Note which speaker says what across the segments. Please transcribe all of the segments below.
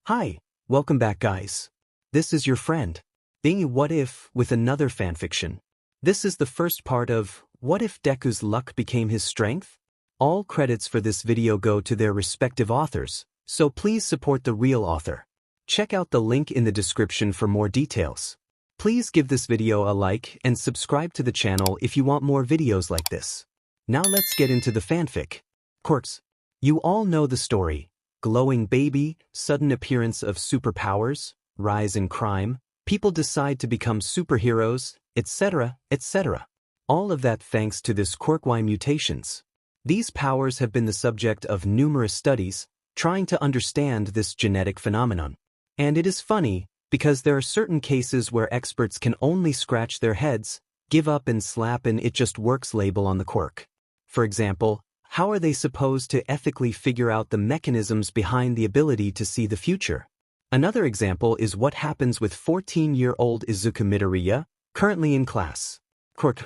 Speaker 1: Hi, welcome back guys. This is your friend, Being What If with another fanfiction. This is the first part of What If Deku's Luck Became His Strength? All credits for this video go to their respective authors, so please support the real author. Check out the link in the description for more details. Please give this video a like and subscribe to the channel if you want more videos like this. Now let's get into the fanfic. Quirks. You all know the story. Glowing baby, sudden appearance of superpowers, rise in crime, people decide to become superheroes, etc., etc. All of that thanks to this Quirk-Y mutations. These powers have been the subject of numerous studies, trying to understand this genetic phenomenon. And it is funny, because there are certain cases where experts can only scratch their heads, give up and slap an "it just works" label on the quirk. For example, how are they supposed to ethically figure out the mechanisms behind the ability to see the future? Another example is what happens with 14-year-old Isuku Midoriya, currently in class. Quirk.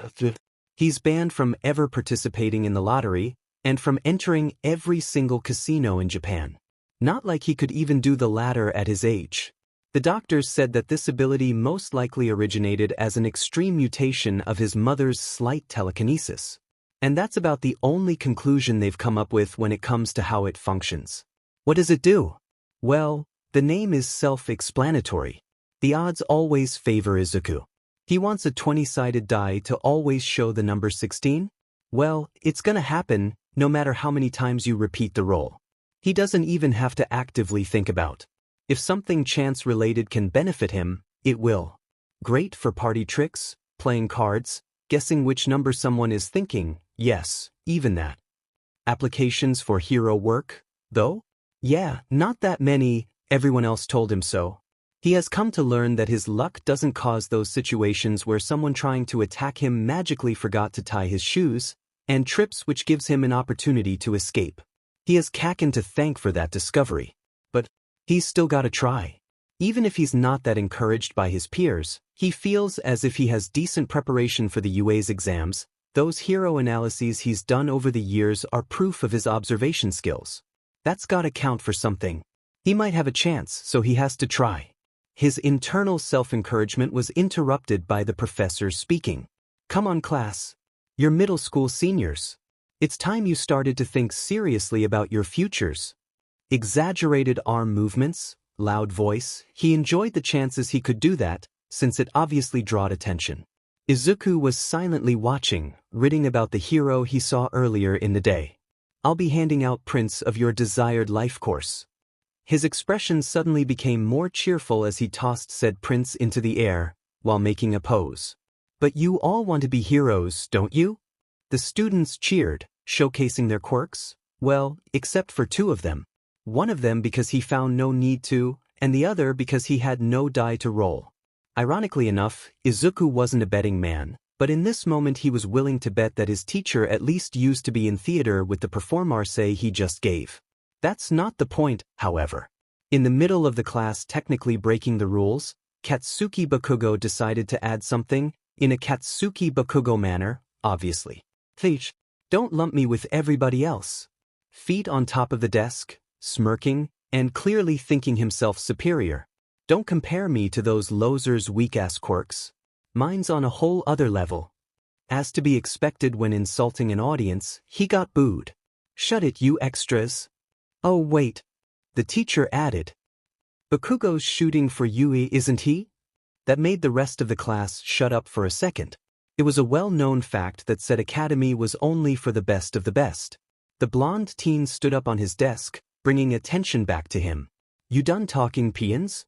Speaker 1: He's banned from ever participating in the lottery, and from entering every single casino in Japan. Not like he could even do the latter at his age. The doctors said that this ability most likely originated as an extreme mutation of his mother's slight telekinesis. And that's about the only conclusion they've come up with when it comes to how it functions. What does it do? Well, the name is self-explanatory. The odds always favor Isuku. He wants a 20-sided die to always show the number 16? Well, it's gonna happen, no matter how many times you repeat the roll. He doesn't even have to actively think about. If something chance-related can benefit him, it will. Great for party tricks, playing cards, guessing which number someone is thinking. Yes, even that. Applications for hero work, though? Yeah, not that many, everyone else told him so. He has come to learn that his luck doesn't cause those situations where someone trying to attack him magically forgot to tie his shoes, and trips which gives him an opportunity to escape. He has Kaken to thank for that discovery. But he's still gotta try. Even if he's not that encouraged by his peers, he feels as if he has decent preparation for the UA's exams. Those hero analyses he's done over the years are proof of his observation skills. That's gotta count for something. He might have a chance, so he has to try. His internal self-encouragement was interrupted by the professor speaking. Come on class. You're middle school seniors. It's time you started to think seriously about your futures. Exaggerated arm movements, loud voice, he enjoyed the chances he could do that, since it obviously drawed attention. Isuku was silently watching, reading about the hero he saw earlier in the day. I'll be handing out prints of your desired life course. His expression suddenly became more cheerful as he tossed said prints into the air, while making a pose. But you all want to be heroes, don't you? The students cheered, showcasing their quirks. Well, except for two of them. One of them because he found no need to, and the other because he had no die to roll. Ironically enough, Isuku wasn't a betting man, but in this moment he was willing to bet that his teacher at least used to be in theater with the performance he just gave. That's not the point, however. In the middle of the class technically breaking the rules, Katsuki Bakugo decided to add something, in a Katsuki Bakugo manner, obviously. Please, don't lump me with everybody else. Feet on top of the desk, smirking, and clearly thinking himself superior. Don't compare me to those losers' weak-ass quirks. Mine's on a whole other level. As to be expected when insulting an audience, he got booed. Shut it, you extras. Oh wait. The teacher added. Bakugo's shooting for Yui, isn't he? That made the rest of the class shut up for a second. It was a well-known fact that said academy was only for the best of the best. The blonde teen stood up on his desk, bringing attention back to him. You done talking, peons?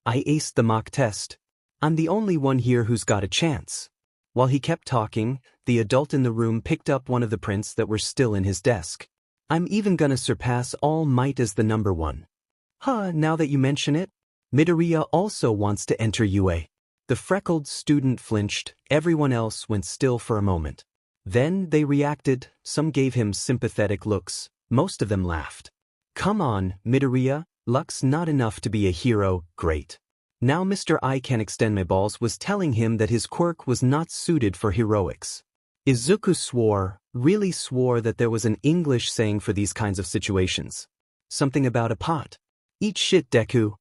Speaker 1: I aced the mock test. I'm the only one here who's got a chance. While he kept talking, the adult in the room picked up one of the prints that were still in his desk. I'm even gonna surpass All Might as the number one. Huh, now that you mention it? Midoriya also wants to enter UA. The freckled student flinched, everyone else went still for a moment. Then they reacted, some gave him sympathetic looks, most of them laughed. Come on, Midoriya. Luck's not enough to be a hero, great. Now Mr. I Can Extend My Balls was telling him that his quirk was not suited for heroics. Isuku swore, really swore that there was an English saying for these kinds of situations. Something about a pot. Eat shit, Deku.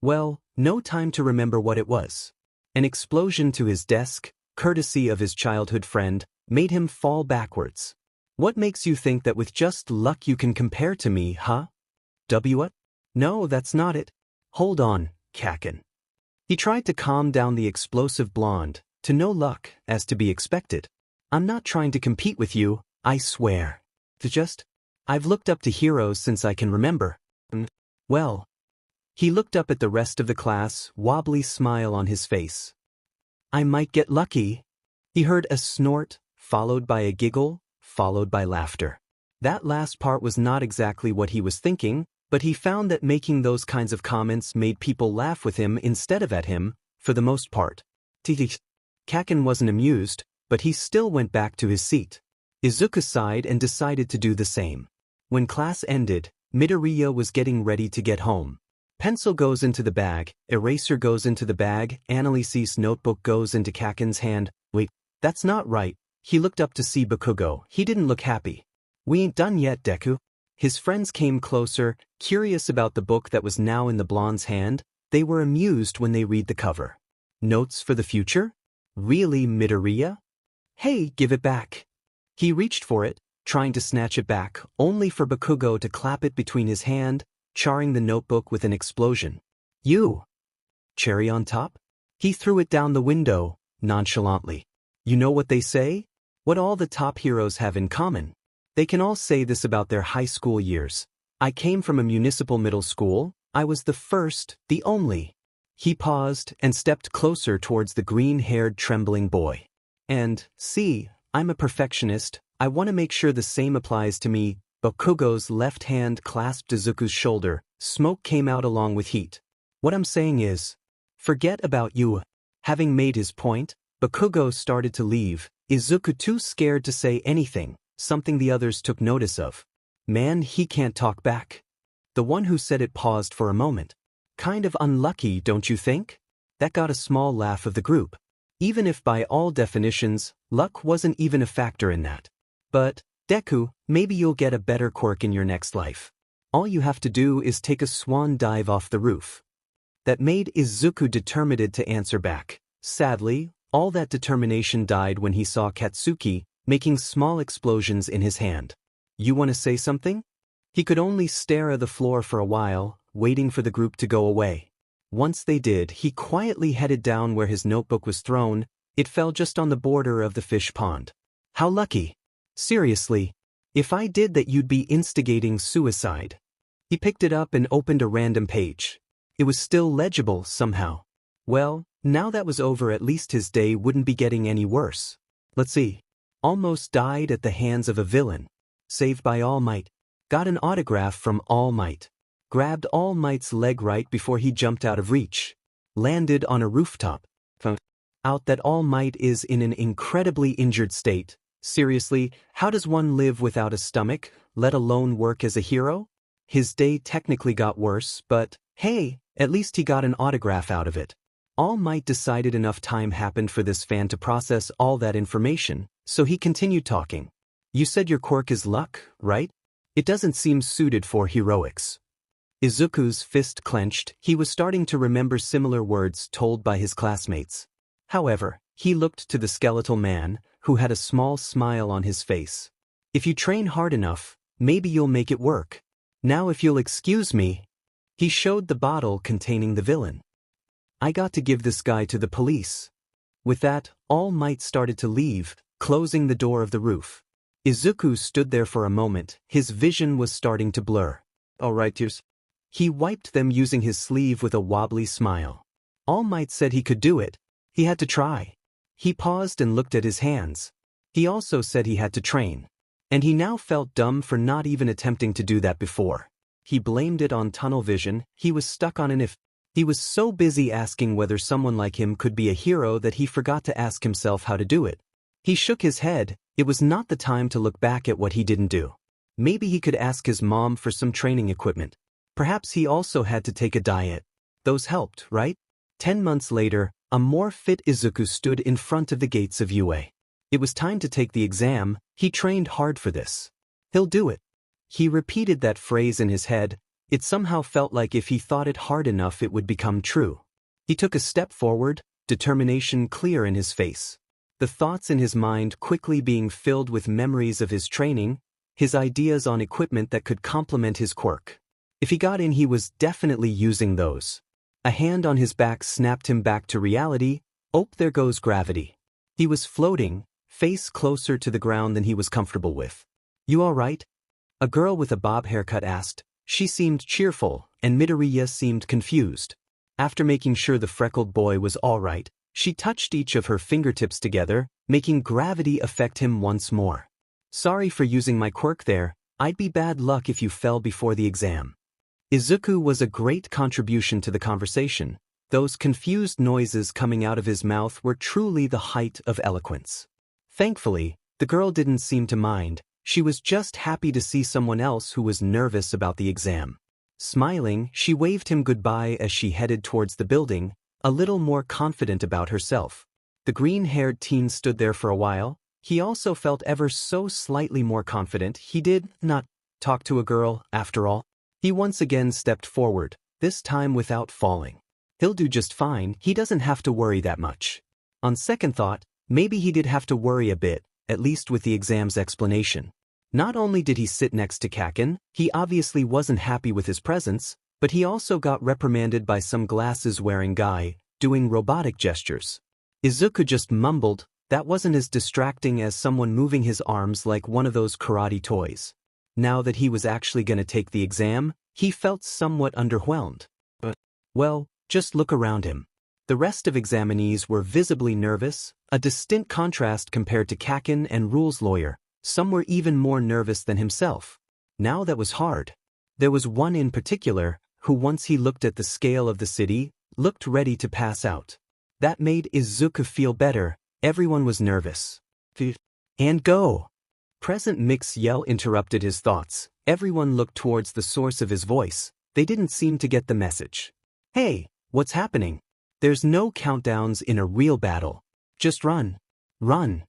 Speaker 1: Well, no time to remember what it was. An explosion to his desk, courtesy of his childhood friend, made him fall backwards. What makes you think that with just luck you can compare to me, huh? What? No, that's not it. Hold on, Kaken. He tried to calm down the explosive blonde, to no luck, as to be expected. I'm not trying to compete with you, I swear. I've looked up to heroes since I can remember. Well. He looked up at the rest of the class, wobbly smile on his face. I might get lucky. He heard a snort, followed by a giggle, followed by laughter. That last part was not exactly what he was thinking, but he found that making those kinds of comments made people laugh with him instead of at him, for the most part. Kaken wasn't amused, but he still went back to his seat. Izuku sighed and decided to do the same. When class ended, Midoriya was getting ready to get home. Pencil goes into the bag, eraser goes into the bag, Annalise's notebook goes into Kaken's hand. Wait, that's not right. He looked up to see Bakugo. He didn't look happy. We ain't done yet, Deku. His friends came closer, curious about the book that was now in the blonde's hand. They were amused when they read the cover. Notes for the future? Really, Midoriya? Hey, give it back. He reached for it, trying to snatch it back, only for Bakugo to clap it between his hand, charring the notebook with an explosion. You! Cherry on top? He threw it down the window, nonchalantly. You know what they say? What all the top heroes have in common. They can all say this about their high school years. I came from a municipal middle school. I was the first, the only. He paused and stepped closer towards the green-haired trembling boy. And, see, I'm a perfectionist. I want to make sure the same applies to me. Bakugo's left hand clasped Izuku's shoulder. Smoke came out along with heat. What I'm saying is, forget about you. Having made his point, Bakugo started to leave, Izuku too scared to say anything, something the others took notice of. Man, he can't talk back. The one who said it paused for a moment. Kind of unlucky, don't you think? That got a small laugh of the group. Even if by all definitions, luck wasn't even a factor in that. But, Deku, maybe you'll get a better quirk in your next life. All you have to do is take a swan dive off the roof. That made Izuku determined to answer back. Sadly, all that determination died when he saw Katsuki making small explosions in his hand. You want to say something? He could only stare at the floor for a while, waiting for the group to go away. Once they did, he quietly headed down where his notebook was thrown. It fell just on the border of the fish pond. How lucky. Seriously, if I did that you'd be instigating suicide. He picked it up and opened a random page. It was still legible somehow. Well, now that was over, at least his day wouldn't be getting any worse. Let's see. Almost died at the hands of a villain. Saved by All Might. Got an autograph from All Might. Grabbed All Might's leg right before he jumped out of reach. Landed on a rooftop. Found out that All Might is in an incredibly injured state. Seriously, how does one live without a stomach, let alone work as a hero? His day technically got worse, but, hey, at least he got an autograph out of it. All Might decided enough time happened for this fan to process all that information, so he continued talking. You said your quirk is luck, right? It doesn't seem suited for heroics. Izuku's fist clenched. He was starting to remember similar words told by his classmates. However, he looked to the skeletal man, who had a small smile on his face. If you train hard enough, maybe you'll make it work. Now if you'll excuse me. He showed the bottle containing the villain. I got to give this guy to the police. With that, All Might started to leave, closing the door of the roof. Izuku stood there for a moment. His vision was starting to blur. All right, tears. He wiped them using his sleeve with a wobbly smile. All Might said he could do it. He had to try. He paused and looked at his hands. He also said he had to train. And he now felt dumb for not even attempting to do that before. He blamed it on tunnel vision. He was stuck on an if. He was so busy asking whether someone like him could be a hero that he forgot to ask himself how to do it. He shook his head. It was not the time to look back at what he didn't do. Maybe he could ask his mom for some training equipment. Perhaps he also had to take a diet. Those helped, right? 10 months later, a more fit Izuku stood in front of the gates of UA. It was time to take the exam. He trained hard for this. He'll do it. He repeated that phrase in his head. It somehow felt like if he thought it hard enough it would become true. He took a step forward, determination clear in his face. The thoughts in his mind quickly being filled with memories of his training, his ideas on equipment that could complement his quirk. If he got in, he was definitely using those. A hand on his back snapped him back to reality. Oh, there goes gravity. He was floating, face closer to the ground than he was comfortable with. You all right? A girl with a bob haircut asked. She seemed cheerful, and Midoriya seemed confused. After making sure the freckled boy was all right, she touched each of her fingertips together, making gravity affect him once more. Sorry for using my quirk there. I'd be bad luck if you fell before the exam. Isuku was a great contribution to the conversation. Those confused noises coming out of his mouth were truly the height of eloquence. Thankfully, the girl didn't seem to mind. She was just happy to see someone else who was nervous about the exam. Smiling, she waved him goodbye as she headed towards the building, a little more confident about herself. The green-haired teen stood there for a while. He also felt ever so slightly more confident. He did not talk to a girl, after all. He once again stepped forward, this time without falling. He'll do just fine, he doesn't have to worry that much. On second thought, maybe he did have to worry a bit, at least with the exam's explanation. Not only did he sit next to Kaken, he obviously wasn't happy with his presence, but he also got reprimanded by some glasses-wearing guy, doing robotic gestures. Izuku just mumbled, that wasn't as distracting as someone moving his arms like one of those karate toys. Now that he was actually going to take the exam, he felt somewhat underwhelmed. But, well, just look around him. The rest of examinees were visibly nervous, a distinct contrast compared to Kaken and Rule's lawyer. Some were even more nervous than himself. Now that was hard. There was one in particular, who once he looked at the scale of the city, looked ready to pass out. That made Izuku feel better. Everyone was nervous. And go! Present Mix yell interrupted his thoughts. Everyone looked towards the source of his voice. They didn't seem to get the message. Hey, what's happening? There's no countdowns in a real battle. Just run. Run.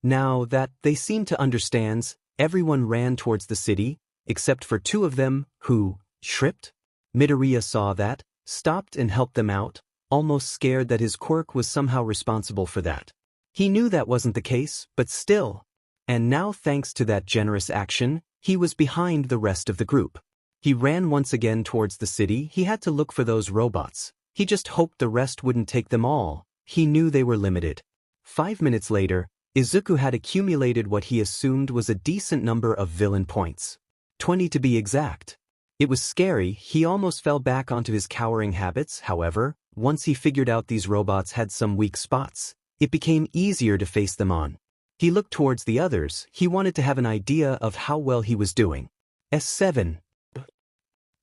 Speaker 1: Now that they seemed to understand, everyone ran towards the city, except for two of them, who tripped. Midoriya saw that, stopped and helped them out, almost scared that his quirk was somehow responsible for that. He knew that wasn't the case, but still. And now thanks to that generous action, he was behind the rest of the group. He ran once again towards the city. He had to look for those robots. He just hoped the rest wouldn't take them all. He knew they were limited. 5 minutes later, Izuku had accumulated what he assumed was a decent number of villain points. 20 to be exact. It was scary. He almost fell back onto his cowering habits. However, once he figured out these robots had some weak spots, it became easier to face them on. He looked towards the others. He wanted to have an idea of how well he was doing. S7.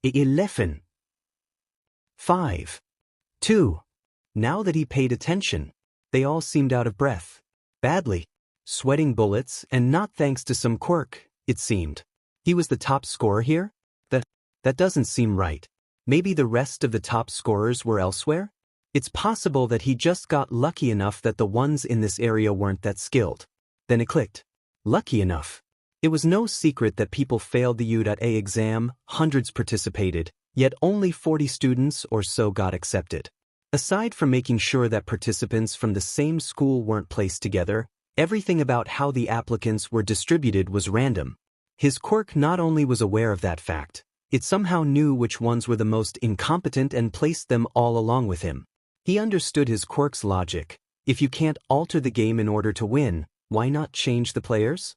Speaker 1: 11. 5. 2. Now that he paid attention, they all seemed out of breath. Badly. Sweating bullets, and not thanks to some quirk, it seemed. He was the top scorer here? That doesn't seem right. Maybe the rest of the top scorers were elsewhere? It's possible that he just got lucky enough that the ones in this area weren't that skilled. Then it clicked. Lucky enough. It was no secret that people failed the U.A exam, hundreds participated, yet only 40 students or so got accepted. Aside from making sure that participants from the same school weren't placed together, everything about how the applicants were distributed was random. His quirk not only was aware of that fact, it somehow knew which ones were the most incompetent and placed them all along with him. He understood his quirk's logic. If you can't alter the game in order to win, why not change the players?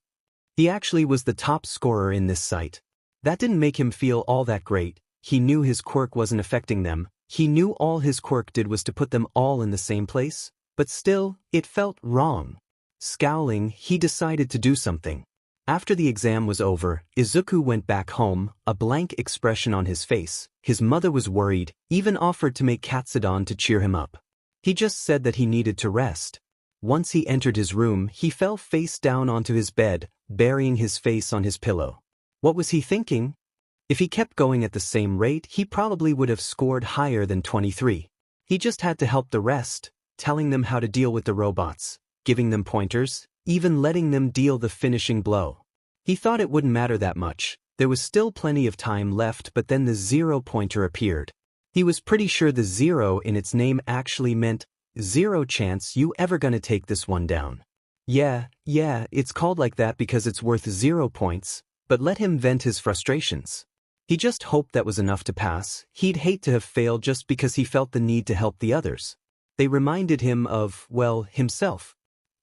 Speaker 1: He actually was the top scorer in this site. That didn't make him feel all that great. He knew his quirk wasn't affecting them. He knew all his quirk did was to put them all in the same place, but still, it felt wrong. Scowling, he decided to do something. After the exam was over, Izuku went back home, a blank expression on his face. His mother was worried, even offered to make Katsudon to cheer him up. He just said that he needed to rest. Once he entered his room, he fell face down onto his bed, burying his face on his pillow. What was he thinking? If he kept going at the same rate, he probably would have scored higher than 23. He just had to help the rest, telling them how to deal with the robots, giving them pointers, even letting them deal the finishing blow. He thought it wouldn't matter that much. There was still plenty of time left, but then the 0 pointer appeared. He was pretty sure the 0 in its name actually meant, "Zero chance you ever gonna take this one down." Yeah, it's called like that because it's worth 0 points, but let him vent his frustrations. He just hoped that was enough to pass. He'd hate to have failed just because he felt the need to help the others. They reminded him of, well, himself.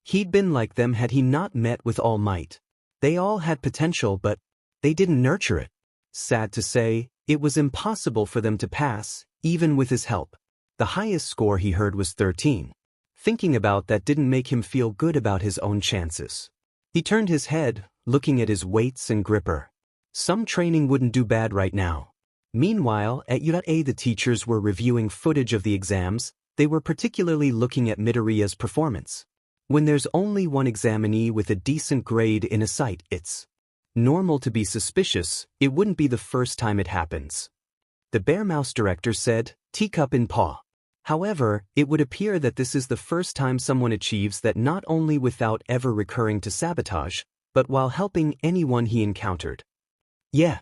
Speaker 1: He'd been like them had he not met with All Might. They all had potential, but they didn't nurture it. Sad to say, it was impossible for them to pass, even with his help. The highest score he heard was 13. Thinking about that didn't make him feel good about his own chances. He turned his head, looking at his weights and gripper. Some training wouldn't do bad right now. Meanwhile, at U.A the teachers were reviewing footage of the exams. They were particularly looking at Midoriya's performance. When there's only one examinee with a decent grade in a site, it's normal to be suspicious. It wouldn't be the first time it happens. The Bear Mouse director said, teacup in paw. However, it would appear that this is the first time someone achieves that not only without ever recurring to sabotage, but while helping anyone he encountered. Yeah.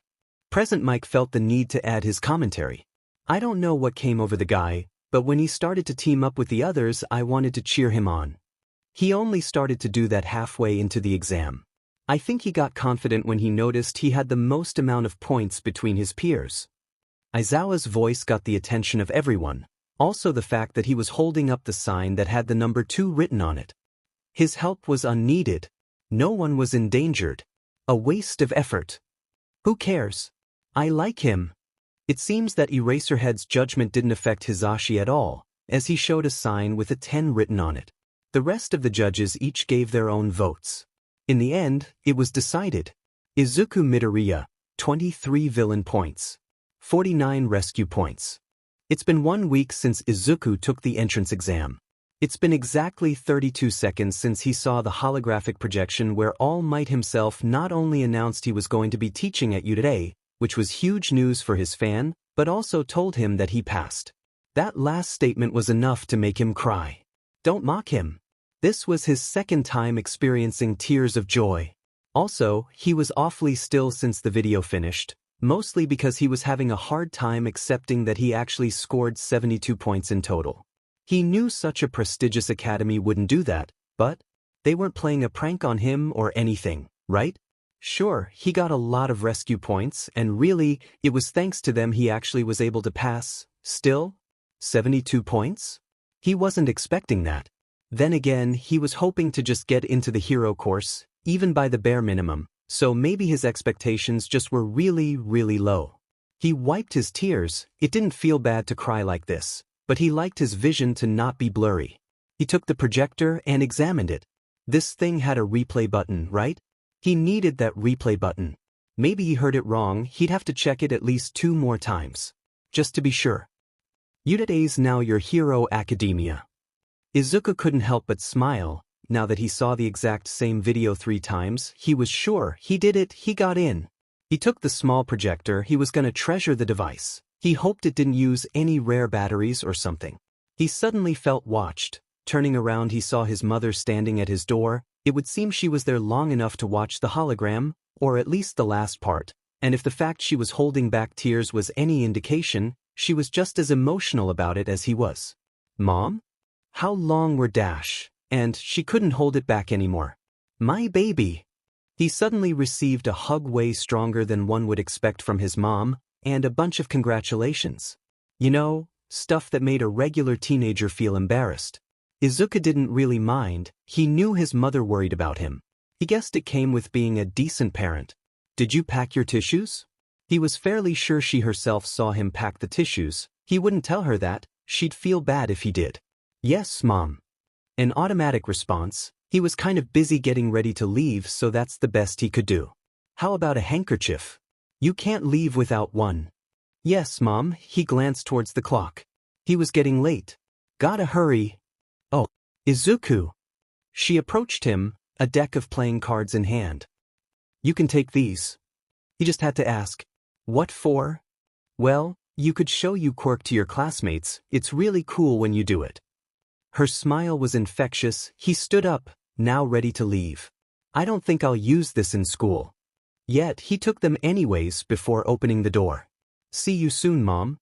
Speaker 1: Present Mike felt the need to add his commentary. I don't know what came over the guy, but when he started to team up with the others, I wanted to cheer him on. He only started to do that halfway into the exam. I think he got confident when he noticed he had the most amount of points between his peers. Aizawa's voice got the attention of everyone, also the fact that he was holding up the sign that had the number 2 written on it. His help was unneeded. No one was endangered. A waste of effort. Who cares? I like him. It seems that Eraserhead's judgment didn't affect Hisashi at all, as he showed a sign with a 10 written on it. The rest of the judges each gave their own votes. In the end, it was decided. Izuku Midoriya, 23 villain points. 49 rescue points. It's been 1 week since Izuku took the entrance exam. It's been exactly 32 seconds since he saw the holographic projection where All Might himself not only announced he was going to be teaching at U.A, which was huge news for his fan, but also told him that he passed. That last statement was enough to make him cry. Don't mock him. This was his second time experiencing tears of joy. Also, he was awfully still since the video finished, mostly because he was having a hard time accepting that he actually scored 72 points in total. He knew such a prestigious academy wouldn't do that, but they weren't playing a prank on him or anything, right? Sure, he got a lot of rescue points, and really, it was thanks to them he actually was able to pass. Still, 72 points? He wasn't expecting that. Then again, he was hoping to just get into the hero course, even by the bare minimum, so maybe his expectations just were really, really low. He wiped his tears. It didn't feel bad to cry like this, but he liked his vision to not be blurry. He took the projector and examined it. This thing had a replay button, right? He needed that replay button. Maybe he heard it wrong. He'd have to check it at least 2 more times, just to be sure. U.A.'s Now Your Hero Academia. Izuku couldn't help but smile. Now that he saw the exact same video 3 times, he was sure he did it. He got in. He took the small projector. He was gonna treasure the device. He hoped it didn't use any rare batteries or something. He suddenly felt watched. Turning around, he saw his mother standing at his door. It would seem she was there long enough to watch the hologram, or at least the last part, and if the fact she was holding back tears was any indication, she was just as emotional about it as he was. Mom? How long were dash? And she couldn't hold it back anymore. My baby! He suddenly received a hug way stronger than one would expect from his mom, and a bunch of congratulations. You know, stuff that made a regular teenager feel embarrassed. Izuku didn't really mind. He knew his mother worried about him. He guessed it came with being a decent parent. Did you pack your tissues? He was fairly sure she herself saw him pack the tissues. He wouldn't tell her that. She'd feel bad if he did. Yes, Mom. An automatic response. He was kind of busy getting ready to leave, so that's the best he could do. How about a handkerchief? You can't leave without one. Yes, Mom. He glanced towards the clock. He was getting late. Gotta hurry. Oh, Izuku. She approached him, a deck of playing cards in hand. You can take these. He just had to ask. What for? Well, you could show you Quirk to your classmates. It's really cool when you do it. Her smile was infectious. He stood up, now ready to leave. I don't think I'll use this in school. Yet he took them anyways before opening the door. "See you soon, Mom."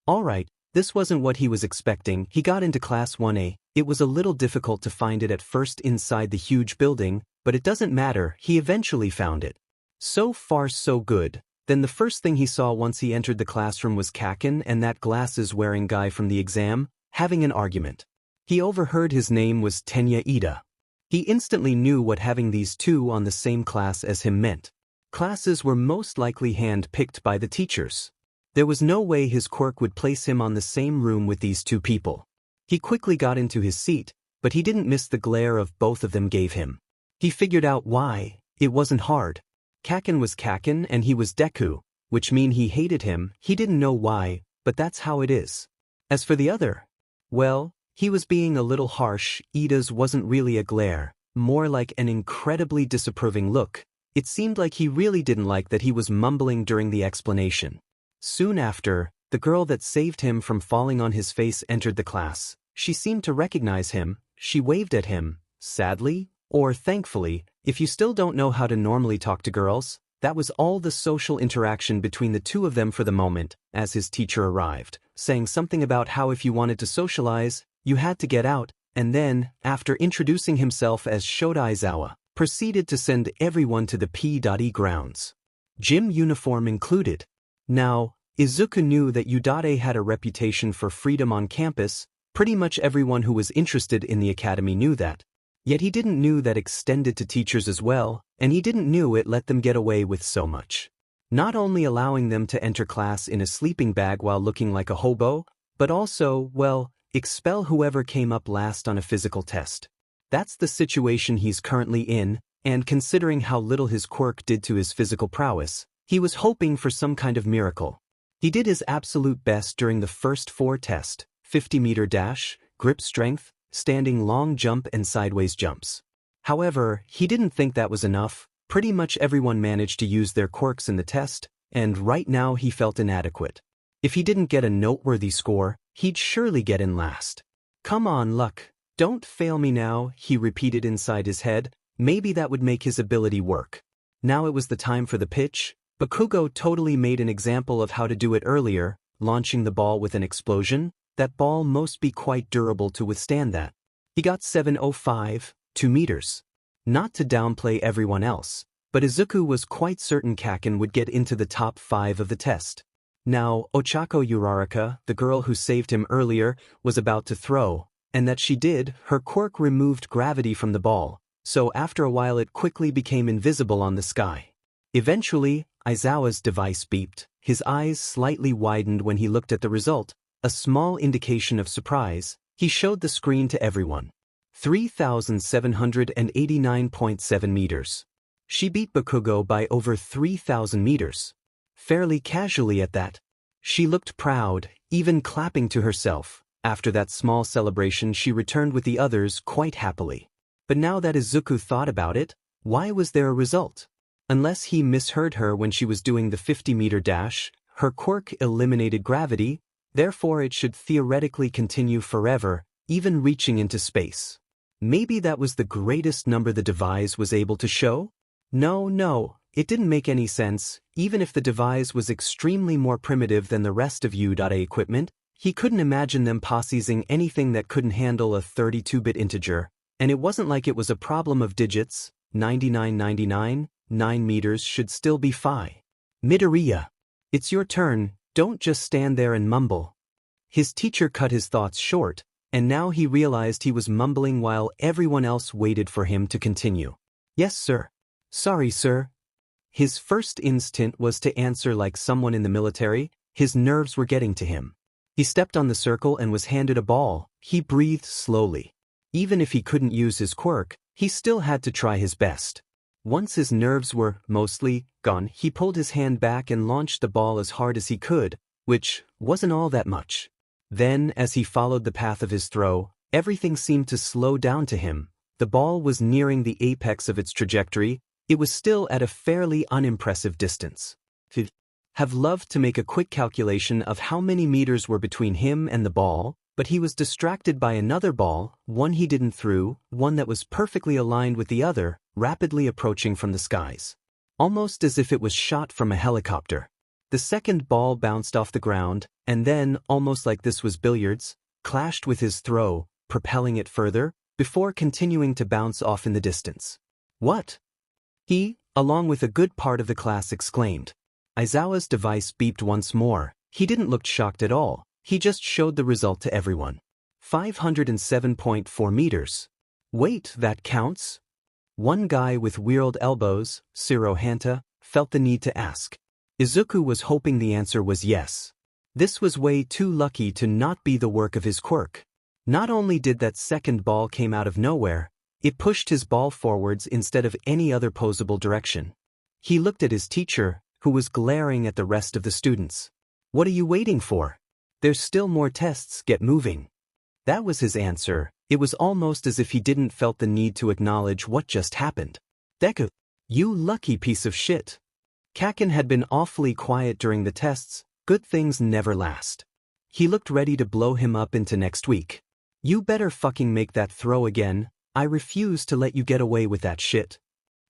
Speaker 1: Alright, this wasn't what he was expecting. He got into Class 1A. It was a little difficult to find it at first inside the huge building, but it doesn't matter, he eventually found it. So far so good. Then the first thing he saw once he entered the classroom was Kaken and that glasses-wearing guy from the exam, having an argument. He overheard his name was Tenya Ida. He instantly knew what having these two on the same class as him meant. Classes were most likely hand-picked by the teachers. There was no way his quirk would place him on the same room with these two people. He quickly got into his seat, but he didn't miss the glare of both of them gave him. He figured out why. It wasn't hard. Kaken was Kaken and he was Deku, which mean he hated him. He didn't know why, but that's how it is. As for the other, well, he was being a little harsh. Ida's wasn't really a glare, more like an incredibly disapproving look. It seemed like he really didn't like that he was mumbling during the explanation. Soon after, the girl that saved him from falling on his face entered the class. She seemed to recognize him. She waved at him, sadly, or thankfully, if you still don't know how to normally talk to girls. That was all the social interaction between the two of them for the moment, as his teacher arrived, saying something about how if you wanted to socialize, you had to get out, and then, after introducing himself as Shodai Izawa, proceeded to send everyone to the P.E grounds. Gym uniform included. Now, Izuku knew that Udade had a reputation for freedom on campus. Pretty much everyone who was interested in the academy knew that. Yet he didn't know that extended to teachers as well, and he didn't know it let them get away with so much. Not only allowing them to enter class in a sleeping bag while looking like a hobo, but also, well, expel whoever came up last on a physical test. That's the situation he's currently in, and considering how little his quirk did to his physical prowess, he was hoping for some kind of miracle. He did his absolute best during the first 4 tests: 50-meter dash, grip strength, standing long jump and sideways jumps. However, he didn't think that was enough. Pretty much everyone managed to use their quirks in the test, and right now he felt inadequate. If he didn't get a noteworthy score, he'd surely get in last. "Come on, luck. Don't fail me now," he repeated inside his head. Maybe that would make his ability work. Now it was the time for the pitch. Bakugo totally made an example of how to do it earlier, launching the ball with an explosion. That ball must be quite durable to withstand that. He got 705, 2 meters. Not to downplay everyone else, but Izuku was quite certain Kaken would get into the top 5 of the test. Now, Ochako Uraraka, the girl who saved him earlier, was about to throw, and that she did. Her quirk removed gravity from the ball, so after a while it quickly became invisible on the sky. Eventually, Aizawa's device beeped. His eyes slightly widened when he looked at the result. A small indication of surprise. He showed the screen to everyone. 3,789.7 meters. She beat Bakugo by over 3,000 meters. Fairly casually at that. She looked proud, even clapping to herself. After that small celebration she returned with the others quite happily. But now that Izuku thought about it, why was there a result? Unless he misheard her when she was doing the 50-meter dash, her quirk eliminated gravity. Therefore it should theoretically continue forever, even reaching into space. Maybe that was the greatest number the device was able to show? No, it didn't make any sense. Even if the device was extremely more primitive than the rest of Udade equipment, he couldn't imagine them possessing anything that couldn't handle a 32-bit integer, and it wasn't like it was a problem of digits. 9999, 9 meters should still be phi. Midoriya. It's your turn. Don't just stand there and mumble. His teacher cut his thoughts short, and now he realized he was mumbling while everyone else waited for him to continue. "Yes, sir." "Sorry, sir." His first instinct was to answer like someone in the military. His nerves were getting to him. He stepped on the circle and was handed a ball. He breathed slowly. Even if he couldn't use his quirk, he still had to try his best. Once his nerves were mostly gone, he pulled his hand back and launched the ball as hard as he could, which wasn't all that much. Then, as he followed the path of his throw, everything seemed to slow down to him. The ball was nearing the apex of its trajectory. It was still at a fairly unimpressive distance. He'd have loved to make a quick calculation of how many meters were between him and the ball, but he was distracted by another ball, one he didn't throw, one that was perfectly aligned with the other, rapidly approaching from the skies. almost as if it was shot from a helicopter. The second ball bounced off the ground, and then, almost like this was billiards, clashed with his throw, propelling it further, before continuing to bounce off in the distance. What? He, along with a good part of the class, exclaimed. Aizawa's device beeped once more. He didn't look shocked at all. He just showed the result to everyone. 507.4 meters. Wait, that counts? One guy with weird elbows, Sirohanta, felt the need to ask. Izuku was hoping the answer was yes. This was way too lucky to not be the work of his quirk. Not only did that second ball came out of nowhere, it pushed his ball forwards instead of any other possible direction. He looked at his teacher, who was glaring at the rest of the students. What are you waiting for? There's still more tests, get moving. That was his answer. It was almost as if he didn't felt the need to acknowledge what just happened. Deku, you lucky piece of shit. Kaken had been awfully quiet during the tests. Good things never last. He looked ready to blow him up into next week. You better fucking make that throw again. I refuse to let you get away with that shit.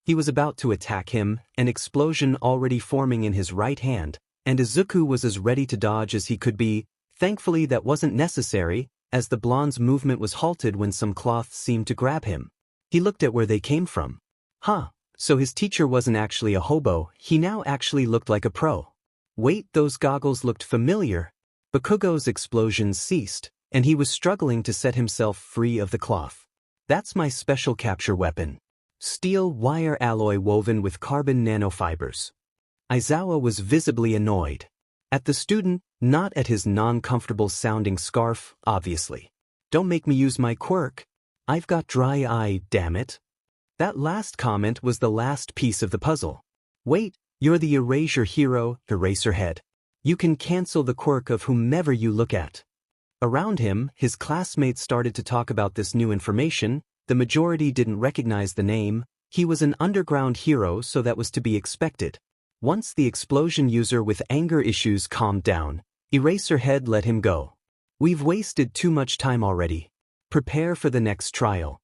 Speaker 1: He was about to attack him, an explosion already forming in his right hand, and Izuku was as ready to dodge as he could be. Thankfully that wasn't necessary, as the blonde's movement was halted when some cloths seemed to grab him. He looked at where they came from. Huh, so his teacher wasn't actually a hobo, he now actually looked like a pro. Wait, those goggles looked familiar. Bakugo's explosions ceased, and he was struggling to set himself free of the cloth. That's my special capture weapon. Steel wire alloy woven with carbon nanofibers. Aizawa was visibly annoyed. At the student, not at his non-comfortable sounding scarf, obviously. Don't make me use my quirk. I've got dry eye, damn it. That last comment was the last piece of the puzzle. Wait, you're the erasure hero, Eraserhead. You can cancel the quirk of whomever you look at. Around him, his classmates started to talk about this new information. The majority didn't recognize the name. He was an underground hero, so that was to be expected. Once the explosion user with anger issues calmed down, Eraserhead let him go. We've wasted too much time already. Prepare for the next trial.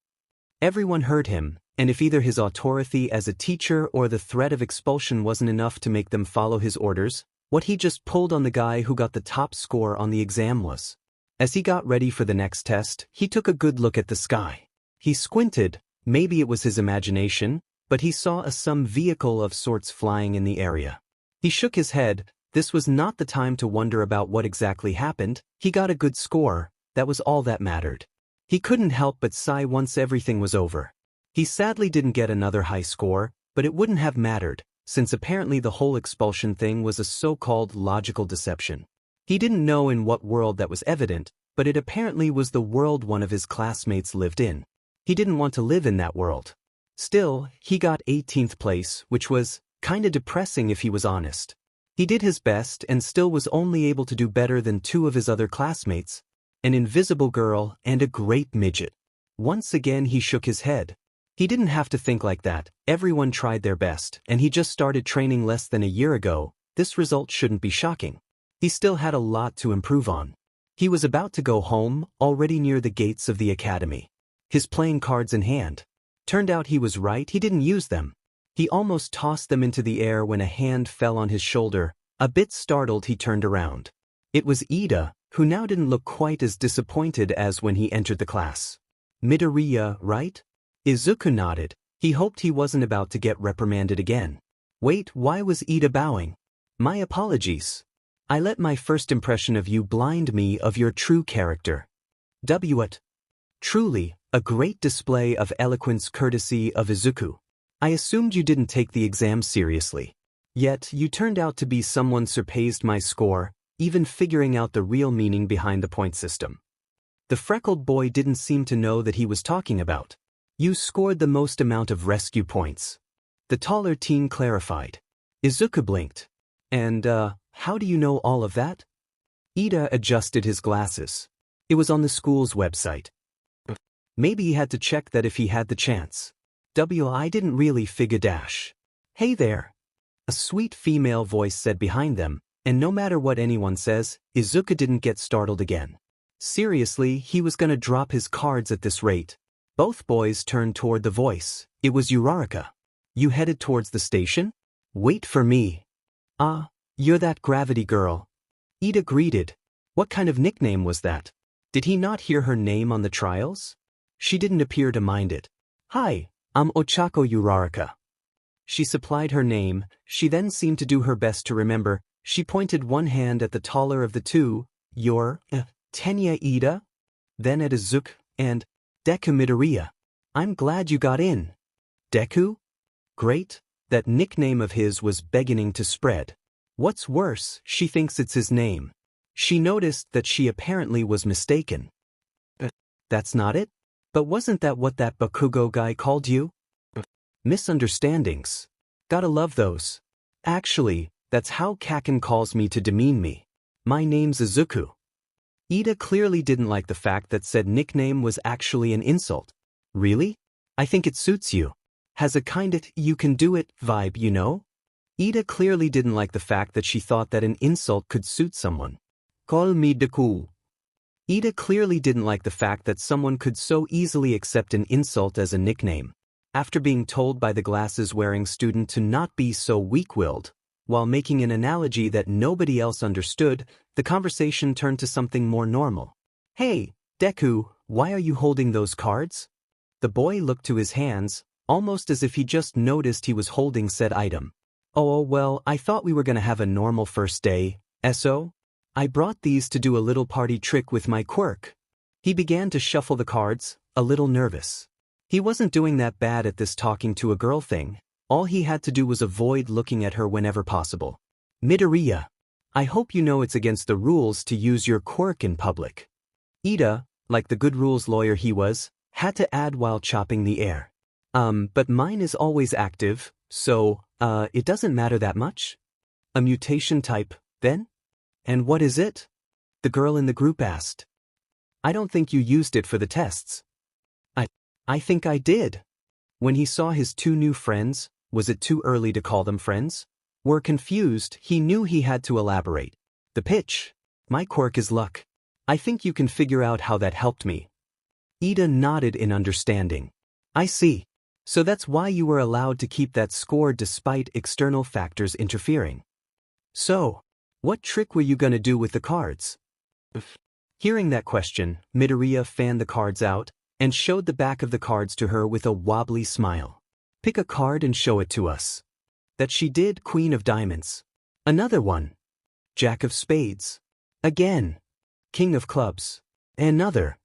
Speaker 1: Everyone heard him, and if either his authority as a teacher or the threat of expulsion wasn't enough to make them follow his orders, what he just pulled on the guy who got the top score on the exam was. As he got ready for the next test, he took a good look at the sky. He squinted, maybe it was his imagination, but he saw some vehicle of sorts flying in the area. He shook his head. This was not the time to wonder about what exactly happened. He got a good score, that was all that mattered. He couldn't help but sigh once everything was over. He sadly didn't get another high score, but it wouldn't have mattered, since apparently the whole expulsion thing was a so-called logical deception. He didn't know in what world that was evident, but it apparently was the world one of his classmates lived in. He didn't want to live in that world. Still, he got 18th place, which was kinda depressing if he was honest. He did his best and still was only able to do better than two of his other classmates, an invisible girl and a great midget. Once again he shook his head. He didn't have to think like that. Everyone tried their best, and he just started training less than a year ago. This result shouldn't be shocking. He still had a lot to improve on. He was about to go home, already near the gates of the academy. His playing cards in hand. Turned out he was right, he didn't use them. He almost tossed them into the air when a hand fell on his shoulder. A bit startled, he turned around. It was Ida, who now didn't look quite as disappointed as when he entered the class. Midoriya, right? Izuku nodded. He hoped he wasn't about to get reprimanded again. Wait, why was Ida bowing? My apologies. I let my first impression of you blind me of your true character. What? Truly, a great display of eloquence courtesy of Izuku. I assumed you didn't take the exam seriously. Yet, you turned out to be someone surpassed my score, even figuring out the real meaning behind the point system. The freckled boy didn't seem to know that he was talking about. You scored the most amount of rescue points. The taller teen clarified. Izuku blinked. And, how do you know all of that? Ida adjusted his glasses. It was on the school's website. Maybe he had to check that if he had the chance. I didn't really figure dash. Hey there. A sweet female voice said behind them, and no matter what anyone says, Izuku didn't get startled again. Seriously, he was gonna drop his cards at this rate. Both boys turned toward the voice. It was Uraraka. You headed towards the station? Wait for me. Ah, you're that gravity girl. Ida greeted. What kind of nickname was that? Did he not hear her name on the trials? She didn't appear to mind it. Hi, I'm Ochako Uraraka. She supplied her name. She then seemed to do her best to remember. She pointed one hand at the taller of the two. You're, Tenya Ida? Then at Izuku, and Deku Midoriya. I'm glad you got in. Deku? Great, that nickname of his was beginning to spread. What's worse, she thinks it's his name. She noticed that she apparently was mistaken. That's not it? But wasn't that what that bakugo guy called you? Misunderstandings. Gotta love those. Actually, that's how Kaken calls me to demean me. My name's Izuku. Ida clearly didn't like the fact that said nickname was actually an insult. Really? I think it suits you. Has a kind of you can do it vibe, you know? Ida clearly didn't like the fact that she thought that an insult could suit someone. Call me Deku. Ida clearly didn't like the fact that someone could so easily accept an insult as a nickname. After being told by the glasses-wearing student to not be so weak-willed, while making an analogy that nobody else understood, the conversation turned to something more normal. Hey, Deku, why are you holding those cards? The boy looked to his hands, almost as if he just noticed he was holding said item. Oh well, I thought we were gonna have a normal first day, so? I brought these to do a little party trick with my Quirk. He began to shuffle the cards, a little nervous. He wasn't doing that bad at this talking to a girl thing. All he had to do was avoid looking at her whenever possible. Midoriya, I hope you know it's against the rules to use your Quirk in public. Ida, like the good rules lawyer he was, had to add while chopping the air. But mine is always active, so, it doesn't matter that much? A mutation type, then? And what is it? The girl in the group asked. I don't think you used it for the tests. I think I did. When he saw his two new friends, was it too early to call them friends? Were confused, he knew he had to elaborate. The pitch. My Quirk is luck. I think you can figure out how that helped me. Ida nodded in understanding. I see. So that's why you were allowed to keep that score despite external factors interfering. So, what trick were you gonna do with the cards? Hearing that question, Midoriya fanned the cards out and showed the back of the cards to her with a wobbly smile. Pick a card and show it to us. That she did. Queen of Diamonds. Another one. Jack of Spades. Again. King of Clubs. Another.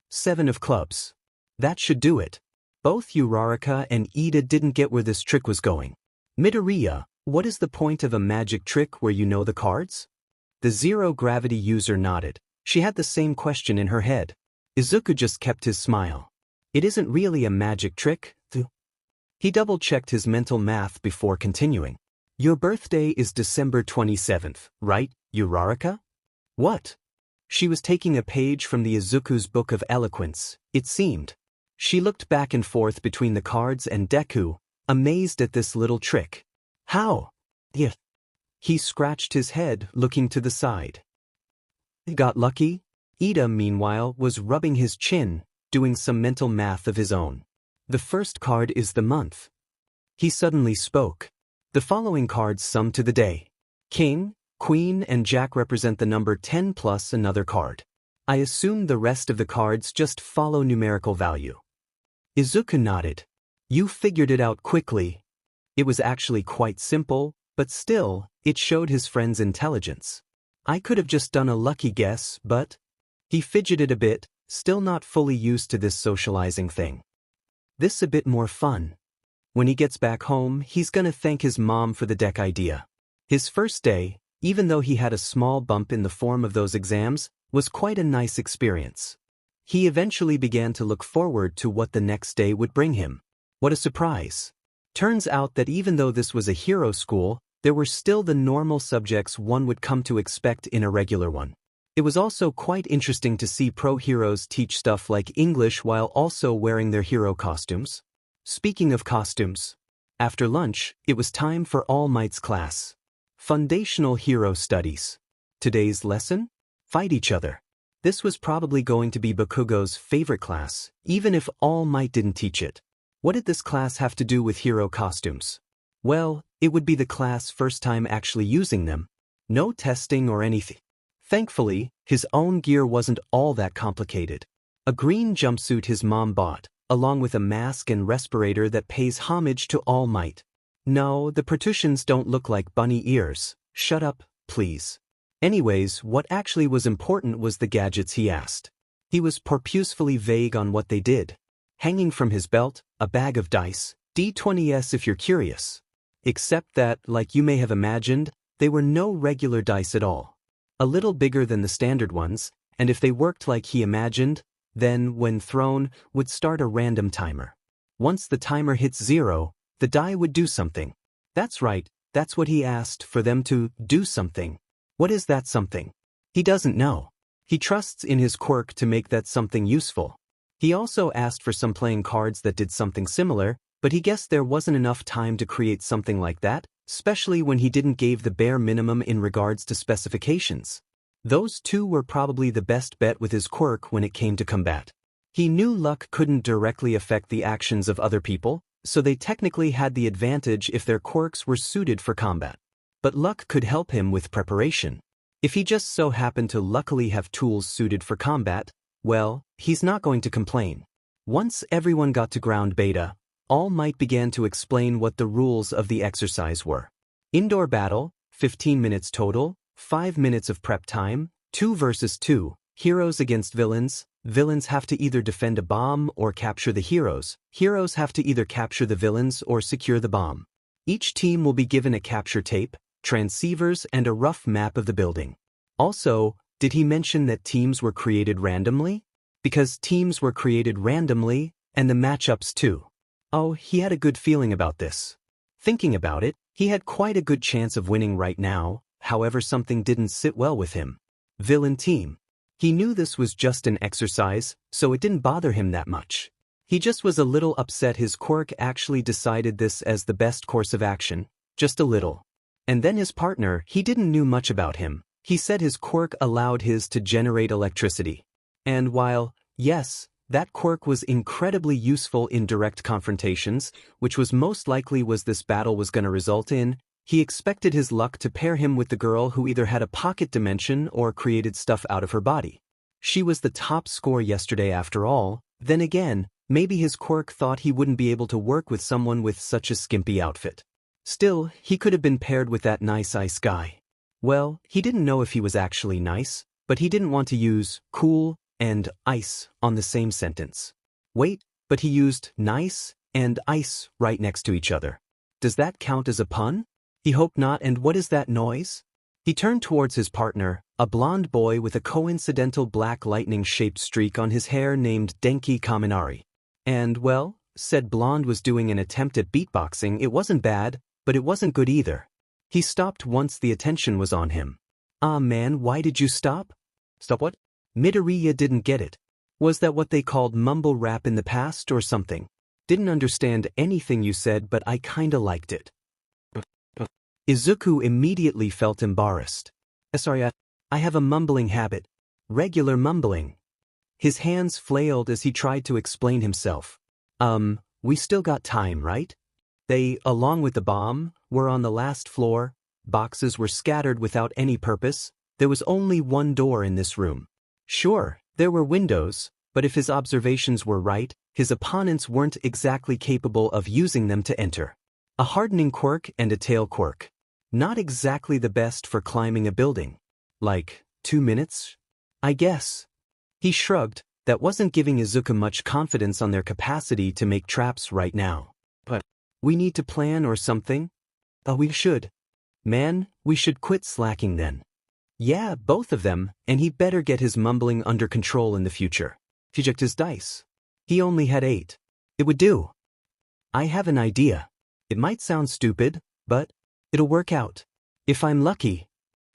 Speaker 1: Seven of Clubs. That should do it. Both Uraraka and Ida didn't get where this trick was going. Midoriya, what is the point of a magic trick where you know the cards? The zero-gravity user nodded. She had the same question in her head. Izuku just kept his smile. It isn't really a magic trick, though. He double-checked his mental math before continuing. Your birthday is December 27th, right, Uraraka? What? She was taking a page from the Izuku's Book of Eloquence, it seemed. She looked back and forth between the cards and Deku, amazed at this little trick. How? Yeah. He scratched his head, looking to the side. Got lucky? Ida, meanwhile, was rubbing his chin, doing some mental math of his own. The first card is the month. He suddenly spoke. The following cards sum to the day. King, Queen, and Jack represent the number 10 plus another card. I assume the rest of the cards just follow numerical value. Izuku nodded. You figured it out quickly. It was actually quite simple, but still, it showed his friend's intelligence. I could have just done a lucky guess, but... He fidgeted a bit, still not fully used to this socializing thing. This a bit more fun. When he gets back home, he's gonna thank his mom for the deck idea. His first day, even though he had a small bump in the form of those exams, was quite a nice experience. He eventually began to look forward to what the next day would bring him. What a surprise. Turns out that even though this was a hero school, there were still the normal subjects one would come to expect in a regular one. It was also quite interesting to see pro-heroes teach stuff like English while also wearing their hero costumes. Speaking of costumes, after lunch, it was time for All Might's class. Foundational Hero Studies. Today's lesson? Fight each other. This was probably going to be Bakugo's favorite class, even if All Might didn't teach it. What did this class have to do with hero costumes? Well, it would be the class' first time actually using them. No testing or anything. Thankfully, his own gear wasn't all that complicated. A green jumpsuit his mom bought, along with a mask and respirator that pays homage to All Might. No, the protrusions don't look like bunny ears. Shut up, please. Anyways, what actually was important was the gadgets he asked. He was profusely vague on what they did. Hanging from his belt, a bag of dice, D20s if you're curious. Except that, like you may have imagined, they were no regular dice at all. A little bigger than the standard ones, and if they worked like he imagined, then, when thrown, would start a random timer. Once the timer hits 0, the die would do something. That's right, that's what he asked, for them to do something. What is that something? He doesn't know. He trusts in his quirk to make that something useful. He also asked for some playing cards that did something similar, but he guessed there wasn't enough time to create something like that, especially when he didn't give the bare minimum in regards to specifications. Those two were probably the best bet with his quirk when it came to combat. He knew luck couldn't directly affect the actions of other people, so they technically had the advantage if their quirks were suited for combat. But luck could help him with preparation. If he just so happened to luckily have tools suited for combat, well, he's not going to complain. Once everyone got to ground beta, All Might began to explain what the rules of the exercise were. Indoor battle, 15 minutes total, 5 minutes of prep time, 2 versus 2, heroes against villains. Villains have to either defend a bomb or capture the heroes. Heroes have to either capture the villains or secure the bomb. Each team will be given a capture tape, transceivers, and a rough map of the building. Also, did he mention that teams were created randomly? Because teams were created randomly, and the matchups too. Oh, he had a good feeling about this. Thinking about it, he had quite a good chance of winning right now, however something didn't sit well with him. Villain team. He knew this was just an exercise, so it didn't bother him that much. He just was a little upset his quirk actually decided this as the best course of action, just a little. And then his partner, he didn't know much about him. He said his quirk allowed his to generate electricity. And while, yes, that quirk was incredibly useful in direct confrontations, which was most likely was this battle was going to result in, he expected his luck to pair him with the girl who either had a pocket dimension or created stuff out of her body. She was the top score yesterday after all. Then again, maybe his quirk thought he wouldn't be able to work with someone with such a skimpy outfit. Still, he could have been paired with that nice ice guy. Well, he didn't know if he was actually nice, but he didn't want to use cool and ice on the same sentence. Wait, but he used nice and ice right next to each other. Does that count as a pun? He hoped not. And what is that noise? He turned towards his partner, a blonde boy with a coincidental black lightning-shaped streak on his hair named Denki Kaminari. And, well, said Blonde was doing an attempt at beatboxing. It wasn't bad, but it wasn't good either. He stopped once the attention was on him. Ah man, why did you stop? Stop what? Midoriya didn't get it. Was that what they called mumble rap in the past or something? Didn't understand anything you said, but I kinda liked it. Izuku immediately felt embarrassed. Sorry, I have a mumbling habit. Regular mumbling. His hands flailed as he tried to explain himself. We still got time, right? They, along with the bomb, were on the last floor. Boxes were scattered without any purpose. There was only one door in this room. Sure, there were windows, but if his observations were right, his opponents weren't exactly capable of using them to enter. A hardening quirk and a tail quirk. Not exactly the best for climbing a building. Like, 2 minutes? I guess. He shrugged. That wasn't giving Izuku much confidence on their capacity to make traps right now. But we need to plan or something? Oh, we should. Man, we should quit slacking then. Yeah, both of them, and he better get his mumbling under control in the future. He checked his dice. He only had 8. It would do. I have an idea. It might sound stupid, but it'll work out. If I'm lucky.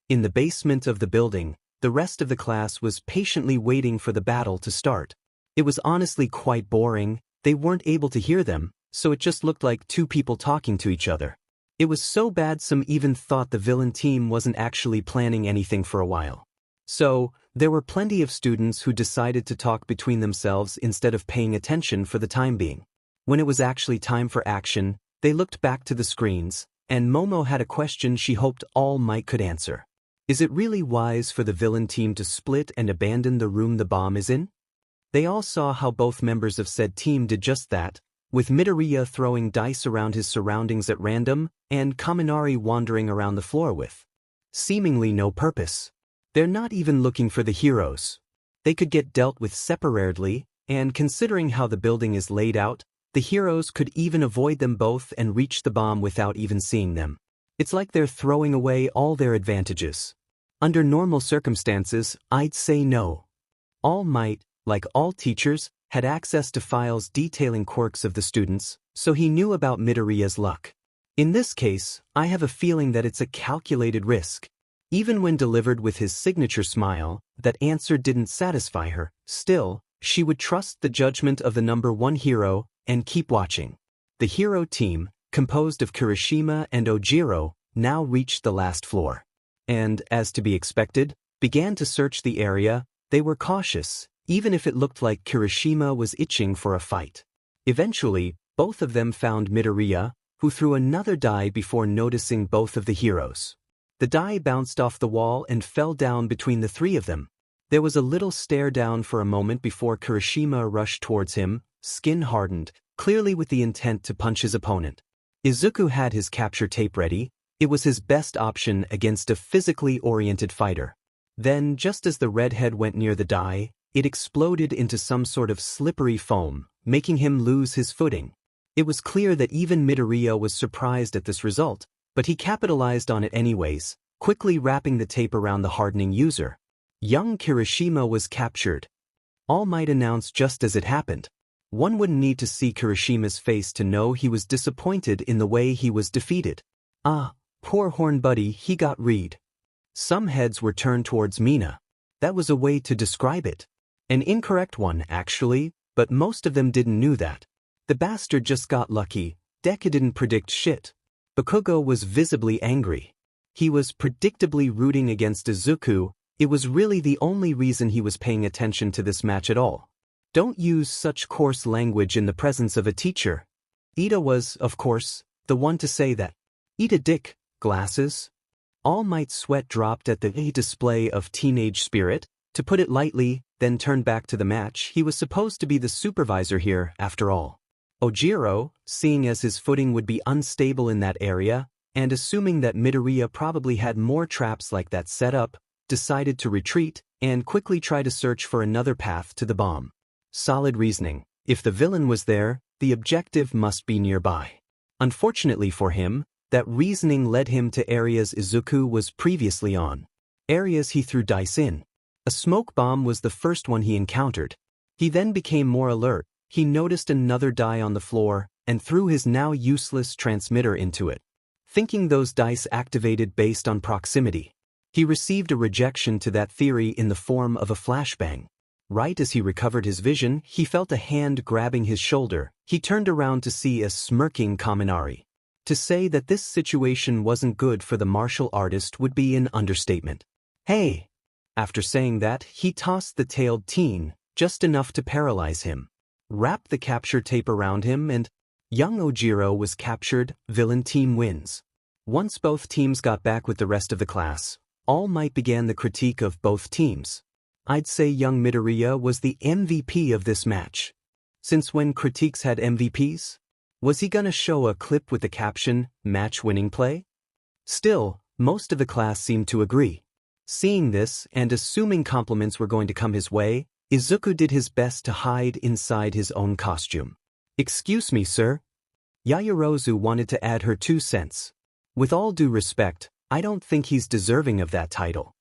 Speaker 1: In the basement of the building, the rest of the class was patiently waiting for the battle to start. It was honestly quite boring. They weren't able to hear them, so it just looked like two people talking to each other. It was so bad some even thought the villain team wasn't actually planning anything for a while. So, there were plenty of students who decided to talk between themselves instead of paying attention for the time being. When it was actually time for action, They looked back to the screens, and Momo had a question she hoped All Might could answer. Is it really wise for the villain team to split and abandon the room the bomb is in? They all saw how both members of said team did just that, with Midoriya throwing dice around his surroundings at random, and Kaminari wandering around the floor with seemingly no purpose. They're not even looking for the heroes. They could get dealt with separately, and considering how the building is laid out, the heroes could even avoid them both and reach the bomb without even seeing them. It's like they're throwing away all their advantages. Under normal circumstances, I'd say no. All Might, like all teachers, had access to files detailing quirks of the students, so he knew about Midoriya's luck. In this case, I have a feeling that it's a calculated risk. Even when delivered with his signature smile, that answer didn't satisfy her. Still, she would trust the judgment of the number one hero and keep watching. The hero team, composed of Kirishima and Ojiro, now reached the last floor. And, as to be expected, began to search the area. They were cautious, even if it looked like Kirishima was itching for a fight. Eventually, both of them found Midoriya, who threw another die before noticing both of the heroes. The die bounced off the wall and fell down between the three of them. There was a little stare down for a moment before Kirishima rushed towards him, skin hardened, clearly with the intent to punch his opponent. Izuku had his capture tape ready. It was his best option against a physically oriented fighter. Then, just as the redhead went near the die, it exploded into some sort of slippery foam, making him lose his footing. It was clear that even Midoriya was surprised at this result, but he capitalized on it anyways, quickly wrapping the tape around the hardening user. Young Kirishima was captured. All Might announced just as it happened. One wouldn't need to see Kirishima's face to know he was disappointed in the way he was defeated. Ah, poor Horn Buddy, he got read. Some heads were turned towards Mina. That was a way to describe it. An incorrect one, actually, but most of them didn't know that. The bastard just got lucky. Deku didn't predict shit. Bakugo was visibly angry. He was predictably rooting against Izuku. It was really the only reason he was paying attention to this match at all. Don't use such coarse language in the presence of a teacher. Ida was, of course, the one to say that. Eat a dick, glasses. All Might's sweat dropped at the display of teenage spirit. To put it lightly, then turned back to the match. He was supposed to be the supervisor here, after all. Ojiro, seeing as his footing would be unstable in that area, and assuming that Midoriya probably had more traps like that set up, decided to retreat and quickly try to search for another path to the bomb. Solid reasoning. If the villain was there, the objective must be nearby. Unfortunately for him, that reasoning led him to areas Izuku was previously on. Areas he threw dice in. A smoke bomb was the first one he encountered. He then became more alert. He noticed another die on the floor and threw his now useless transmitter into it. Thinking those dice activated based on proximity. He received a rejection to that theory in the form of a flashbang. Right as he recovered his vision, he felt a hand grabbing his shoulder. He turned around to see a smirking Kaminari. To say that this situation wasn't good for the martial artist would be an understatement. Hey! After saying that, he tossed the tailed teen, just enough to paralyze him. Wrapped the capture tape around him and young Ojiro was captured. Villain team wins. Once both teams got back with the rest of the class, All Might began the critique of both teams. I'd say young Midoriya was the MVP of this match. Since when critiques had MVPs? Was he gonna show a clip with the caption, match-winning play? Still, most of the class seemed to agree. Seeing this, and assuming compliments were going to come his way, Izuku did his best to hide inside his own costume. Excuse me, sir. Yaoyorozu wanted to add her 2 cents. With all due respect, I don't think he's deserving of that title.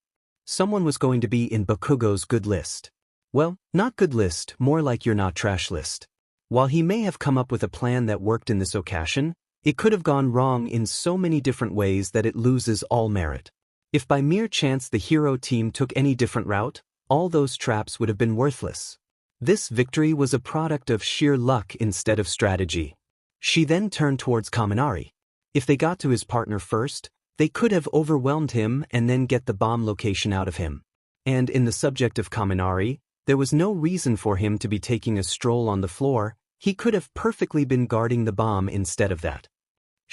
Speaker 1: Someone was going to be in Bakugo's good list. Well, not good list, more like you're not trash list. While he may have come up with a plan that worked in this occasion, it could have gone wrong in so many different ways that it loses all merit. If by mere chance the hero team took any different route, all those traps would have been worthless. This victory was a product of sheer luck instead of strategy. She then turned towards Kaminari. If they got to his partner first, they could have overwhelmed him and then get the bomb location out of him. And in the subject of Kaminari, there was no reason for him to be taking a stroll on the floor. He could have perfectly been guarding the bomb instead of that.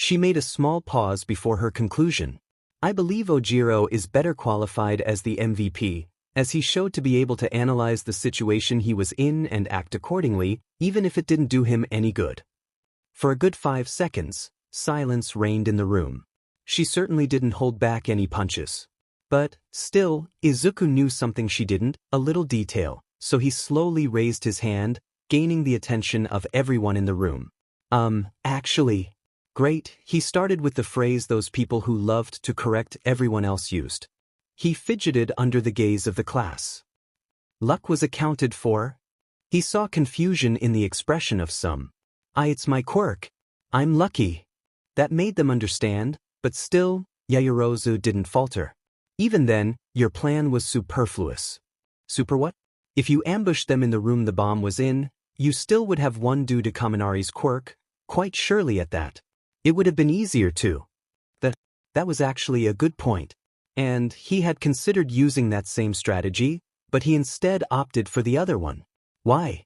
Speaker 1: She made a small pause before her conclusion. I believe Ojiro is better qualified as the MVP, as he showed to be able to analyze the situation he was in and act accordingly, even if it didn't do him any good. For a good 5 seconds, silence reigned in the room. She certainly didn't hold back any punches. But, still, Izuku knew something she didn't, a little detail, so he slowly raised his hand, gaining the attention of everyone in the room. Actually. Great, he started with the phrase those people who loved to correct everyone else used. He fidgeted under the gaze of the class. Luck was accounted for. He saw confusion in the expression of some. It's my quirk. I'm lucky. That made them understand, but still, Yaoyorozu didn't falter. Even then, your plan was superfluous. Super what? If you ambushed them in the room the bomb was in, you still would have won due to Kaminari's quirk, quite surely at that. It would have been easier too. That was actually a good point. And he had considered using that same strategy, but he instead opted for the other one. Why?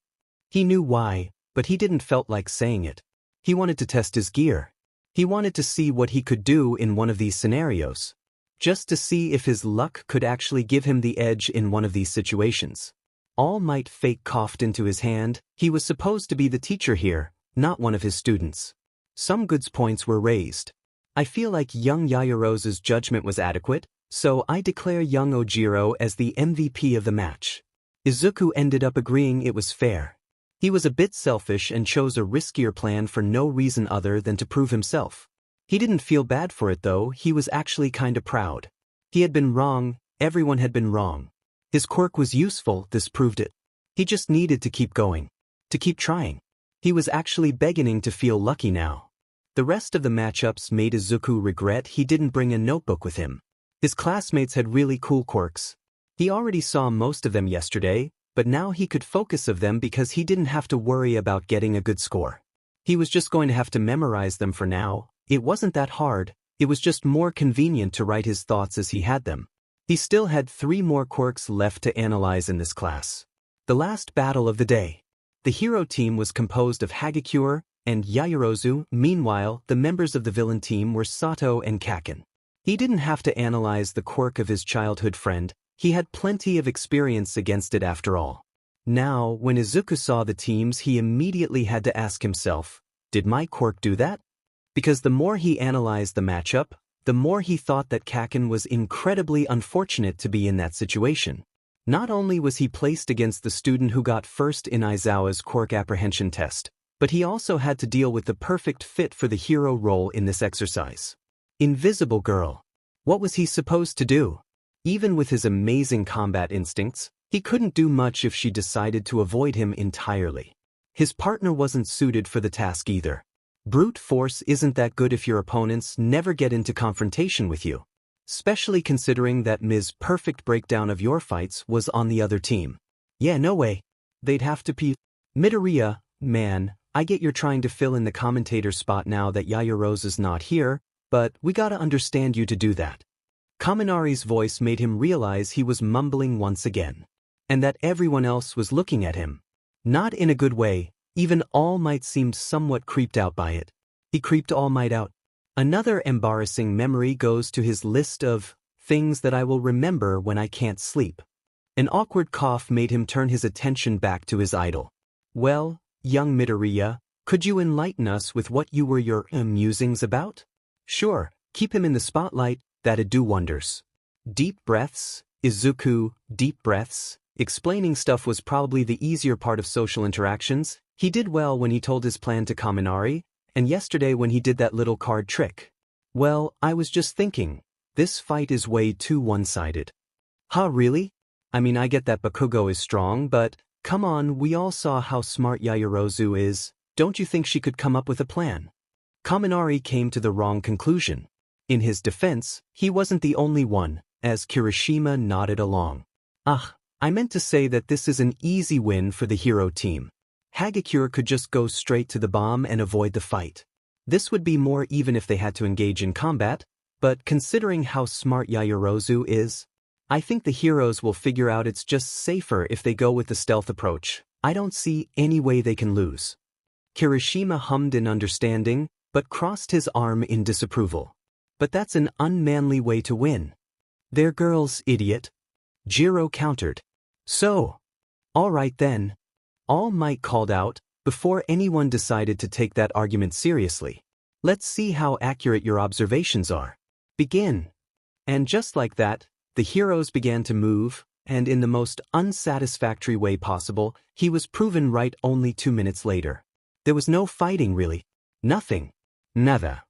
Speaker 1: He knew why, but he didn't felt like saying it. He wanted to test his gear. He wanted to see what he could do in one of these scenarios. Just to see if his luck could actually give him the edge in one of these situations. All Might fake coughed into his hand. He was supposed to be the teacher here, not one of his students. Some good points were raised. I feel like young Yaoyorozu's judgment was adequate, so I declare young Ojiro as the MVP of the match. Izuku ended up agreeing it was fair. He was a bit selfish and chose a riskier plan for no reason other than to prove himself. He didn't feel bad for it though, he was actually kinda proud. He had been wrong, everyone had been wrong. His quirk was useful, this proved it. He just needed to keep going. To keep trying. He was actually beginning to feel lucky now. The rest of the matchups made Izuku regret he didn't bring a notebook with him. His classmates had really cool quirks. He already saw most of them yesterday, but now he could focus on them because he didn't have to worry about getting a good score. He was just going to have to memorize them for now. It wasn't that hard, it was just more convenient to write his thoughts as he had them. He still had 3 more quirks left to analyze in this class. The last battle of the day. The hero team was composed of Hagakure and Yaoyorozu. Meanwhile, the members of the villain team were Sato and Kaken. He didn't have to analyze the quirk of his childhood friend, he had plenty of experience against it after all. Now, when Izuku saw the teams he immediately had to ask himself, did my quirk do that? Because the more he analyzed the matchup, the more he thought that Kaken was incredibly unfortunate to be in that situation. Not only was he placed against the student who got first in Aizawa's quirk apprehension test, but he also had to deal with the perfect fit for the hero role in this exercise. Invisible Girl. What was he supposed to do? Even with his amazing combat instincts, he couldn't do much if she decided to avoid him entirely. His partner wasn't suited for the task either. Brute force isn't that good if your opponents never get into confrontation with you. Especially considering that Ms. Perfect breakdown of your fights was on the other team. Yeah, no way. They'd have to pee. Midoriya, man, I get you're trying to fill in the commentator spot now that Yaoyorozu's not here, but we gotta understand you to do that. Kaminari's voice made him realize he was mumbling once again. And that everyone else was looking at him. Not in a good way, even All Might seemed somewhat creeped out by it. He creeped All Might out. Another embarrassing memory goes to his list of things that I will remember when I can't sleep. An awkward cough made him turn his attention back to his idol. Well, young Midoriya, could you enlighten us with what you were your musings about? Sure, keep him in the spotlight, that'd do wonders. Deep breaths, Izuku, deep breaths. Explaining stuff was probably the easier part of social interactions. He did well when he told his plan to Kaminari, and yesterday when he did that little card trick. Well, I was just thinking, this fight is way too one-sided. Huh, really? I mean, I get that Bakugo is strong, but come on, we all saw how smart Yaoyorozu is. Don't you think she could come up with a plan? Kaminari came to the wrong conclusion. In his defense, he wasn't the only one, as Kirishima nodded along. I meant to say that this is an easy win for the hero team. Hagakure could just go straight to the bomb and avoid the fight. This would be more even if they had to engage in combat, but considering how smart Yaoyorozu is, I think the heroes will figure out it's just safer if they go with the stealth approach. I don't see any way they can lose. Kirishima hummed in understanding, but crossed his arm in disapproval. But that's an unmanly way to win. They're girls, idiot. Jiro countered. So. All right then. All Might called out, before anyone decided to take that argument seriously. Let's see how accurate your observations are. Begin. And just like that, the heroes began to move, and in the most unsatisfactory way possible, he was proven right only 2 minutes later. There was no fighting really. Nothing. Nada.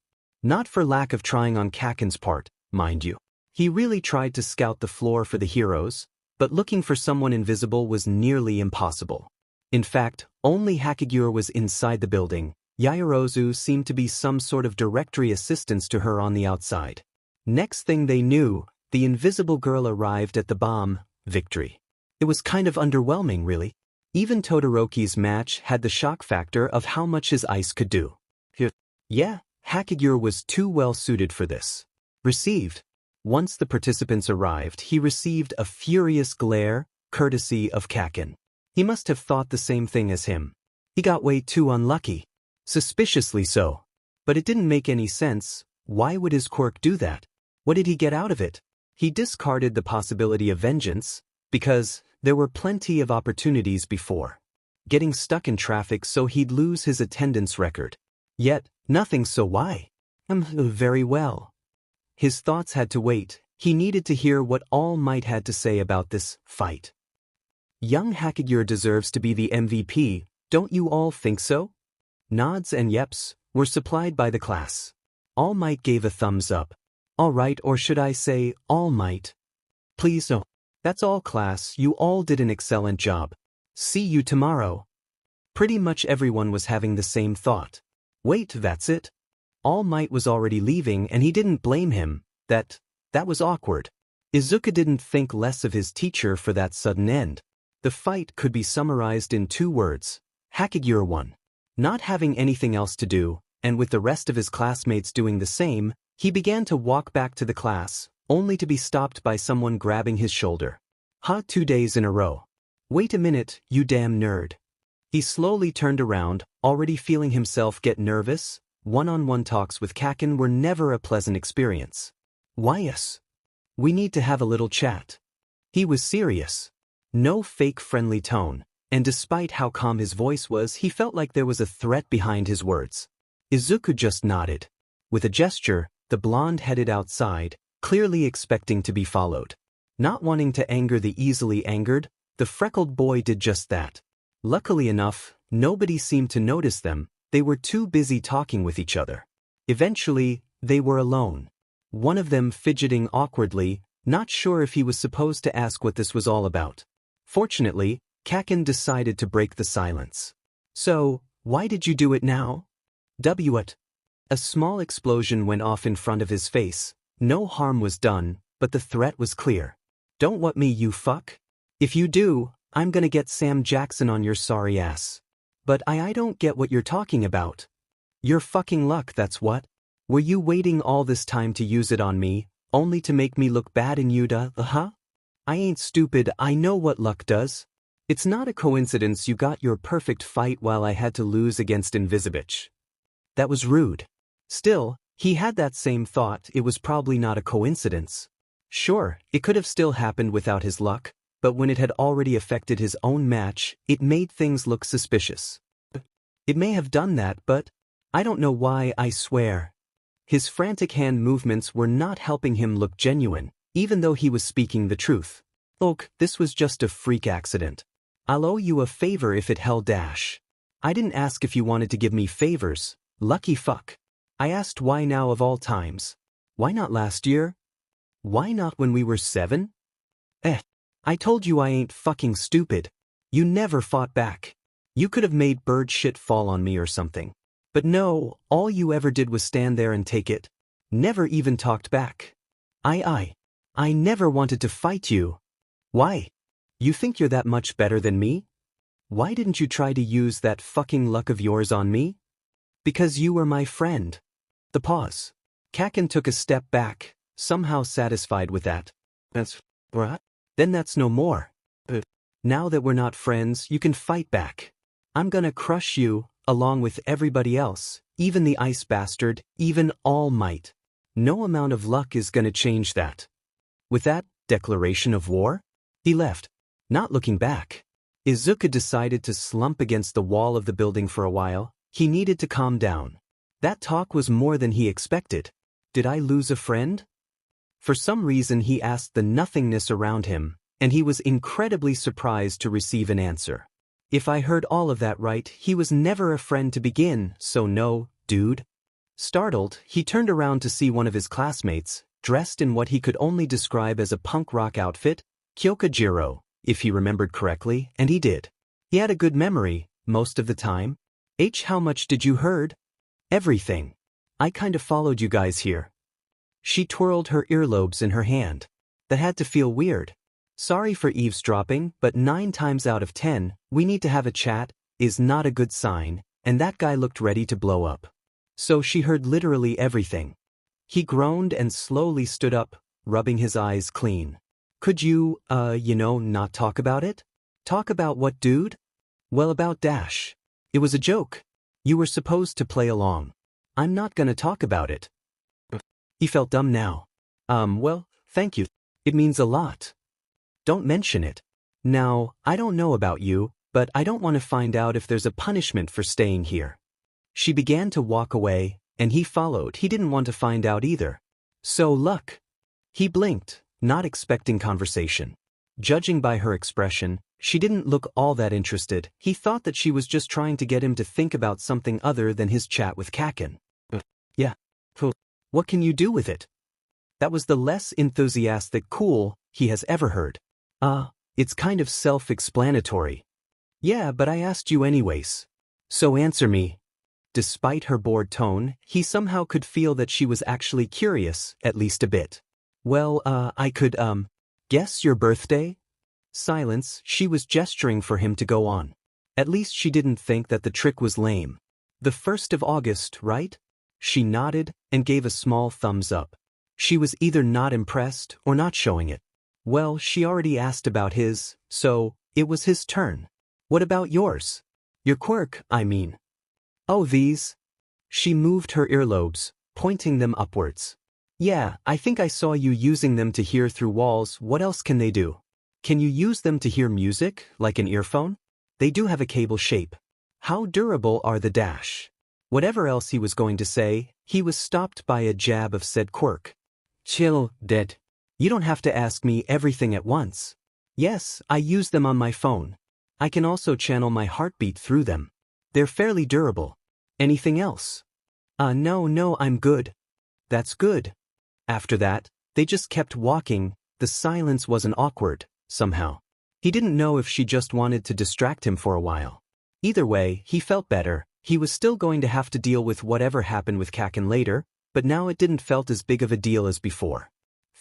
Speaker 1: Not for lack of trying on Kaken's part, mind you. He really tried to scout the floor for the heroes, but looking for someone invisible was nearly impossible. In fact, only Hakagura was inside the building. Yaoyorozu seemed to be some sort of directory assistance to her on the outside. Next thing they knew, the invisible girl arrived at the bomb, victory. It was kind of underwhelming really. Even Todoroki's match had the shock factor of how much his ice could do. Yeah, Hakagura was too well suited for this. Received. Once the participants arrived, he received a furious glare, courtesy of Kaken. He must have thought the same thing as him. He got way too unlucky. Suspiciously so. But it didn't make any sense. Why would his quirk do that? What did he get out of it? He discarded the possibility of vengeance, because there were plenty of opportunities before. Getting stuck in traffic so he'd lose his attendance record. Yet, nothing, so why? Very well. His thoughts had to wait. He needed to hear what All Might had to say about this fight. Young Hakagura deserves to be the MVP, don't you all think so? Nods and yeps were supplied by the class. All Might gave a thumbs up. All right, or should I say, All Might? Please no. That's all, class, you all did an excellent job. See you tomorrow. Pretty much everyone was having the same thought. Wait, that's it? All Might was already leaving and he didn't blame him. That was awkward. Izuku didn't think less of his teacher for that sudden end. The fight could be summarized in 2 words. Hakagura won. Not having anything else to do, and with the rest of his classmates doing the same, he began to walk back to the class, only to be stopped by someone grabbing his shoulder. 2 days in a row. Wait a minute, you damn nerd. He slowly turned around, already feeling himself get nervous. One-on-one talks with Kaken were never a pleasant experience. Why yes? We need to have a little chat. He was serious. No fake friendly tone, and despite how calm his voice was, he felt like there was a threat behind his words. Izuku just nodded. With a gesture, the blonde headed outside, clearly expecting to be followed. Not wanting to anger the easily angered, the freckled boy did just that. Luckily enough, nobody seemed to notice them. They were too busy talking with each other. Eventually, they were alone. One of them fidgeting awkwardly, not sure if he was supposed to ask what this was all about. Fortunately, Kaken decided to break the silence. So, why did you do it now? What? A small explosion went off in front of his face. No harm was done, but the threat was clear. Don't want me, you fuck? If you do, I'm gonna get Sam Jackson on your sorry ass. But I don't get what you're talking about. Your fucking luck, that's what. Were you waiting all this time to use it on me, only to make me look bad in you, huh? I ain't stupid, I know what luck does. It's not a coincidence you got your perfect fight while I had to lose against Invisibitch. That was rude. Still, he had that same thought. It was probably not a coincidence. Sure, it could have still happened without his luck, but when it had already affected his own match, it made things look suspicious. It may have done that, but I don't know why, I swear. His frantic hand movements were not helping him look genuine, even though he was speaking the truth. Look, this was just a freak accident. I'll owe you a favor if it held dash. I didn't ask if you wanted to give me favors, lucky fuck. I asked why now of all times. Why not last year? Why not when we were 7? I told you I ain't fucking stupid. You never fought back. You could have made bird shit fall on me or something. But no, all you ever did was stand there and take it. Never even talked back. I never wanted to fight you. Why? You think you're that much better than me? Why didn't you try to use that fucking luck of yours on me? Because you were my friend. The pause. Kaken took a step back, somehow satisfied with that. That's what? Then that's no more. Now that we're not friends, you can fight back. I'm gonna crush you, along with everybody else. Even the ice bastard, even All Might. No amount of luck is gonna change that. With that declaration of war, he left, not looking back. Izuku decided to slump against the wall of the building for a while. He needed to calm down. That talk was more than he expected. Did I lose a friend? For some reason he asked the nothingness around him, and he was incredibly surprised to receive an answer. If I heard all of that right, he was never a friend to begin, so no, dude. Startled, he turned around to see one of his classmates, dressed in what he could only describe as a punk rock outfit, Kyokujiro, if he remembered correctly, and he did. He had a good memory, most of the time. How much did you heard? Everything. I kind of followed you guys here. She twirled her earlobes in her hand. That had to feel weird. Sorry for eavesdropping, but 9 times out of 10, we need to have a chat, is not a good sign, and that guy looked ready to blow up. So she heard literally everything. He groaned and slowly stood up, rubbing his eyes clean. Could you, not talk about it? Talk about what, dude? Well, about Dash. It was a joke. You were supposed to play along. I'm not gonna talk about it. He felt dumb now. Well, thank you. It means a lot. Don't mention it. Now, I don't know about you, but I don't want to find out if there's a punishment for staying here. She began to walk away, and he followed. He didn't want to find out either. So luck. He blinked, not expecting conversation. Judging by her expression, she didn't look all that interested. He thought that she was just trying to get him to think about something other than his chat with Kaken. Yeah. Cool. What can you do with it? That was the less enthusiastic cool he has ever heard. It's kind of self-explanatory. Yeah, but I asked you anyways. So answer me. Despite her bored tone, he somehow could feel that she was actually curious, at least a bit. Well, I could, guess your birthday? Silence. She was gesturing for him to go on. At least she didn't think that the trick was lame. The 1st of August, right? She nodded and gave a small thumbs up. She was either not impressed or not showing it. Well, she already asked about his, so it was his turn. What about yours? Your quirk, I mean. Oh, these? She moved her earlobes, pointing them upwards. Yeah, I think I saw you using them to hear through walls. What else can they do? Can you use them to hear music, like an earphone? They do have a cable shape. How durable are the dash? Whatever else he was going to say, he was stopped by a jab of said quirk. Chill, dead. You don't have to ask me everything at once. Yes, I use them on my phone. I can also channel my heartbeat through them. They're fairly durable. Anything else? No, I'm good. That's good. After that, they just kept walking. The silence wasn't awkward, somehow. He didn't know if she just wanted to distract him for a while. Either way, he felt better. He was still going to have to deal with whatever happened with Kaken later, but now it didn't felt as big of a deal as before.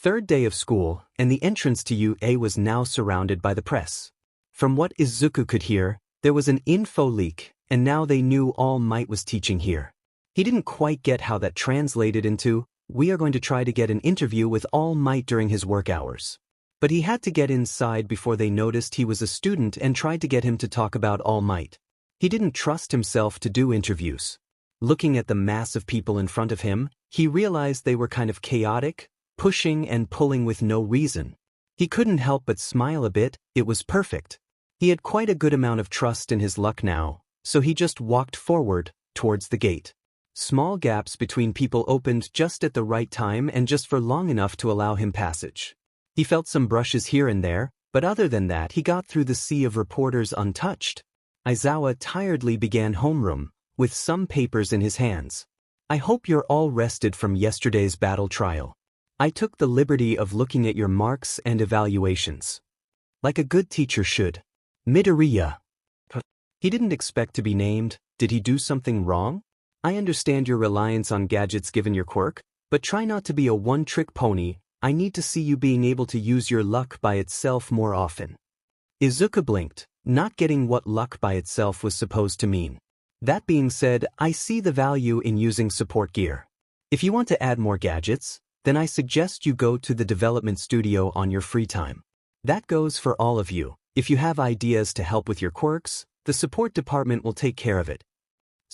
Speaker 1: 3rd day of school, and the entrance to UA was now surrounded by the press. From what Izuku could hear, there was an info leak, and now they knew All Might was teaching here. He didn't quite get how that translated into, we are going to try to get an interview with All Might during his work hours. But he had to get inside before they noticed he was a student and tried to get him to talk about All Might. He didn't trust himself to do interviews. Looking at the mass of people in front of him, he realized they were kind of chaotic, pushing and pulling with no reason. He couldn't help but smile a bit. It was perfect. He had quite a good amount of trust in his luck now, so he just walked forward, towards the gate. Small gaps between people opened just at the right time and just for long enough to allow him passage. He felt some brushes here and there, but other than that he got through the sea of reporters untouched. Aizawa tiredly began homeroom, with some papers in his hands. I hope you're all rested from yesterday's battle trial. I took the liberty of looking at your marks and evaluations. Like a good teacher should. Midoriya. He didn't expect to be named. Did he do something wrong? I understand your reliance on gadgets given your quirk, but try not to be a one-trick pony. I need to see you being able to use your luck by itself more often. Izuku blinked, not getting what luck by itself was supposed to mean. That being said, I see the value in using support gear. If you want to add more gadgets, then I suggest you go to the development studio on your free time. That goes for all of you. If you have ideas to help with your quirks, the support department will take care of it.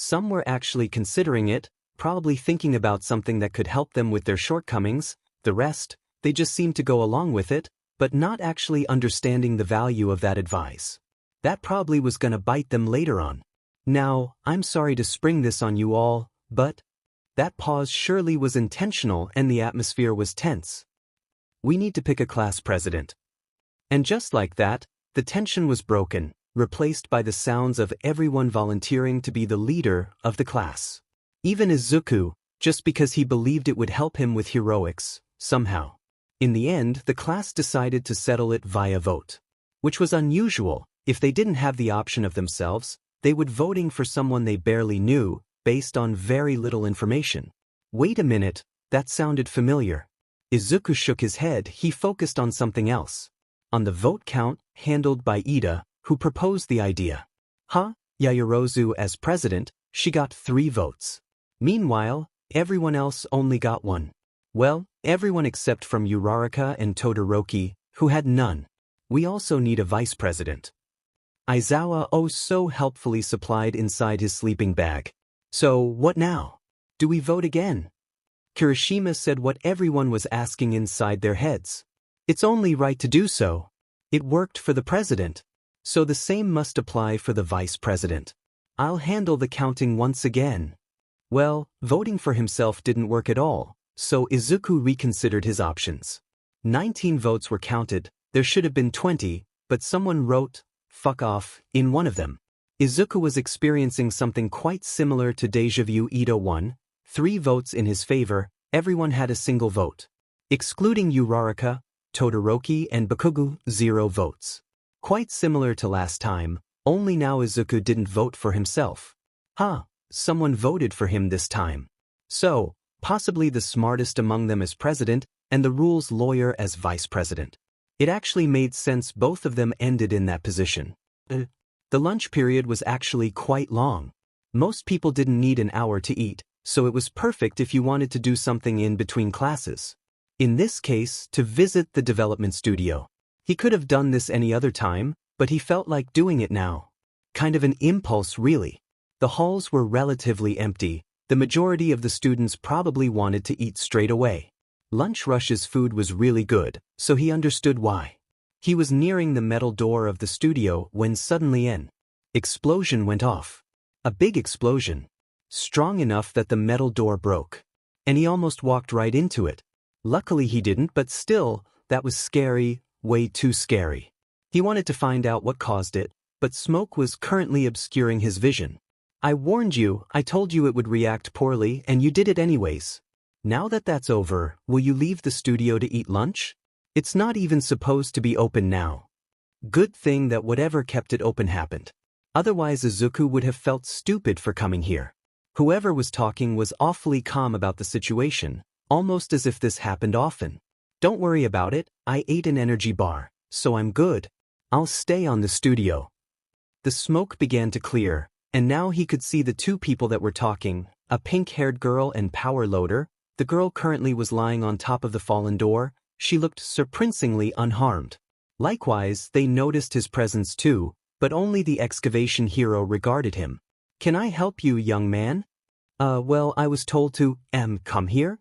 Speaker 1: Some were actually considering it, probably thinking about something that could help them with their shortcomings. The rest, they just seemed to go along with it, but not actually understanding the value of that advice. That probably was gonna bite them later on. Now, I'm sorry to spring this on you all, but that pause surely was intentional and the atmosphere was tense. We need to pick a class president. And just like that, the tension was broken, replaced by the sounds of everyone volunteering to be the leader of the class. Even Izuku, just because he believed it would help him with heroics, somehow. In the end, the class decided to settle it via vote. Which was unusual. If they didn't have the option of themselves, they would voting for someone they barely knew, based on very little information. Wait a minute, that sounded familiar. Izuku shook his head. He focused on something else. On the vote count, handled by Ida, who proposed the idea. Yaoyorozu as president, she got 3 votes. Meanwhile, everyone else only got 1. Well, everyone except from Uraraka and Todoroki, who had none. We also need a vice president. Aizawa so helpfully supplied inside his sleeping bag. So, what now? Do we vote again? Kirishima said what everyone was asking inside their heads. It's only right to do so. It worked for the president. So the same must apply for the vice president. I'll handle the counting once again. Well, voting for himself didn't work at all, so Izuku reconsidered his options. 19 votes were counted, there should have been 20, but someone wrote, "fuck off," in one of them. Izuku was experiencing something quite similar to Deja Vu. Ida won, 3 votes in his favor, everyone had a single vote. Excluding Uraraka, Todoroki and Bakugo, 0 votes. Quite similar to last time, only now Izuku didn't vote for himself. Someone voted for him this time. So, possibly the smartest among them as president, and the rules lawyer as vice president. It actually made sense both of them ended in that position. The lunch period was actually quite long. Most people didn't need an hour to eat, so it was perfect if you wanted to do something in between classes. In this case, to visit the development studio. He could have done this any other time, but he felt like doing it now. Kind of an impulse, really. The halls were relatively empty. The majority of the students probably wanted to eat straight away. Lunch Rush's food was really good, so he understood why. He was nearing the metal door of the studio when suddenly an explosion went off. A big explosion. Strong enough that the metal door broke. And he almost walked right into it. Luckily he didn't, but still, that was scary, way too scary. He wanted to find out what caused it, but smoke was currently obscuring his vision. I warned you, I told you it would react poorly, and you did it anyways. Now that that's over, will you leave the studio to eat lunch? It's not even supposed to be open now. Good thing that whatever kept it open happened. Otherwise Izuku would have felt stupid for coming here. Whoever was talking was awfully calm about the situation, almost as if this happened often. Don't worry about it, I ate an energy bar, so I'm good. I'll stay on the studio. The smoke began to clear, and now he could see the 2 people that were talking, a pink-haired girl and Power Loader. The girl currently was lying on top of the fallen door. She looked surprisingly unharmed. Likewise, they noticed his presence too, but only the excavation hero regarded him. Can I help you, young man? Well, I was told to, come here?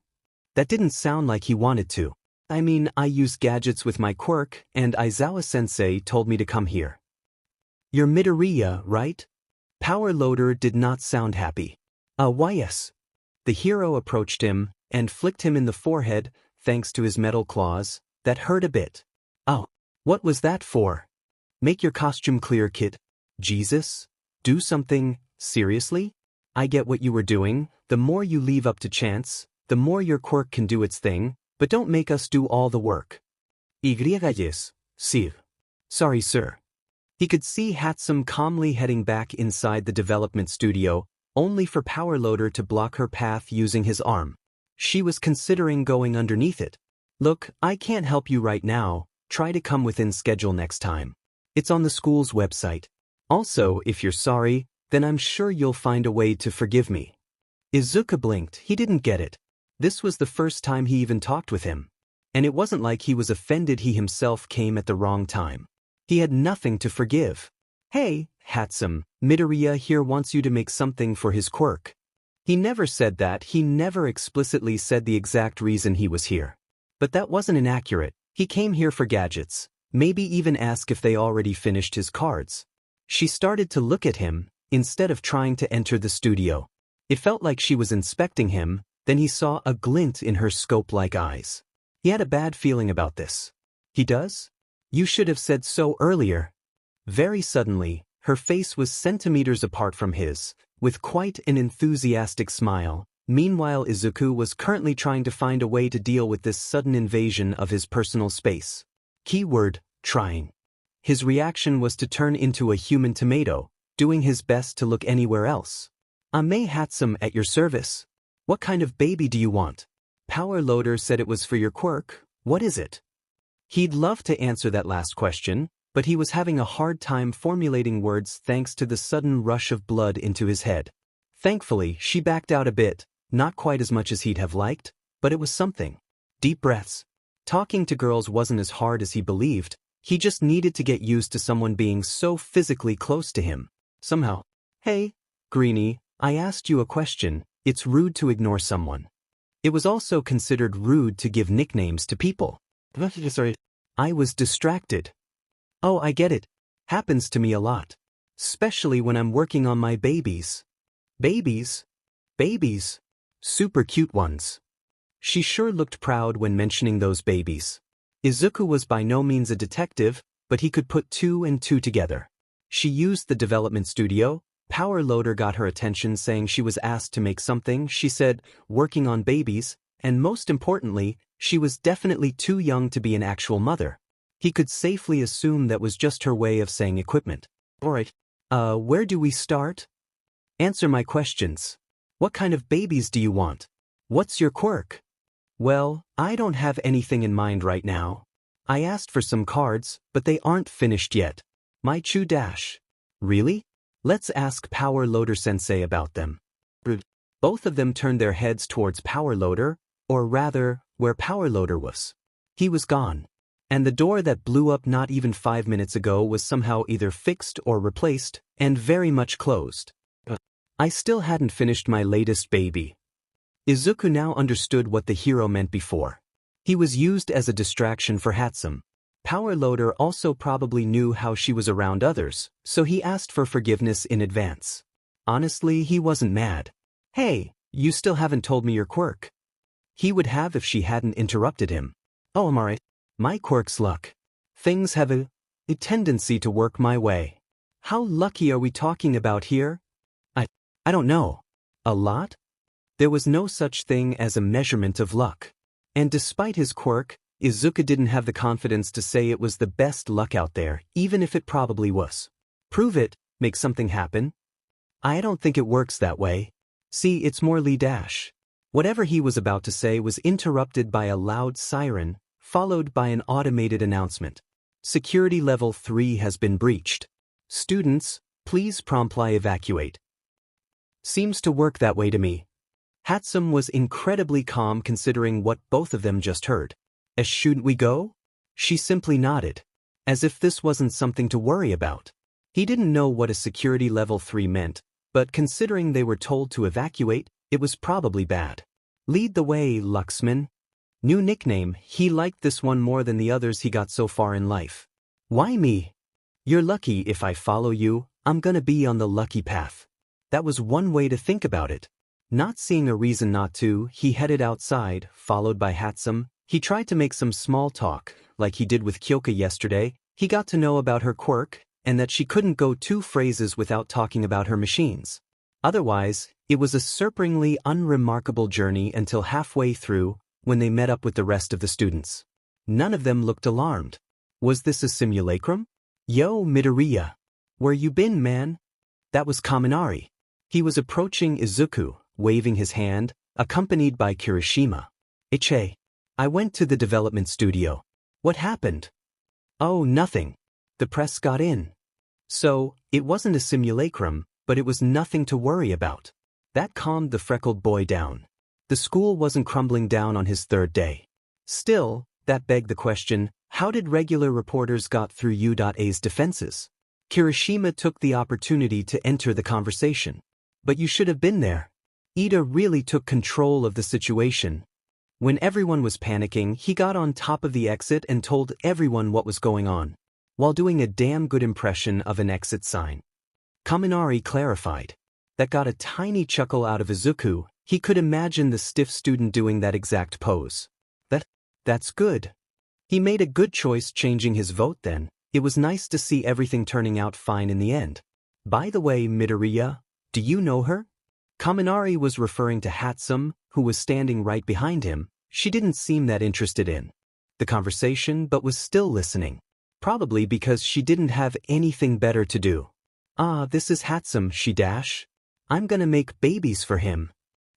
Speaker 1: That didn't sound like he wanted to. I mean, I use gadgets with my Quirk, and Aizawa-sensei told me to come here. You're Midoriya, right? Power Loader did not sound happy. Why yes. The hero approached him, and flicked him in the forehead, thanks to his metal claws, that hurt a bit. Oh, what was that for? Make your costume clear, kid. Jesus? Do something, seriously? I get what you were doing, the more you leave up to chance, the more your Quirk can do its thing, but don't make us do all the work. Yes, sir. Sorry, sir. He could see Hatsum calmly heading back inside the development studio, only for Power Loader to block her path using his arm. She was considering going underneath it. Look, I can't help you right now, try to come within schedule next time. It's on the school's website. Also, if you're sorry, then I'm sure you'll find a way to forgive me. Izuku blinked, he didn't get it. This was the first time he even talked with him. And it wasn't like he was offended he himself came at the wrong time. He had nothing to forgive. Hey, Hatsum, Midoriya here wants you to make something for his quirk. He never said that, he never explicitly said the exact reason he was here. But that wasn't inaccurate, he came here for gadgets, maybe even ask if they already finished his cards. She started to look at him, instead of trying to enter the studio. It felt like she was inspecting him, then he saw a glint in her scope-like eyes. He had a bad feeling about this. He does? You should have said so earlier. Very suddenly, her face was centimeters apart from his, with quite an enthusiastic smile. Meanwhile, Isuku was currently trying to find a way to deal with this sudden invasion of his personal space. Keyword, trying. His reaction was to turn into a human tomato, doing his best to look anywhere else. Ame Hatsum at your service. What kind of baby do you want? Power Loader said it was for your quirk. What is it? He'd love to answer that last question, but he was having a hard time formulating words thanks to the sudden rush of blood into his head. Thankfully, she backed out a bit, not quite as much as he'd have liked, but it was something. Deep breaths. Talking to girls wasn't as hard as he believed, he just needed to get used to someone being so physically close to him. Somehow. Hey, Greenie, I asked you a question, it's rude to ignore someone. It was also considered rude to give nicknames to people. Sorry. I was distracted. Oh, I get it. Happens to me a lot. Especially when I'm working on my babies. Babies? Babies. Super cute ones. She sure looked proud when mentioning those babies. Izuku was by no means a detective, but he could put two and two together. She used the development studio. Power Loader got her attention saying she was asked to make something, she said, working on babies, and most importantly, she was definitely too young to be an actual mother. He could safely assume that was just her way of saying equipment. Alright. Where do we start? Answer my questions. What kind of babies do you want? What's your quirk? Well, I don't have anything in mind right now. I asked for some cards, but they aren't finished yet. My Chu Dash. Really? Let's ask Power Loader Sensei about them. Both of them turned their heads towards Power Loader, or rather, where Power Loader was. He was gone. And the door that blew up not even 5 minutes ago was somehow either fixed or replaced, and very much closed. I still hadn't finished my latest baby. Izuku now understood what the hero meant before. He was used as a distraction for Hatsum. Power Loader also probably knew how she was around others, so he asked for forgiveness in advance. Honestly, he wasn't mad. Hey, you still haven't told me your quirk. He would have if she hadn't interrupted him. Oh, I'm alright. My quirk's luck. Things have a tendency to work my way. How lucky are we talking about here? I don't know. A lot? There was no such thing as a measurement of luck. And despite his quirk, Izuku didn't have the confidence to say it was the best luck out there, even if it probably was. Prove it, make something happen. I don't think it works that way. See, it's more Lee Dash. Whatever he was about to say was interrupted by a loud siren, followed by an automated announcement. Security level 3 has been breached. Students, please promptly evacuate. Seems to work that way to me. Hatsum was incredibly calm considering what both of them just heard. Shouldn't we go? She simply nodded, as if this wasn't something to worry about. He didn't know what a security level 3 meant, but considering they were told to evacuate, it was probably bad. Lead the way, Luxman. New nickname, he liked this one more than the others he got so far in life. Why me? You're lucky if I follow you, I'm gonna be on the lucky path. That was one way to think about it. Not seeing a reason not to, he headed outside, followed by Hatsum. He tried to make some small talk, like he did with Kyoka yesterday. He got to know about her quirk, and that she couldn't go 2 phrases without talking about her machines. Otherwise, it was a surprisingly unremarkable journey until halfway through, when they met up with the rest of the students. None of them looked alarmed. Was this a simulacrum? Yo, Midoriya. Where you been, man? That was Kaminari. He was approaching Izuku, waving his hand, accompanied by Kirishima. Ichie. I went to the development studio. What happened? Oh, nothing. The press got in. So, it wasn't a simulacrum, but it was nothing to worry about. That calmed the freckled boy down. The school wasn't crumbling down on his 3rd day. Still, that begged the question, how did regular reporters got through U.A's defenses? Kirishima took the opportunity to enter the conversation. But you should have been there. Ida really took control of the situation. When everyone was panicking, he got on top of the exit and told everyone what was going on, while doing a damn good impression of an exit sign. Kaminari clarified. That got a tiny chuckle out of Izuku. He could imagine the stiff student doing that exact pose. That's good. He made a good choice changing his vote then. It was nice to see everything turning out fine in the end. By the way, Midoriya, do you know her? Kaminari was referring to Hatsum, who was standing right behind him. She didn't seem that interested in the conversation but was still listening. Probably because she didn't have anything better to do. This is Hatsum, she dash. I'm gonna make babies for him.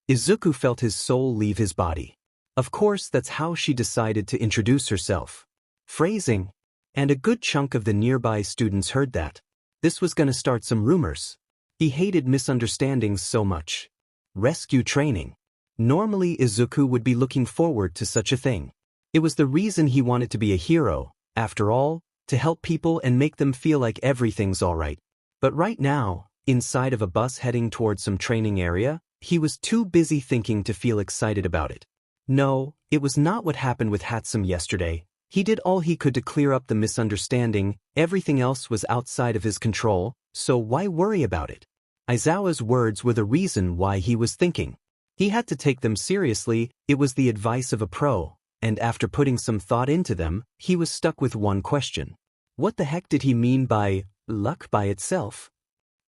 Speaker 1: Izuku felt his soul leave his body. Of course, that's how she decided to introduce herself. Phrasing. And a good chunk of the nearby students heard that. This was gonna start some rumors. He hated misunderstandings so much. Rescue training. Normally Izuku would be looking forward to such a thing. It was the reason he wanted to be a hero, after all, to help people and make them feel like everything's alright. But right now, inside of a bus heading towards some training area, he was too busy thinking to feel excited about it. No, it was not what happened with Hatsum yesterday. He did all he could to clear up the misunderstanding, everything else was outside of his control, so why worry about it? Aizawa's words were the reason why he was thinking. He had to take them seriously, it was the advice of a pro, and after putting some thought into them, he was stuck with one question. What the heck did he mean by luck by itself?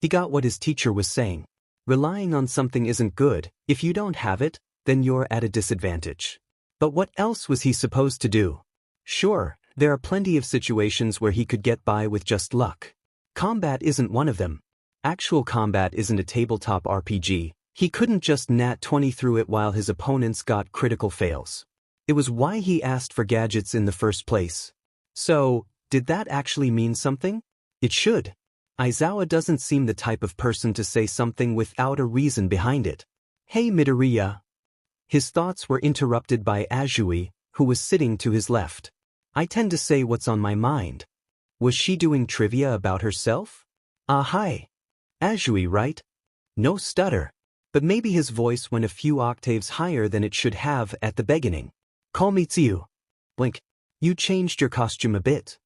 Speaker 1: He got what his teacher was saying. Relying on something isn't good. If you don't have it, then you're at a disadvantage. But what else was he supposed to do? Sure, there are plenty of situations where he could get by with just luck. Combat isn't one of them. Actual combat isn't a tabletop RPG. He couldn't just nat 20 through it while his opponents got critical fails. It was why he asked for gadgets in the first place. So, did that actually mean something? It should. Aizawa doesn't seem the type of person to say something without a reason behind it. Hey Midoriya. His thoughts were interrupted by Azui, who was sitting to his left. I tend to say what's on my mind. Was she doing trivia about herself? Hi. Azui, right? No stutter. But maybe his voice went a few octaves higher than it should have at the beginning. Call me Tsuyu. Blink. You changed your costume a bit.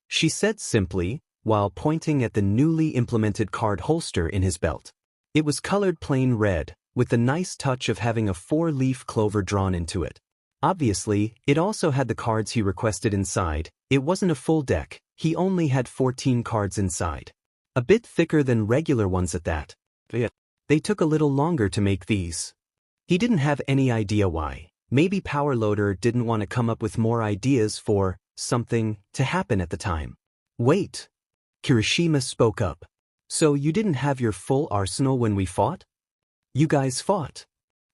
Speaker 1: She said simply, while pointing at the newly implemented card holster in his belt. It was colored plain red, with the nice touch of having a 4-leaf clover drawn into it. Obviously, it also had the cards he requested inside. It wasn't a full deck, he only had 14 cards inside. A bit thicker than regular ones at that. They took a little longer to make these. He didn't have any idea why. Maybe Power Loader didn't want to come up with more ideas for something to happen at the time. Wait. Kirishima spoke up. So you didn't have your full arsenal when we fought? You guys fought.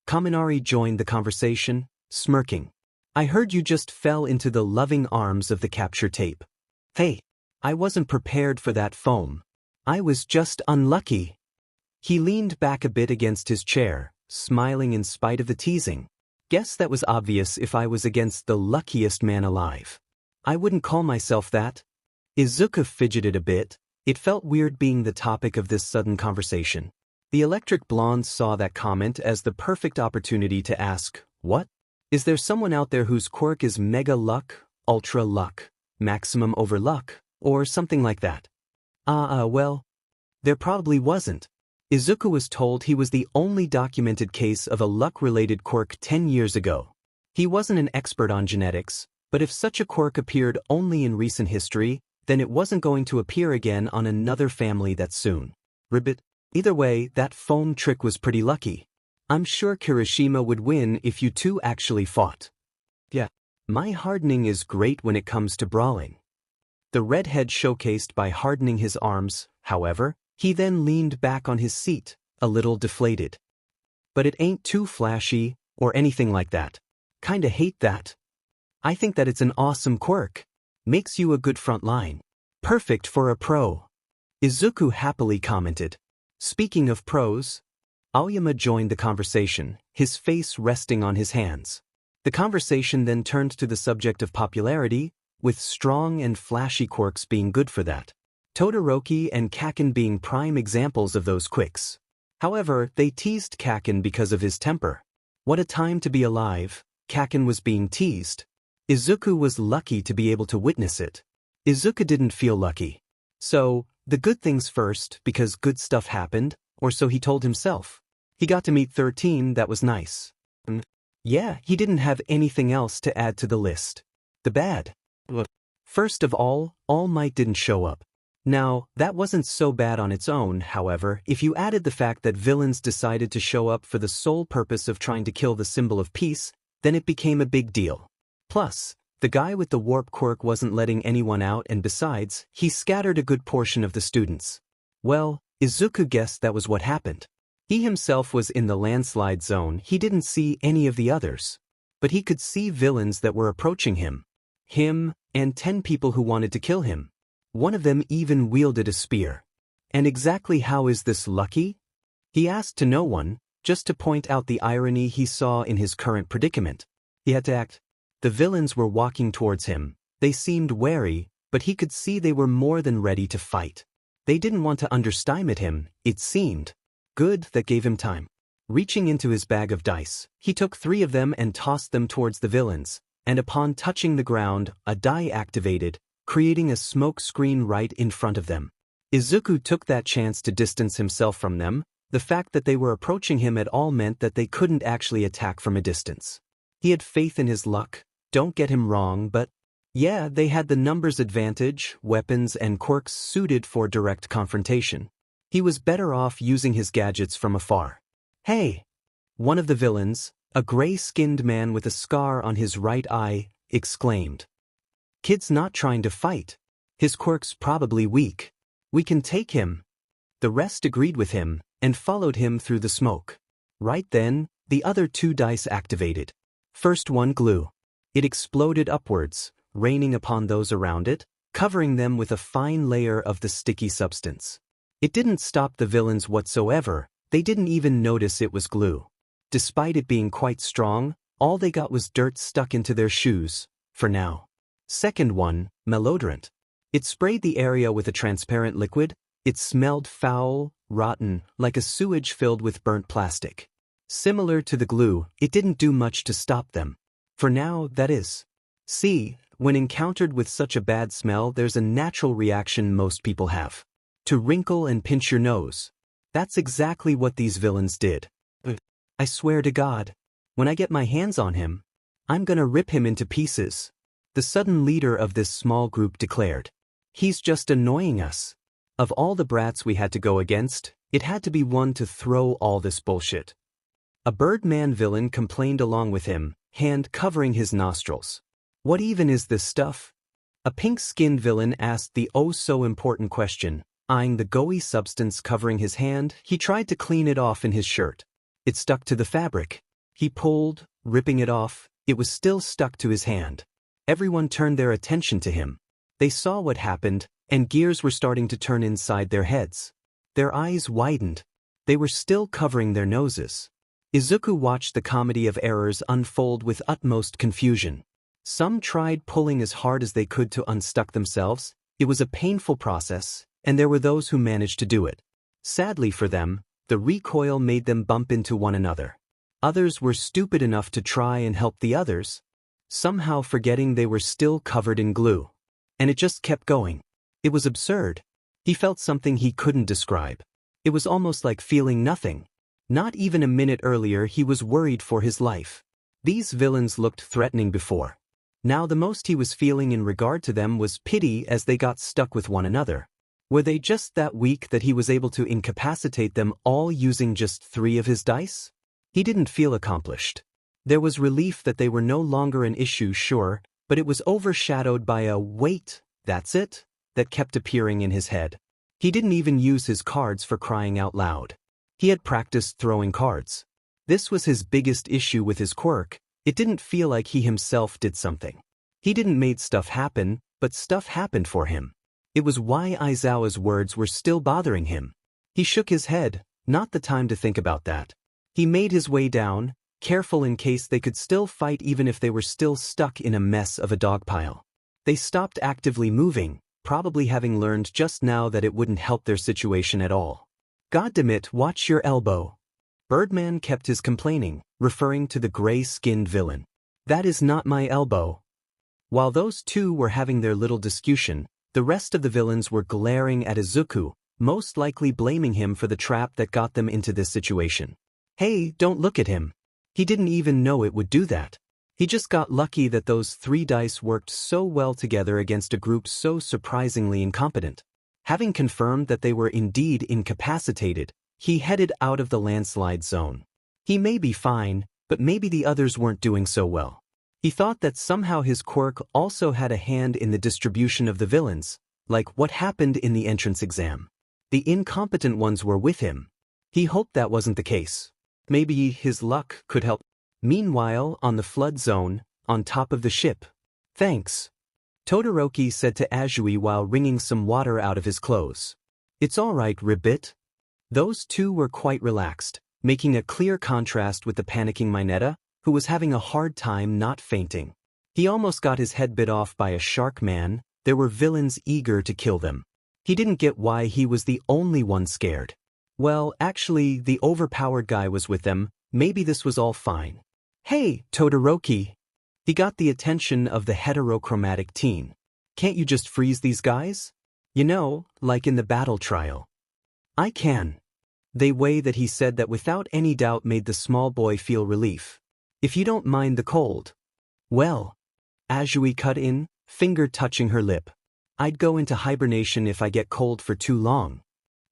Speaker 1: Kaminari joined the conversation, smirking. I heard you just fell into the loving arms of the capture tape. Hey, I wasn't prepared for that foam. I was just unlucky. He leaned back a bit against his chair, smiling in spite of the teasing. Guess that was obvious if I was against the luckiest man alive. I wouldn't call myself that. Izuku fidgeted a bit. It felt weird being the topic of this sudden conversation. The electric blonde saw that comment as the perfect opportunity to ask, what? Is there someone out there whose quirk is mega luck, ultra luck, maximum over luck, or something like that? Well, there probably wasn't. Izuku was told he was the only documented case of a luck-related quirk 10 years ago. He wasn't an expert on genetics, but if such a quirk appeared only in recent history, then it wasn't going to appear again on another family that soon. Ribbit. Either way, that foam trick was pretty lucky. I'm sure Kirishima would win if you two actually fought. Yeah. My hardening is great when it comes to brawling. The redhead showcased by hardening his arms, however, he then leaned back on his seat, a little deflated. But it ain't too flashy, or anything like that. Kinda hate that. I think that it's an awesome quirk. Makes you a good front line. Perfect for a pro. Izuku happily commented. Speaking of pros, Aoyama joined the conversation, his face resting on his hands. The conversation then turned to the subject of popularity, with strong and flashy quirks being good for that. Todoroki and Kaken being prime examples of those quicks. However, they teased Kaken because of his temper. What a time to be alive, Kaken was being teased. Izuku was lucky to be able to witness it. Izuku didn't feel lucky. So, the good things first because good stuff happened, or so he told himself. He got to meet 13, that was nice. Yeah, he didn't have anything else to add to the list. The bad. First of All Might didn't show up. Now, that wasn't so bad on its own, however, if you added the fact that villains decided to show up for the sole purpose of trying to kill the symbol of peace, then it became a big deal. Plus, the guy with the warp quirk wasn't letting anyone out, and besides, he scattered a good portion of the students. Well, Izuku guessed that was what happened. He himself was in the landslide zone, he didn't see any of the others. But he could see villains that were approaching him. Him, and 10 people who wanted to kill him. One of them even wielded a spear. And exactly how is this lucky? He asked to no one, just to point out the irony he saw in his current predicament. He had to act. The villains were walking towards him. They seemed wary, but he could see they were more than ready to fight. They didn't want to underestimate him, it seemed. Good, that gave him time. Reaching into his bag of dice, he took 3 of them and tossed them towards the villains, and upon touching the ground, a die activated, creating a smoke screen right in front of them. Izuku took that chance to distance himself from them. The fact that they were approaching him at all meant that they couldn't actually attack from a distance. He had faith in his luck, don't get him wrong, but yeah, they had the numbers advantage, weapons and quirks suited for direct confrontation. He was better off using his gadgets from afar. Hey! One of the villains, a gray-skinned man with a scar on his right eye, exclaimed. Kid's not trying to fight. His quirk's probably weak. We can take him. The rest agreed with him, and followed him through the smoke. Right then, the other 2 dice activated. First one glue. It exploded upwards, raining upon those around it, covering them with a fine layer of the sticky substance. It didn't stop the villains whatsoever, they didn't even notice it was glue. Despite it being quite strong, all they got was dirt stuck into their shoes, for now. Second one, malodorant. It sprayed the area with a transparent liquid. It smelled foul, rotten, like a sewage filled with burnt plastic. Similar to the glue, it didn't do much to stop them. For now, that is. See, when encountered with such a bad smell, there's a natural reaction most people have. To wrinkle and pinch your nose. That's exactly what these villains did. I swear to God, when I get my hands on him, I'm gonna rip him into pieces. The sudden leader of this small group declared. He's just annoying us. Of all the brats we had to go against, it had to be one to throw all this bullshit. A Birdman villain complained along with him, hand covering his nostrils. What even is this stuff? A pink-skinned villain asked the oh-so-important question. Eyeing the gooey substance covering his hand, he tried to clean it off in his shirt. It stuck to the fabric. He pulled, ripping it off. It was still stuck to his hand. Everyone turned their attention to him. They saw what happened, and gears were starting to turn inside their heads. Their eyes widened. They were still covering their noses. Izuku watched the comedy of errors unfold with utmost confusion. Some tried pulling as hard as they could to unstuck themselves. It was a painful process, and there were those who managed to do it. Sadly for them, the recoil made them bump into one another. Others were stupid enough to try and help the others, somehow forgetting they were still covered in glue. And it just kept going. It was absurd. He felt something he couldn't describe. It was almost like feeling nothing. Not even a minute earlier he was worried for his life. These villains looked threatening before. Now the most he was feeling in regard to them was pity as they got stuck with one another. Were they just that weak that he was able to incapacitate them all using just 3 of his dice? He didn't feel accomplished. There was relief that they were no longer an issue, sure, but it was overshadowed by a "wait, that's it?" that kept appearing in his head. He didn't even use his cards for crying out loud. He had practiced throwing cards. This was his biggest issue with his quirk. It didn't feel like he himself did something. He didn't make stuff happen, but stuff happened for him. It was why Aizawa's words were still bothering him. He shook his head, not the time to think about that. He made his way down, careful in case they could still fight even if they were still stuck in a mess of a dog pile. They stopped actively moving, probably having learned just now that it wouldn't help their situation at all. Goddamit, watch your elbow. Birdman kept his complaining, referring to the gray-skinned villain. That is not my elbow. While those two were having their little discussion, the rest of the villains were glaring at Isuku, most likely blaming him for the trap that got them into this situation. Hey, don't look at him. He didn't even know it would do that. He just got lucky that those 3 dice worked so well together against a group so surprisingly incompetent. Having confirmed that they were indeed incapacitated, he headed out of the landslide zone. He may be fine, but maybe the others weren't doing so well. He thought that somehow his quirk also had a hand in the distribution of the villains, like what happened in the entrance exam. The incompetent ones were with him. He hoped that wasn't the case. Maybe his luck could help. Meanwhile, on the flood zone, on top of the ship. Thanks. Todoroki said to Azui while wringing some water out of his clothes. It's all right, Ribbit. Those two were quite relaxed, making a clear contrast with the panicking Mineta, who was having a hard time not fainting. He almost got his head bit off by a shark man. There were villains eager to kill them. He didn't get why he was the only one scared. Well, actually, the overpowered guy was with them. Maybe this was all fine. Hey, Todoroki. He got the attention of the heterochromatic teen. Can't you just freeze these guys? You know, like in the battle trial. I can. The way that he said that without any doubt made the small boy feel relief. If you don't mind the cold. Well. Azui cut in, finger touching her lip. I'd go into hibernation if I get cold for too long.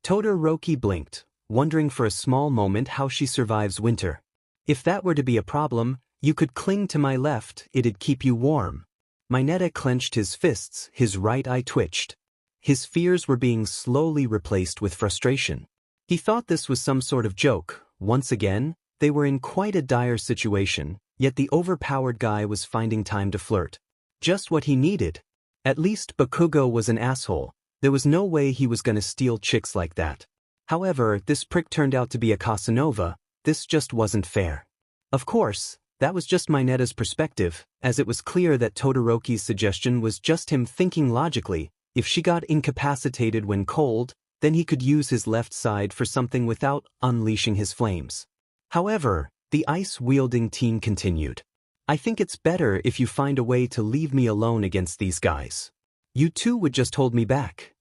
Speaker 1: Todoroki blinked, wondering for a small moment how she survives winter. If that were to be a problem, you could cling to my left, it'd keep you warm. Mineta clenched his fists, his right eye twitched. His fears were being slowly replaced with frustration. He thought this was some sort of joke. Once again, they were in quite a dire situation, yet the overpowered guy was finding time to flirt. Just what he needed. At least Bakugo was an asshole. There was no way he was gonna steal chicks like that. However, this prick turned out to be a Casanova. This just wasn't fair. Of course, that was just Mineta's perspective, as it was clear that Todoroki's suggestion was just him thinking logically. If she got incapacitated when cold, then he could use his left side for something without unleashing his flames. However, the ice-wielding teen continued. I think it's better if you find a way to leave me alone against these guys. You two would just hold me back.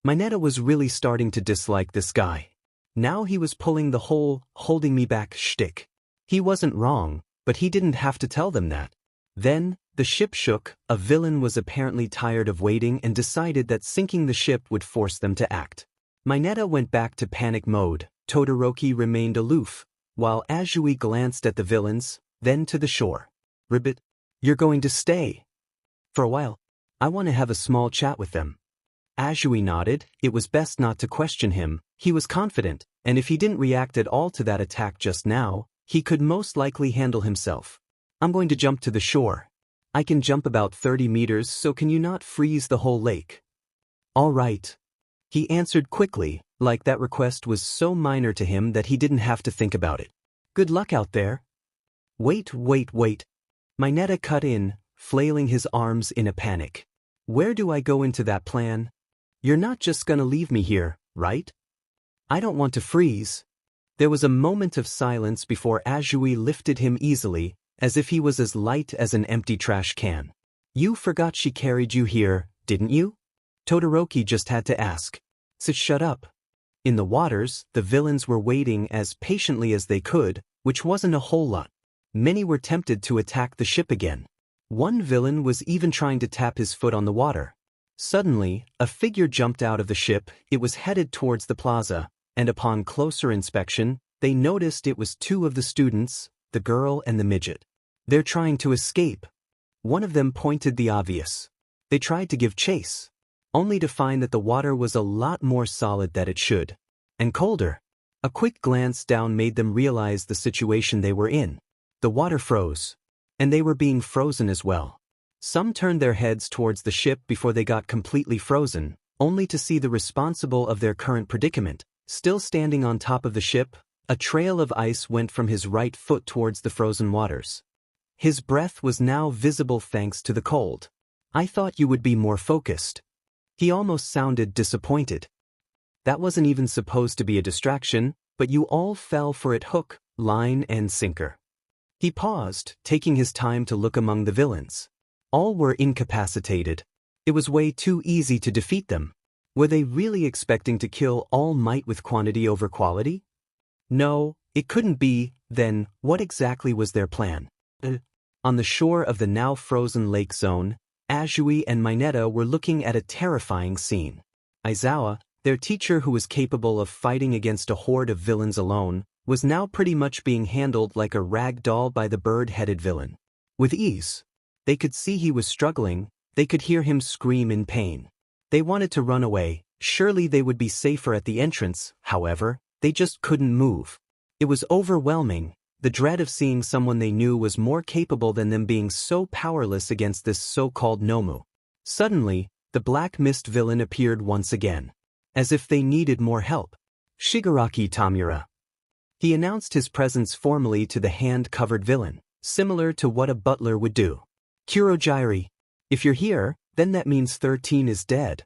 Speaker 1: Mineta was really starting to dislike this guy. Now he was pulling the whole holding me back shtick. He wasn't wrong, but he didn't have to tell them that. Then, the ship shook. A villain was apparently tired of waiting and decided that sinking the ship would force them to act. Mineta went back to panic mode. Todoroki remained aloof, while Azui glanced at the villains, then to the shore. Ribbit, you're going to stay. For a while. I want to have a small chat with them. Azui nodded. It was best not to question him. He was confident, and if he didn't react at all to that attack just now, he could most likely handle himself. I'm going to jump to the shore. I can jump about 30 meters, so can you not freeze the whole lake? All right. He answered quickly, like that request was so minor to him that he didn't have to think about it. Good luck out there. Wait. Mineta cut in, flailing his arms in a panic. Where do I go into that plan? You're not just gonna leave me here, right? I don't want to freeze. There was a moment of silence before Azui lifted him easily, as if he was as light as an empty trash can. You forgot she carried you here, didn't you? Todoroki just had to ask. So shut up. In the waters, the villains were waiting as patiently as they could, which wasn't a whole lot. Many were tempted to attack the ship again. One villain was even trying to tap his foot on the water. Suddenly, a figure jumped out of the ship. It was headed towards the plaza, and upon closer inspection, they noticed it was two of the students, the girl and the midget. They're trying to escape. One of them pointed the obvious. They tried to give chase, only to find that the water was a lot more solid than it should, and colder. A quick glance down made them realize the situation they were in. The water froze, and they were being frozen as well. Some turned their heads towards the ship before they got completely frozen, only to see the responsible of their current predicament. Still standing on top of the ship, a trail of ice went from his right foot towards the frozen waters. His breath was now visible thanks to the cold. I thought you would be more focused. He almost sounded disappointed. That wasn't even supposed to be a distraction, but you all fell for it hook, line and sinker. He paused, taking his time to look among the villains. All were incapacitated. It was way too easy to defeat them. Were they really expecting to kill All Might with quantity over quality? No, it couldn't be. Then, what exactly was their plan? On the shore of the now frozen lake zone, Azui and Mineta were looking at a terrifying scene. Aizawa, their teacher who was capable of fighting against a horde of villains alone, was now pretty much being handled like a rag doll by the bird-headed villain. With ease. They could see he was struggling, they could hear him scream in pain. They wanted to run away, surely they would be safer at the entrance, however, they just couldn't move. It was overwhelming, the dread of seeing someone they knew was more capable than them being so powerless against this so-called Nomu. Suddenly, the Black Mist villain appeared once again. As if they needed more help. Shigaraki Tamura. He announced his presence formally to the hand-covered villain, similar to what a butler would do. Kurogyri. If you're here, then that means 13 is dead.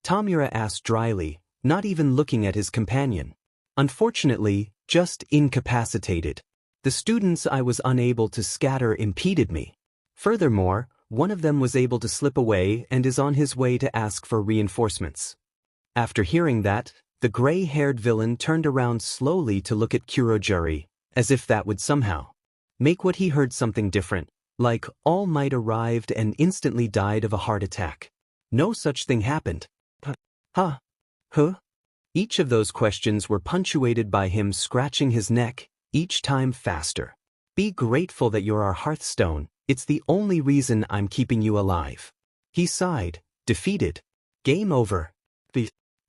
Speaker 1: Tamura asked dryly, not even looking at his companion. Unfortunately, just incapacitated. The students I was unable to scatter impeded me. Furthermore, one of them was able to slip away and is on his way to ask for reinforcements. After hearing that, the gray-haired villain turned around slowly to look at Kurogyri, as if that would somehow make what he heard something different, like All Might arrived and instantly died of a heart attack. No such thing happened. Huh? Each of those questions were punctuated by him scratching his neck, each time faster. Be grateful that you're our Hearthstone, it's the only reason I'm keeping you alive. He sighed, defeated. Game over.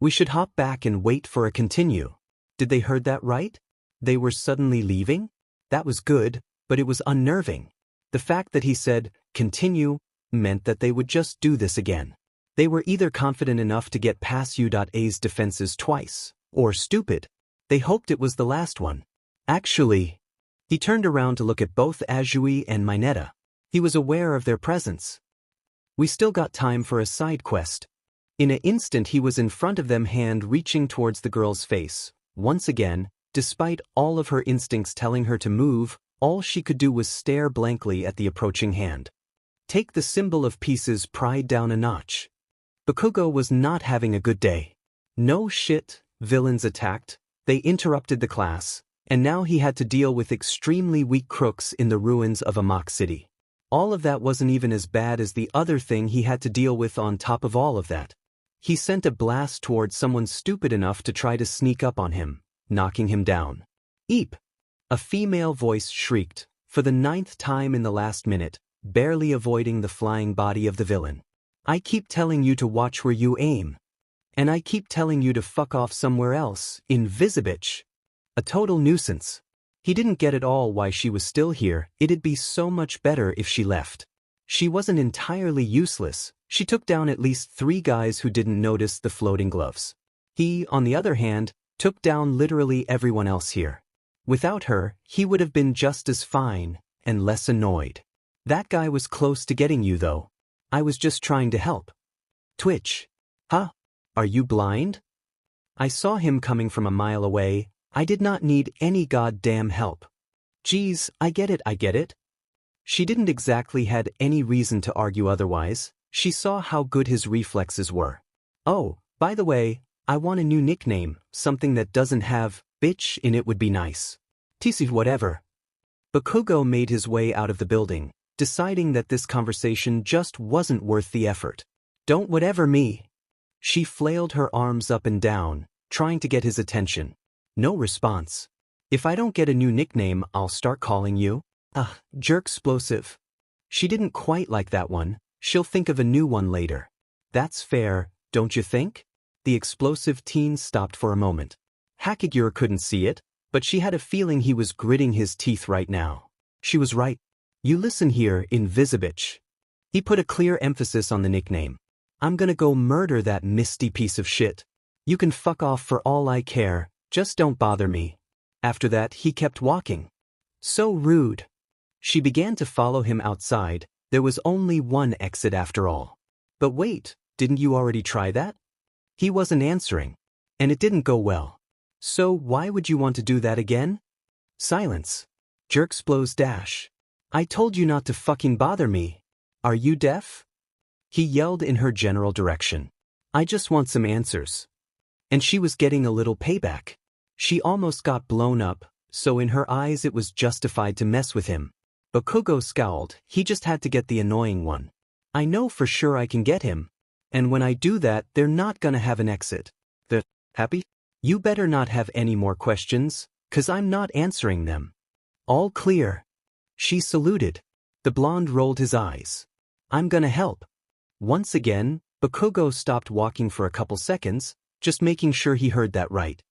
Speaker 1: We should hop back and wait for a continue. Did they heard that right? They were suddenly leaving? That was good, but it was unnerving. The fact that he said, continue, meant that they would just do this again. They were either confident enough to get past U.A's defenses twice, or stupid. They hoped it was the last one. Actually, he turned around to look at both Azui and Mineta. He was aware of their presence. We still got time for a side quest. In an instant he was in front of them, hand reaching towards the girl's face. Once again, despite all of her instincts telling her to move, all she could do was stare blankly at the approaching hand. Take the symbol of peace's pride down a notch. Bakugo was not having a good day. No shit, villains attacked, they interrupted the class, and now he had to deal with extremely weak crooks in the ruins of a mock city. All of that wasn't even as bad as the other thing he had to deal with on top of all of that. He sent a blast towards someone stupid enough to try to sneak up on him, knocking him down. Eep! A female voice shrieked, for the 9th time in the last minute, barely avoiding the flying body of the villain. I keep telling you to watch where you aim. And I keep telling you to fuck off somewhere else, Invisibitch. A total nuisance. He didn't get at all why she was still here, it'd be so much better if she left. She wasn't entirely useless. She took down at least 3 guys who didn't notice the floating gloves. He, on the other hand, took down literally everyone else here. Without her, he would have been just as fine, and less annoyed. That guy was close to getting you though. I was just trying to help. Twitch. Huh? Are you blind? I saw him coming from a mile away. I did not need any goddamn help. Geez, I get it. She didn't exactly had any reason to argue otherwise. She saw how good his reflexes were. Oh, by the way, I want a new nickname, something that doesn't have bitch in it would be nice. TC whatever. Bakugo made his way out of the building, deciding that this conversation just wasn't worth the effort. Don't whatever me. She flailed her arms up and down, trying to get his attention. No response. If I don't get a new nickname, I'll start calling you. Jerk-splosive. She didn't quite like that one. She'll think of a new one later. That's fair, don't you think? The explosive teen stopped for a moment. Hakigura couldn't see it, but she had a feeling he was gritting his teeth right now. She was right. You listen here, Invisibitch. He put a clear emphasis on the nickname. I'm gonna go murder that misty piece of shit. You can fuck off for all I care, just don't bother me. After that, he kept walking. So rude. She began to follow him outside. There was only one exit after all. But wait, Didn't you already try that? He wasn't answering. And it didn't go well. So why would you want to do that again? Silence. Jerks blows dash. I told you not to fucking bother me. Are you deaf? He yelled in her general direction. I just want some answers. And she was getting a little payback. She almost got blown up, so in her eyes it was justified to mess with him. Bakugo scowled. He just had to get the annoying one. I know for sure I can get him. And when I do that, they're not gonna have an exit. Happy? You better not have any more questions, 'cause I'm not answering them. All clear. She saluted. The blonde rolled his eyes. I'm gonna help. Once again, Bakugo stopped walking for a couple seconds, just making sure he heard that right.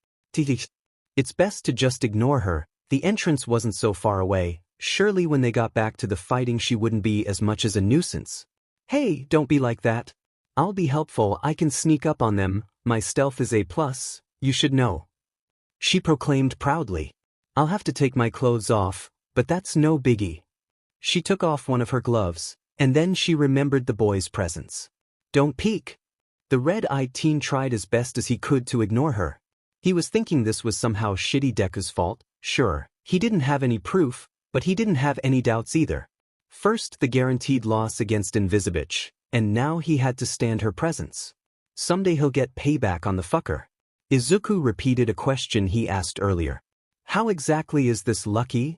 Speaker 1: It's best to just ignore her. The entrance wasn't so far away. Surely when they got back to the fighting she wouldn't be as much as a nuisance. Hey, don't be like that. I'll be helpful. I can sneak up on them. My stealth is A+, you should know. She proclaimed proudly. I'll have to take my clothes off, but that's no biggie. She took off one of her gloves, and then she remembered the boy's presence. Don't peek. The red-eyed teen tried as best as he could to ignore her. He was thinking this was somehow shitty Deku's fault. Sure, he didn't have any proof, but he didn't have any doubts either. First the guaranteed loss against Invisibitch, and now he had to stand her presence. Someday he'll get payback on the fucker. Izuku repeated a question he asked earlier. How exactly is this lucky?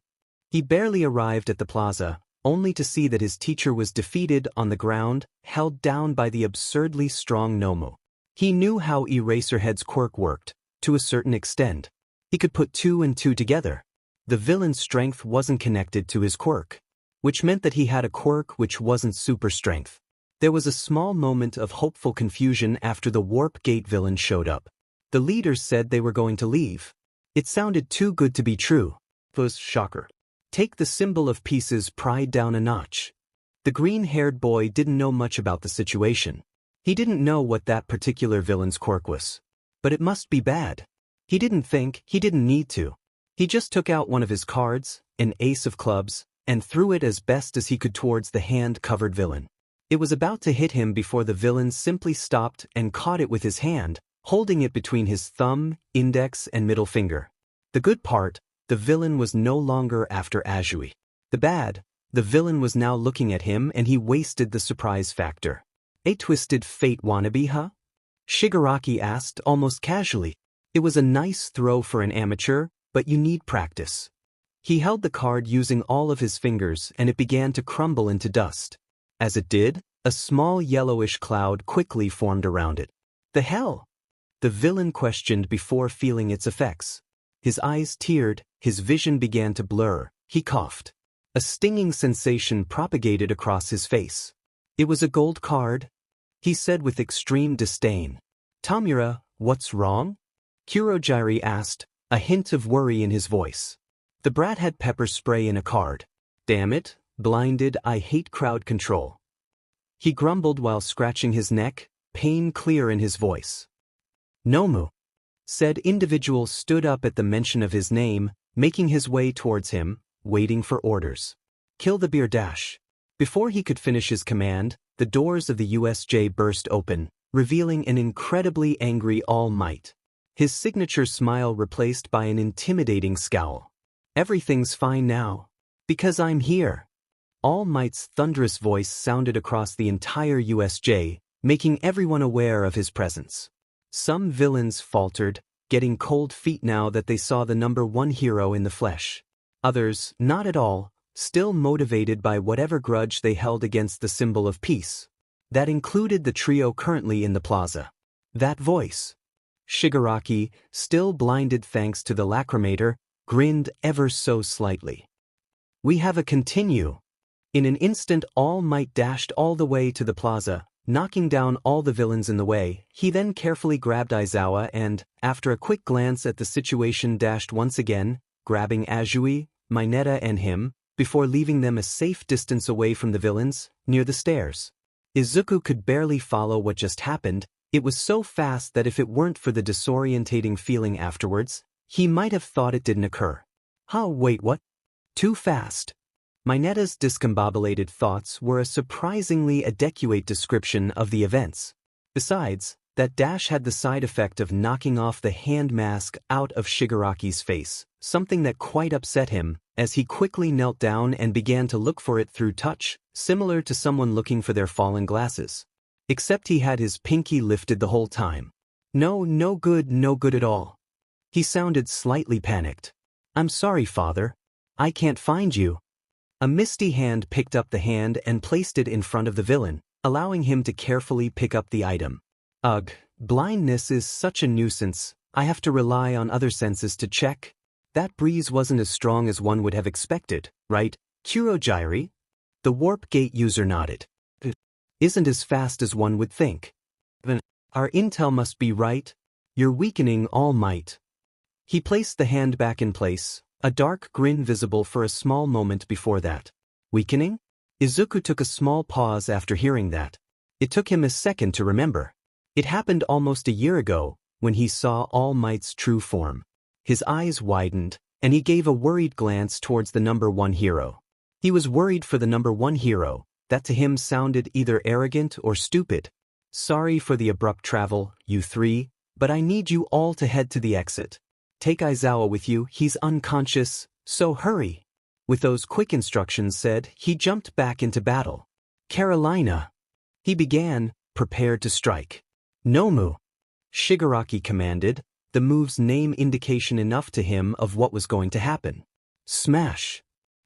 Speaker 1: He barely arrived at the plaza, only to see that his teacher was defeated on the ground, held down by the absurdly strong Nomu. He knew how Eraserhead's quirk worked, to a certain extent. He could put 2 and 2 together. The villain's strength wasn't connected to his quirk, which meant that he had a quirk which wasn't super strength. There was a small moment of hopeful confusion after the Warp Gate villain showed up. The leaders said they were going to leave. It sounded too good to be true. Shocker. Take the symbol of peace's pride down a notch. The green-haired boy didn't know much about the situation. He didn't know what that particular villain's quirk was. But it must be bad. He didn't think, he didn't need to. He just took out one of his cards, an ace of clubs, and threw it as best as he could towards the hand-covered villain. It was about to hit him before the villain simply stopped and caught it with his hand, holding it between his thumb, index, and middle finger. The good part, the villain was no longer after Azui. The bad, the villain was now looking at him and he wasted the surprise factor. A twisted fate wannabe, huh? Shigaraki asked almost casually. It was a nice throw for an amateur, but you need practice. He held the card using all of his fingers and it began to crumble into dust. As it did, a small yellowish cloud quickly formed around it. The hell? The villain questioned before feeling its effects. His eyes teared, his vision began to blur, he coughed. A stinging sensation propagated across his face. It was a gold card, he said with extreme disdain. Tamura, what's wrong? Kurogiri asked, a hint of worry in his voice. The brat had pepper spray in a card. Damn it, blinded, I hate crowd control. He grumbled while scratching his neck, pain clear in his voice. Nomu. Said individual stood up at the mention of his name, making his way towards him, waiting for orders. Kill the beer dash. Before he could finish his command, the doors of the USJ burst open, revealing an incredibly angry All Might. His signature smile replaced by an intimidating scowl. Everything's fine now. Because I'm here. All Might's thunderous voice sounded across the entire USJ, making everyone aware of his presence. Some villains faltered, getting cold feet now that they saw the #1 hero in the flesh. Others, not at all, still motivated by whatever grudge they held against the symbol of peace. That included the trio currently in the plaza. That voice. Shigaraki, still blinded thanks to the lacrimator, grinned ever so slightly. We have a continue. In an instant All Might dashed all the way to the plaza, knocking down all the villains in the way. He then carefully grabbed Aizawa and, after a quick glance at the situation, dashed once again, grabbing Azui, Mineta and him, before leaving them a safe distance away from the villains, near the stairs. Izuku could barely follow what just happened. It was so fast that if it weren't for the disorientating feeling afterwards, he might have thought it didn't occur. Wait, what? Too fast. Mineta's discombobulated thoughts were a surprisingly adequate description of the events. Besides, that dash had the side effect of knocking off the hand mask out of Shigaraki's face, something that quite upset him, as he quickly knelt down and began to look for it through touch, similar to someone looking for their fallen glasses. Except he had his pinky lifted the whole time. No good at all. He sounded slightly panicked. I'm sorry, father. I can't find you. A misty hand picked up the hand and placed it in front of the villain, allowing him to carefully pick up the item. Ugh, blindness is such a nuisance. I have to rely on other senses to check. That breeze wasn't as strong as one would have expected, right, Kurogiri? The warp gate user nodded. It isn't as fast as one would think. Our intel must be right. You're weakening All Might. He placed the hand back in place, a dark grin visible for a small moment before that. Weakening? Izuku took a small pause after hearing that. It took him a second to remember. It happened almost a year ago, when he saw All Might's true form. His eyes widened, and he gave a worried glance towards the number 1 hero. He was worried for the number 1 hero, that to him sounded either arrogant or stupid. Sorry for the abrupt travel, you three, but I need you all to head to the exit. Take Aizawa with you, he's unconscious, so hurry. With those quick instructions said, he jumped back into battle. Carolina. He began, prepared to strike. Nomu. Shigaraki commanded, the move's name indication enough to him of what was going to happen. Smash.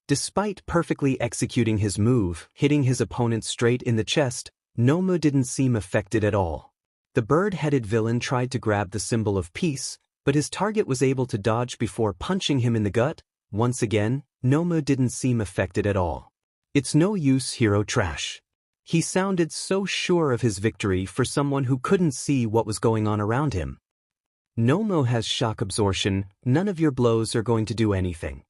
Speaker 1: Despite perfectly executing his move, hitting his opponent straight in the chest, Nomu didn't seem affected at all. The bird-headed villain tried to grab the symbol of peace, but his target was able to dodge before punching him in the gut. Once again, Nomu didn't seem affected at all. It's no use, hero trash. He sounded so sure of his victory for someone who couldn't see what was going on around him. Nomu has shock absorption, none of your blows are going to do anything.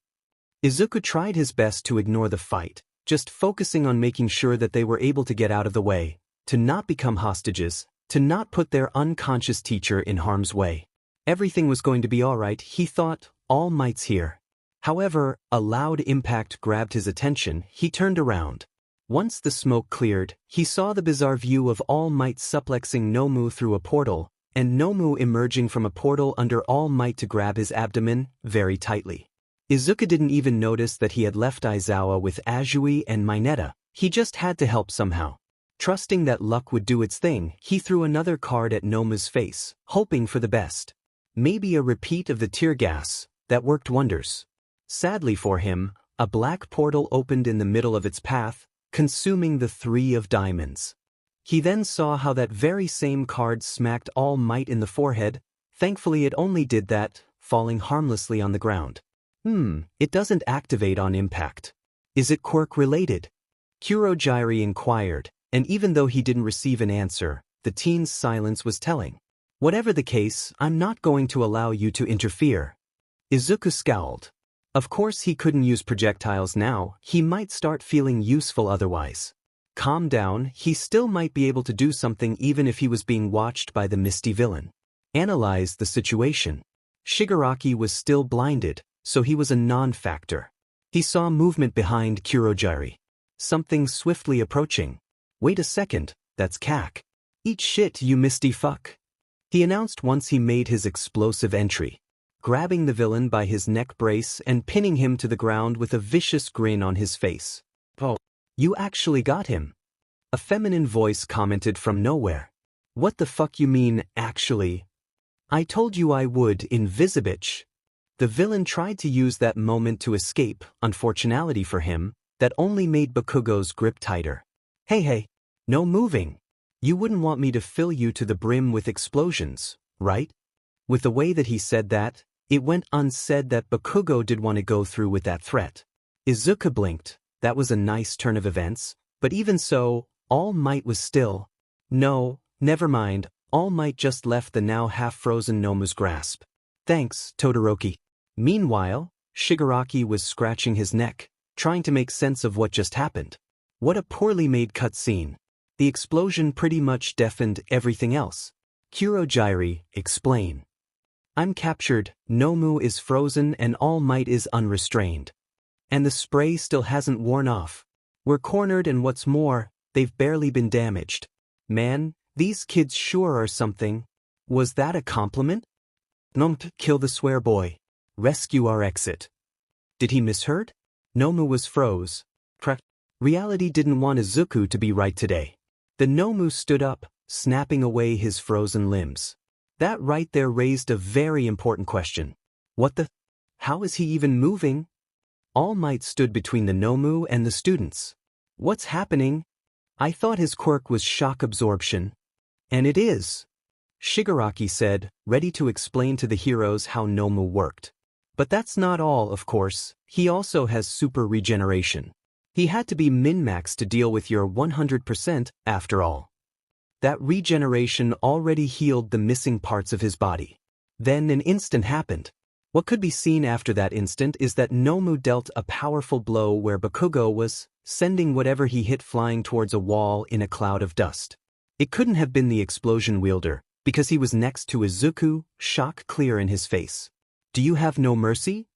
Speaker 1: Izuku tried his best to ignore the fight, just focusing on making sure that they were able to get out of the way, to not become hostages, to not put their unconscious teacher in harm's way. Everything was going to be alright, he thought. All Might's here. However, a loud impact grabbed his attention. He turned around. Once the smoke cleared, he saw the bizarre view of All Might suplexing Nomu through a portal, and Nomu emerging from a portal under All Might to grab his abdomen very tightly. Izuku didn't even notice that he had left Aizawa with Azui and Mineta. He just had to help somehow. Trusting that luck would do its thing, he threw another card at Nomu's face, hoping for the best. Maybe a repeat of the tear gas. That worked wonders. Sadly for him, a black portal opened in the middle of its path, consuming the 3 of diamonds. He then saw how that very same card smacked All Might in the forehead. Thankfully it only did that, falling harmlessly on the ground. It doesn't activate on impact. Is it Quirk related? Kurogiri inquired, and even though he didn't receive an answer, the teen's silence was telling. Whatever the case, I'm not going to allow you to interfere. Izuku scowled. Of course he couldn't use projectiles now, he might start feeling useful otherwise. Calm down, he still might be able to do something even if he was being watched by the misty villain. Analyze the situation. Shigaraki was still blinded, so he was a non-factor. He saw movement behind Kurogiri. Something swiftly approaching. Wait a second, that's Kak. Eat shit, you misty fuck. He announced once he made his explosive entry, grabbing the villain by his neck brace and pinning him to the ground with a vicious grin on his face. Oh, you actually got him. A feminine voice commented from nowhere. What the fuck you mean, actually? I told you I would, Invisibitch. The villain tried to use that moment to escape, unfortunately for him, that only made Bakugo's grip tighter. Hey, no moving. You wouldn't want me to fill you to the brim with explosions, right? With the way that he said that, it went unsaid that Bakugo did want to go through with that threat. Izuku blinked. That was a nice turn of events, but even so, All Might was still. No, never mind, All Might just left the now half-frozen Nomu's grasp. Thanks, Todoroki. Meanwhile, Shigaraki was scratching his neck, trying to make sense of what just happened. What a poorly made cutscene. The explosion pretty much deafened everything else. Kurogiri, explain. I'm captured, Nomu is frozen and All Might is unrestrained. And the spray still hasn't worn off. We're cornered and what's more, they've barely been damaged. Man, These kids sure are something. Was that a compliment? Nomu, kill the swear boy. Rescue our exit. Did he misheard? Nomu was froze. Reality didn't want Izuku to be right today. The Nomu stood up, snapping away his frozen limbs. That right there raised a very important question. What the? How is he even moving? All Might stood between the Nomu and the students. What's happening? I thought his quirk was shock absorption. And it is. Shigaraki said, ready to explain to the heroes how Nomu worked. But that's not all, of course. He also has super regeneration. He had to be min-maxed to deal with your 100% after all. That regeneration already healed the missing parts of his body. Then an instant happened. What could be seen after that instant is that Nomu dealt a powerful blow where Bakugo was, sending whatever he hit flying towards a wall in a cloud of dust. It couldn't have been the explosion wielder, because he was next to Izuku, shock clear in his face. Do you have no mercy?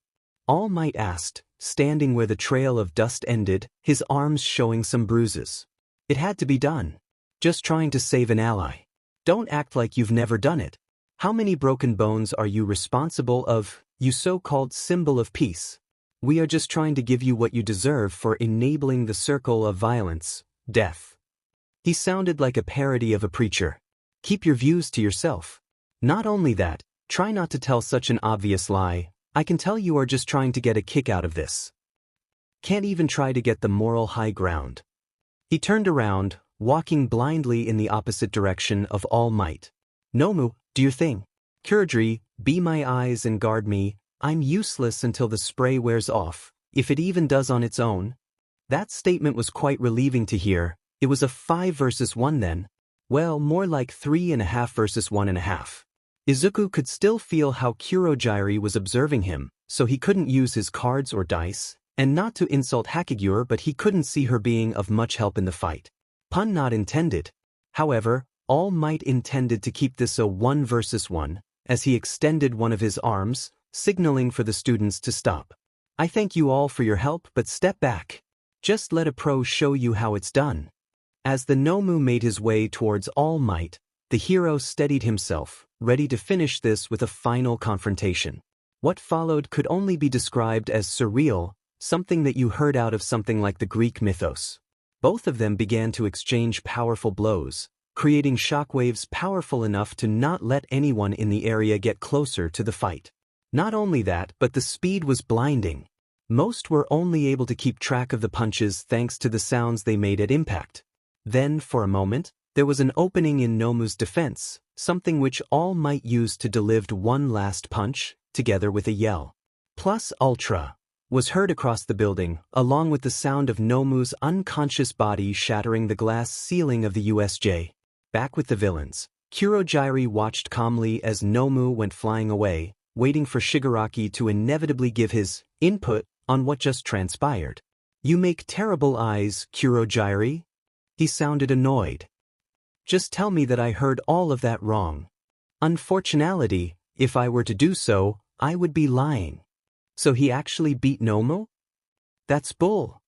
Speaker 1: All Might asked, standing where the trail of dust ended, his arms showing some bruises. It had to be done. Just trying to save an ally. Don't act like you've never done it. How many broken bones are you responsible of, you so-called symbol of peace? We are just trying to give you what you deserve for enabling the circle of violence, death. He sounded like a parody of a preacher. Keep your views to yourself. Not only that, try not to tell such an obvious lie. I can tell you are just trying to get a kick out of this. Can't even try to get the moral high ground. He turned around, walking blindly in the opposite direction of All Might. Nomu, do your thing. Kurodri, be my eyes and guard me. I'm useless until the spray wears off, if it even does on its own. That statement was quite relieving to hear. It was a 5 versus 1 then. Well, more like 3.5 versus 1.5. Izuku could still feel how Kurodri was observing him, so he couldn't use his cards or dice, and not to insult Hakigure, but he couldn't see her being of much help in the fight. Pun not intended. However, All Might intended to keep this a 1 versus 1, as he extended one of his arms, signaling for the students to stop. I thank you all for your help, but step back. Just let a pro show you how it's done. As the Nomu made his way towards All Might, the hero steadied himself, ready to finish this with a final confrontation. What followed could only be described as surreal, something that you heard out of something like the Greek mythos. Both of them began to exchange powerful blows, creating shockwaves powerful enough to not let anyone in the area get closer to the fight. Not only that, but the speed was blinding. Most were only able to keep track of the punches thanks to the sounds they made at impact. Then, for a moment, there was an opening in Nomu's defense, something which All Might use to deliver one last punch, together with a yell. Plus Ultra was heard across the building, along with the sound of Nomu's unconscious body shattering the glass ceiling of the USJ. Back with the villains, Kurodri watched calmly as Nomu went flying away, waiting for Shigaraki to inevitably give his input on what just transpired. You make terrible eyes, Kurodri. He sounded annoyed. Just tell me that I heard all of that wrong. Unfortunately, if I were to do so, I would be lying. So he actually beat Nomu? That's bull.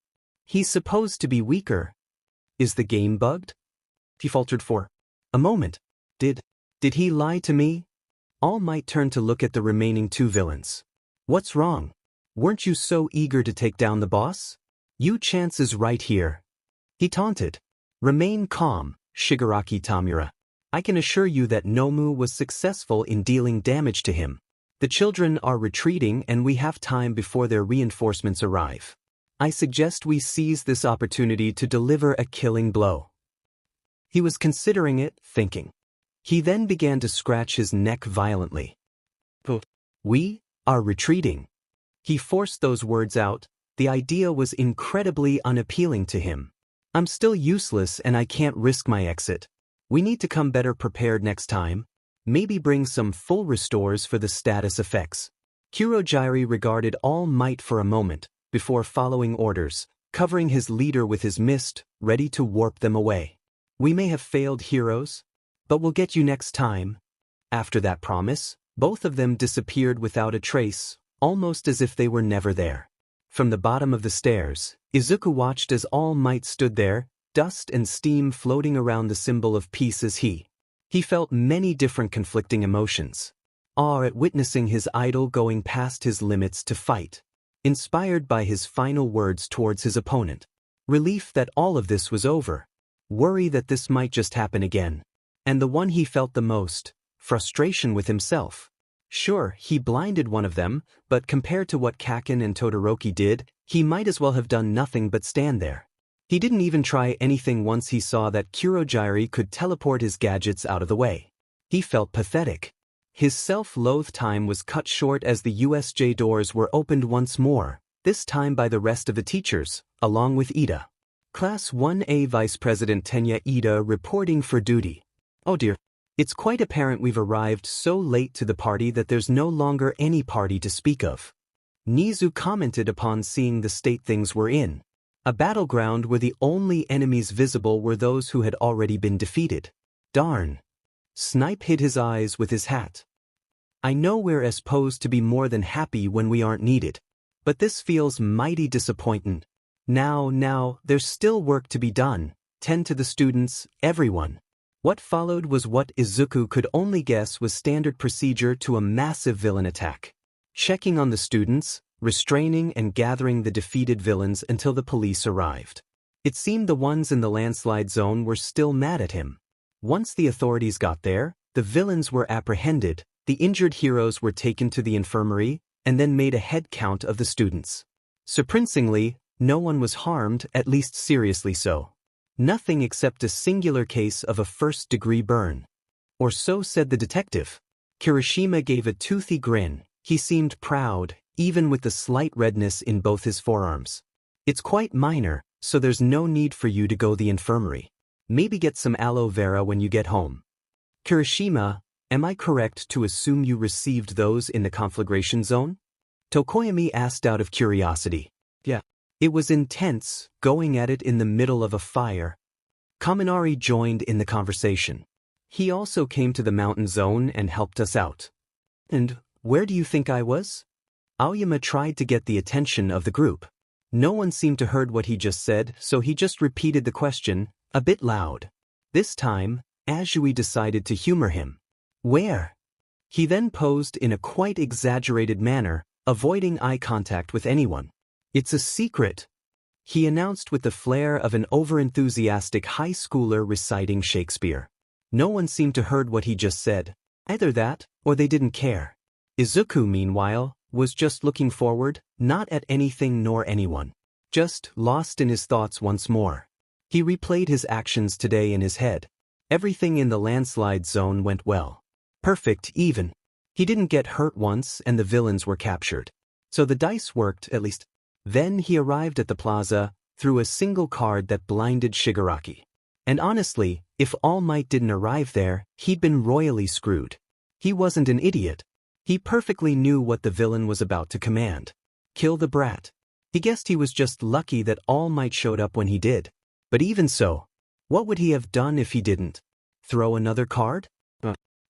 Speaker 1: He's supposed to be weaker. Is the game bugged? He faltered for a moment. Did he lie to me? All Might turn to look at the remaining two villains. What's wrong? Weren't you so eager to take down the boss? You chance is right here. He taunted. Remain calm, Shigaraki Tamura. I can assure you that Nomu was successful in dealing damage to him. The children are retreating and we have time before their reinforcements arrive. I suggest we seize this opportunity to deliver a killing blow. He was considering it, thinking. He then began to scratch his neck violently. We are retreating. He forced those words out. The idea was incredibly unappealing to him. I'm still useless and I can't risk my exit. We need to come better prepared next time. Maybe bring some full restores for the status effects. Kurodri regarded All Might for a moment, before following orders, covering his leader with his mist, ready to warp them away. We may have failed, heroes, but we'll get you next time. After that promise, both of them disappeared without a trace, almost as if they were never there. From the bottom of the stairs, Izuku watched as All Might stood there, dust and steam floating around the symbol of peace as he felt many different conflicting emotions. Awe at witnessing his idol going past his limits to fight. Inspired by his final words towards his opponent. Relief that all of this was over. Worry that this might just happen again. And the one he felt the most, frustration with himself. Sure, he blinded one of them, but compared to what Kaken and Todoroki did, he might as well have done nothing but stand there. He didn't even try anything once he saw that Kurogiri could teleport his gadgets out of the way. He felt pathetic. His self-loathed time was cut short as the USJ doors were opened once more, this time by the rest of the teachers, along with Ida. Class 1A Vice President Tenya Ida reporting for duty. Oh dear. It's quite apparent we've arrived so late to the party that there's no longer any party to speak of. Nizu commented upon seeing the state things were in. A battleground where the only enemies visible were those who had already been defeated. Darn. Snipe hid his eyes with his hat. I know we're supposed to be more than happy when we aren't needed. But this feels mighty disappointing. Now, there's still work to be done. Tend to the students, everyone. What followed was what Izuku could only guess was standard procedure to a massive villain attack. Checking on the students, restraining and gathering the defeated villains until the police arrived. It seemed the ones in the landslide zone were still mad at him. Once the authorities got there, the villains were apprehended, the injured heroes were taken to the infirmary, and then made a head count of the students. Surprisingly, no one was harmed, at least seriously so. Nothing except a singular case of a first-degree burn. Or so said the detective. Kirishima gave a toothy grin. He seemed proud, even with the slight redness in both his forearms. It's quite minor, so there's no need for you to go to the infirmary. Maybe get some aloe vera when you get home. Kirishima, am I correct to assume you received those in the conflagration zone? Tokoyami asked out of curiosity. Yeah. It was intense, going at it in the middle of a fire. Kaminari joined in the conversation. He also came to the mountain zone and helped us out. And where do you think I was? Aoyama tried to get the attention of the group. No one seemed to heard what he just said, so he just repeated the question, a bit loud. This time, Azui decided to humor him. Where? He then posed in a quite exaggerated manner, avoiding eye contact with anyone. It's a secret, he announced with the flair of an overenthusiastic high schooler reciting Shakespeare. No one seemed to heard what he just said. Either that, or they didn't care. Izuku, meanwhile, was just looking forward, not at anything nor anyone. Just lost in his thoughts once more. He replayed his actions today in his head. Everything in the landslide zone went well. Perfect even. He didn't get hurt once and the villains were captured. So the dice worked, at least. Then he arrived at the plaza, through a single card that blinded Shigaraki. And honestly, if All Might didn't arrive there, he'd been royally screwed. He wasn't an idiot. He perfectly knew what the villain was about to command. Kill the brat. He guessed he was just lucky that All Might showed up when he did. But even so, what would he have done if he didn't? Throw another card?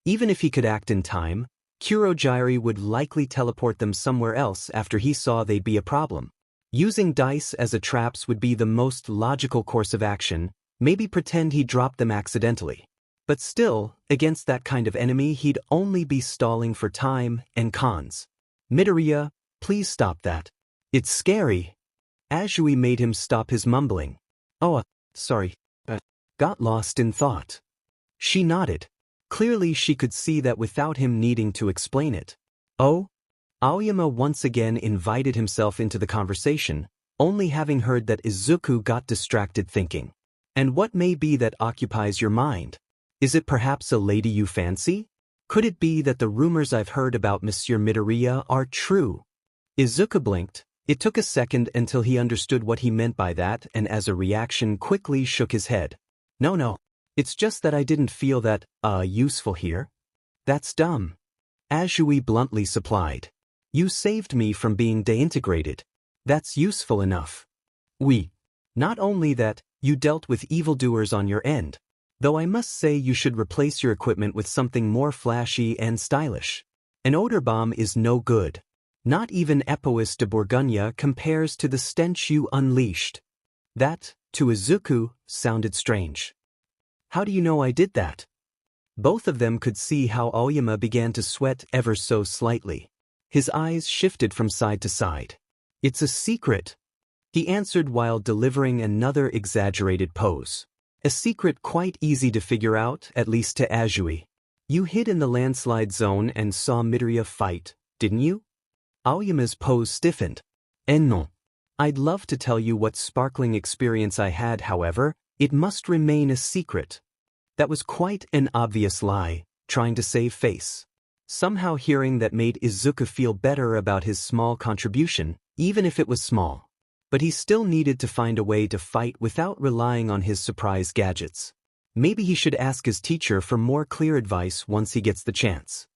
Speaker 1: Even if he could act in time, Kurogiri would likely teleport them somewhere else after he saw they'd be a problem. Using dice as a traps would be the most logical course of action, maybe pretend he dropped them accidentally. But still, against that kind of enemy he'd only be stalling for time and cons. Midoriya, please stop that. It's scary. Azui made him stop his mumbling. Oh, sorry. Got lost in thought. She nodded. Clearly she could see that without him needing to explain it. Oh? Aoyama once again invited himself into the conversation, only having heard that Izuku got distracted thinking. And what may be that occupies your mind? Is it perhaps a lady you fancy? Could it be that the rumors I've heard about Monsieur Midoriya are true? Izuku blinked. It took a second until he understood what he meant by that and as a reaction quickly shook his head. No. It's just that I didn't feel that, useful here. That's dumb. Azui bluntly supplied. You saved me from being deintegrated. That's useful enough. Not only that, you dealt with evildoers on your end. Though I must say you should replace your equipment with something more flashy and stylish. An odor bomb is no good. Not even Epois de Bourgogne compares to the stench you unleashed. That, to Izuku, sounded strange. How do you know I did that? Both of them could see how Aoyama began to sweat ever so slightly. His eyes shifted from side to side. It's a secret, he answered while delivering another exaggerated pose. A secret quite easy to figure out, at least to Azui. You hid in the landslide zone and saw Midoriya fight, didn't you? Aoyama's pose stiffened. Non. I'd love to tell you what sparkling experience I had, however, it must remain a secret. That was quite an obvious lie, trying to save face. Somehow hearing that made Izuku feel better about his small contribution, even if it was small. But he still needed to find a way to fight without relying on his surprise gadgets. Maybe he should ask his teacher for more clear advice once he gets the chance.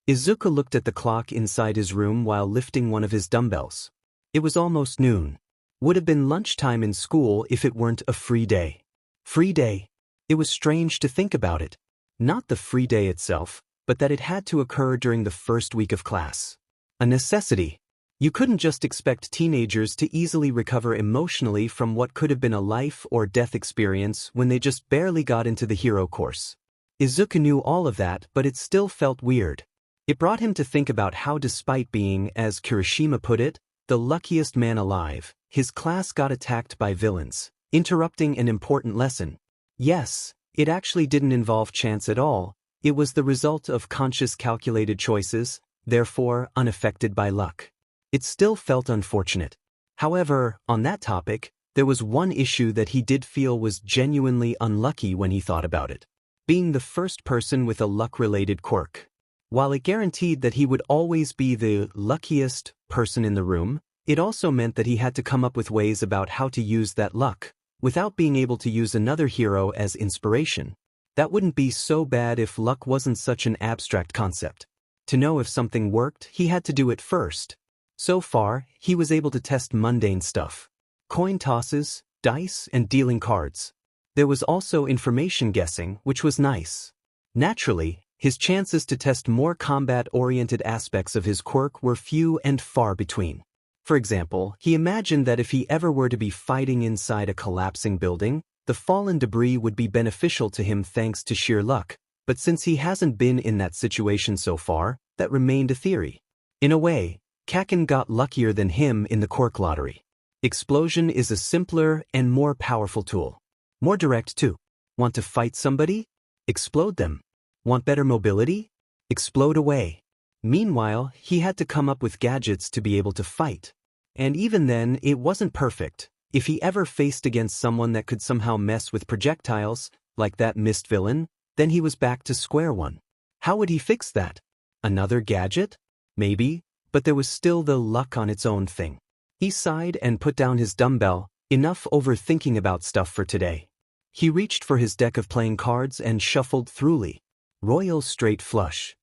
Speaker 1: Izuku looked at the clock inside his room while lifting one of his dumbbells. It was almost noon. Would have been lunchtime in school if it weren't a free day. Free day. It was strange to think about it. Not the free day itself, but that it had to occur during the first week of class. A necessity. You couldn't just expect teenagers to easily recover emotionally from what could have been a life or death experience when they just barely got into the hero course. Izuku knew all of that, but it still felt weird. It brought him to think about how, despite being, as Kirishima put it, the luckiest man alive, his class got attacked by villains, interrupting an important lesson. Yes, it actually didn't involve chance at all. It was the result of conscious calculated choices, therefore unaffected by luck. It still felt unfortunate. However, on that topic, there was one issue that he did feel was genuinely unlucky when he thought about it. Being the first person with a luck-related quirk. While it guaranteed that he would always be the luckiest person in the room, it also meant that he had to come up with ways about how to use that luck, without being able to use another hero as inspiration. That wouldn't be so bad if luck wasn't such an abstract concept. To know if something worked, he had to do it first. So far, he was able to test mundane stuff. Coin tosses, dice, and dealing cards. There was also information guessing, which was nice. Naturally, his chances to test more combat-oriented aspects of his quirk were few and far between. For example, he imagined that if he ever were to be fighting inside a collapsing building, the fallen debris would be beneficial to him thanks to sheer luck, but since he hasn't been in that situation so far, that remained a theory. In a way, Kaken got luckier than him in the quirk lottery. Explosion is a simpler and more powerful tool. More direct too. Want to fight somebody? Explode them. Want better mobility? Explode away. Meanwhile, he had to come up with gadgets to be able to fight. And even then, it wasn't perfect. If he ever faced against someone that could somehow mess with projectiles, like that mist villain, then he was back to square one. How would he fix that? Another gadget? Maybe, but there was still the luck on its own thing. He sighed and put down his dumbbell, enough overthinking about stuff for today. He reached for his deck of playing cards and shuffled Thruly. Royal straight flush.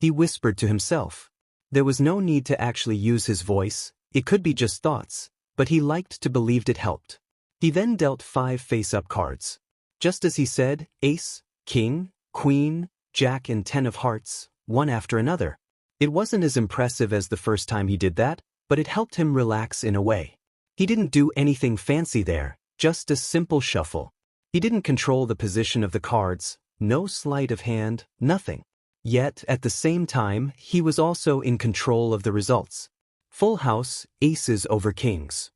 Speaker 1: He whispered to himself. There was no need to actually use his voice, it could be just thoughts, but he liked to believe it helped. He then dealt 5 face-up cards. Just as he said, ace, king, queen, jack and 10 of hearts, one after another. It wasn't as impressive as the first time he did that, but it helped him relax in a way. He didn't do anything fancy there, just a simple shuffle. He didn't control the position of the cards, no sleight of hand, nothing. Yet, at the same time, he was also in control of the results. Full house, aces over kings.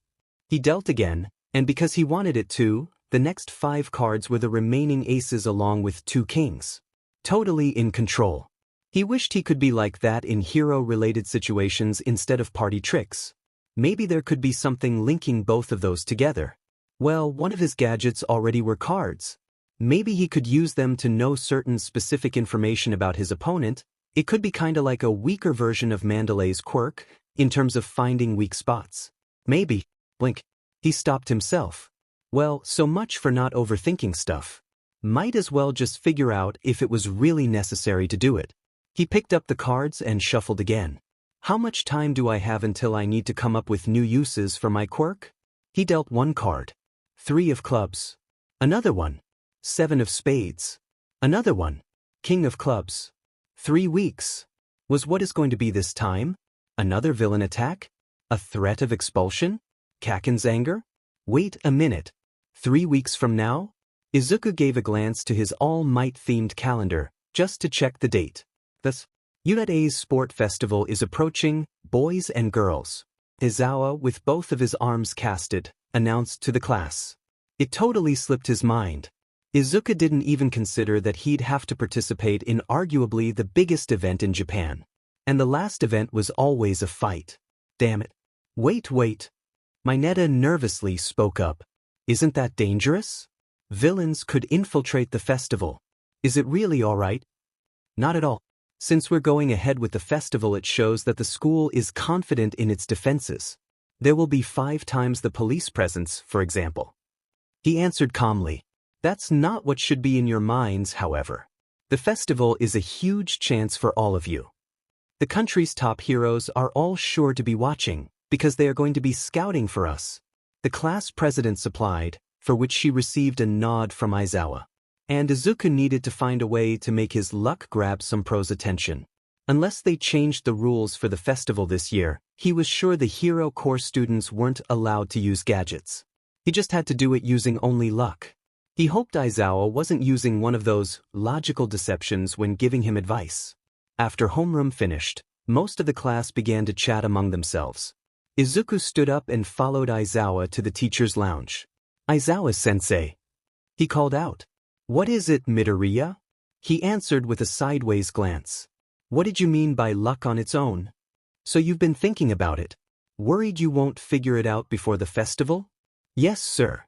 Speaker 1: He dealt again, and because he wanted it to, the next 5 cards were the remaining aces along with 2 kings. Totally in control. He wished he could be like that in hero-related situations instead of party tricks. Maybe there could be something linking both of those together. Well, one of his gadgets already were cards. Maybe he could use them to know certain specific information about his opponent. It could be kinda like a weaker version of Mandalay's quirk, in terms of finding weak spots. Maybe. Blink. He stopped himself. Well, so much for not overthinking stuff. Might as well just figure out if it was really necessary to do it. He picked up the cards and shuffled again. How much time do I have until I need to come up with new uses for my quirk? He dealt 1 card. 3 of clubs. Another one. 7 of spades. Another one. King of clubs. 3 weeks. Was what is going to be this time? Another villain attack? A threat of expulsion? Kaken's anger? Wait a minute. 3 weeks from now? Izuku gave a glance to his All Might-themed calendar, just to check the date. Thus, Unit A's sport festival is approaching, boys and girls. Izawa, with both of his arms casted, announced to the class. It totally slipped his mind. Izuku didn't even consider that he'd have to participate in arguably the biggest event in Japan. And the last event was always a fight. Damn it. Wait. Mineta nervously spoke up. Isn't that dangerous? Villains could infiltrate the festival. Is it really alright? Not at all. Since we're going ahead with the festival, it shows that the school is confident in its defenses. There will be 5 times the police presence, for example. He answered calmly. That's not what should be in your minds, however. The festival is a huge chance for all of you. The country's top heroes are all sure to be watching, because they are going to be scouting for us. The class president supplied, for which she received a nod from Izawa. And Izuku needed to find a way to make his luck grab some pros' attention. Unless they changed the rules for the festival this year, he was sure the Hero Corps students weren't allowed to use gadgets. He just had to do it using only luck. He hoped Izawa wasn't using one of those logical deceptions when giving him advice. After homeroom finished, most of the class began to chat among themselves. Izuku stood up and followed Izawa to the teacher's lounge. Izawa-sensei. He called out. What is it, Midoriya? He answered with a sideways glance. What did you mean by luck on its own? So you've been thinking about it. Worried you won't figure it out before the festival? Yes, sir.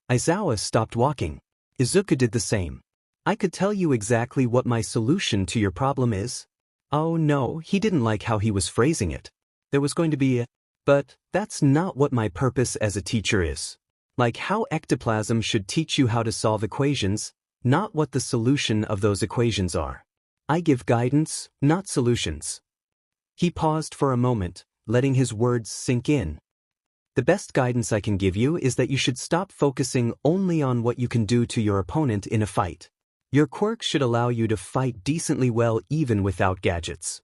Speaker 1: Izawa stopped walking. Izuku did the same. I could tell you exactly what my solution to your problem is. Oh no, he didn't like how he was phrasing it. There was going to be a, but that's not what my purpose as a teacher is. Like how ectoplasm should teach you how to solve equations, not what the solution of those equations are. I give guidance, not solutions. He paused for a moment, letting his words sink in. The best guidance I can give you is that you should stop focusing only on what you can do to your opponent in a fight. Your quirk should allow you to fight decently well even without gadgets.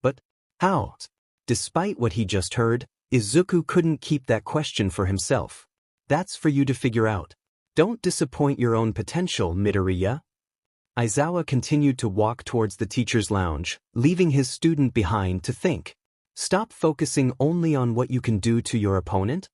Speaker 1: But how? Despite what he just heard, Izuku couldn't keep that question for himself. That's for you to figure out. Don't disappoint your own potential, Midoriya. Izawa continued to walk towards the teacher's lounge, leaving his student behind to think. Stop focusing only on what you can do to your opponent?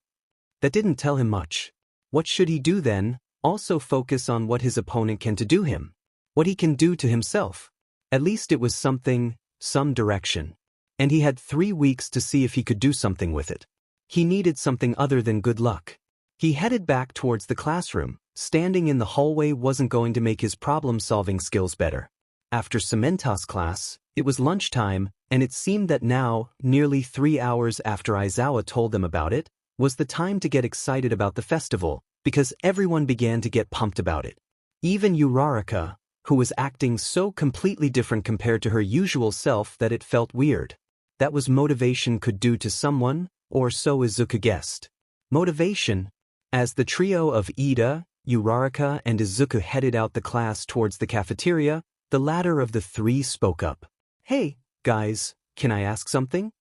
Speaker 1: That didn't tell him much. What should he do then? Also focus on what his opponent can do him. What he can do to himself. At least it was something, some direction. And he had 3 weeks to see if he could do something with it. He needed something other than good luck. He headed back towards the classroom. Standing in the hallway wasn't going to make his problem-solving skills better. After Cementos class, it was lunchtime, and it seemed that now, nearly 3 hours after Izawa told them about it, was the time to get excited about the festival, because everyone began to get pumped about it. Even Uraraka, who was acting so completely different compared to her usual self that it felt weird. That was motivation could do to someone, or so Izuku guessed. Motivation. As the trio of Ida, Uraraka, and Izuku headed out the class towards the cafeteria, the latter of the 3 spoke up. Hey, guys, can I ask something?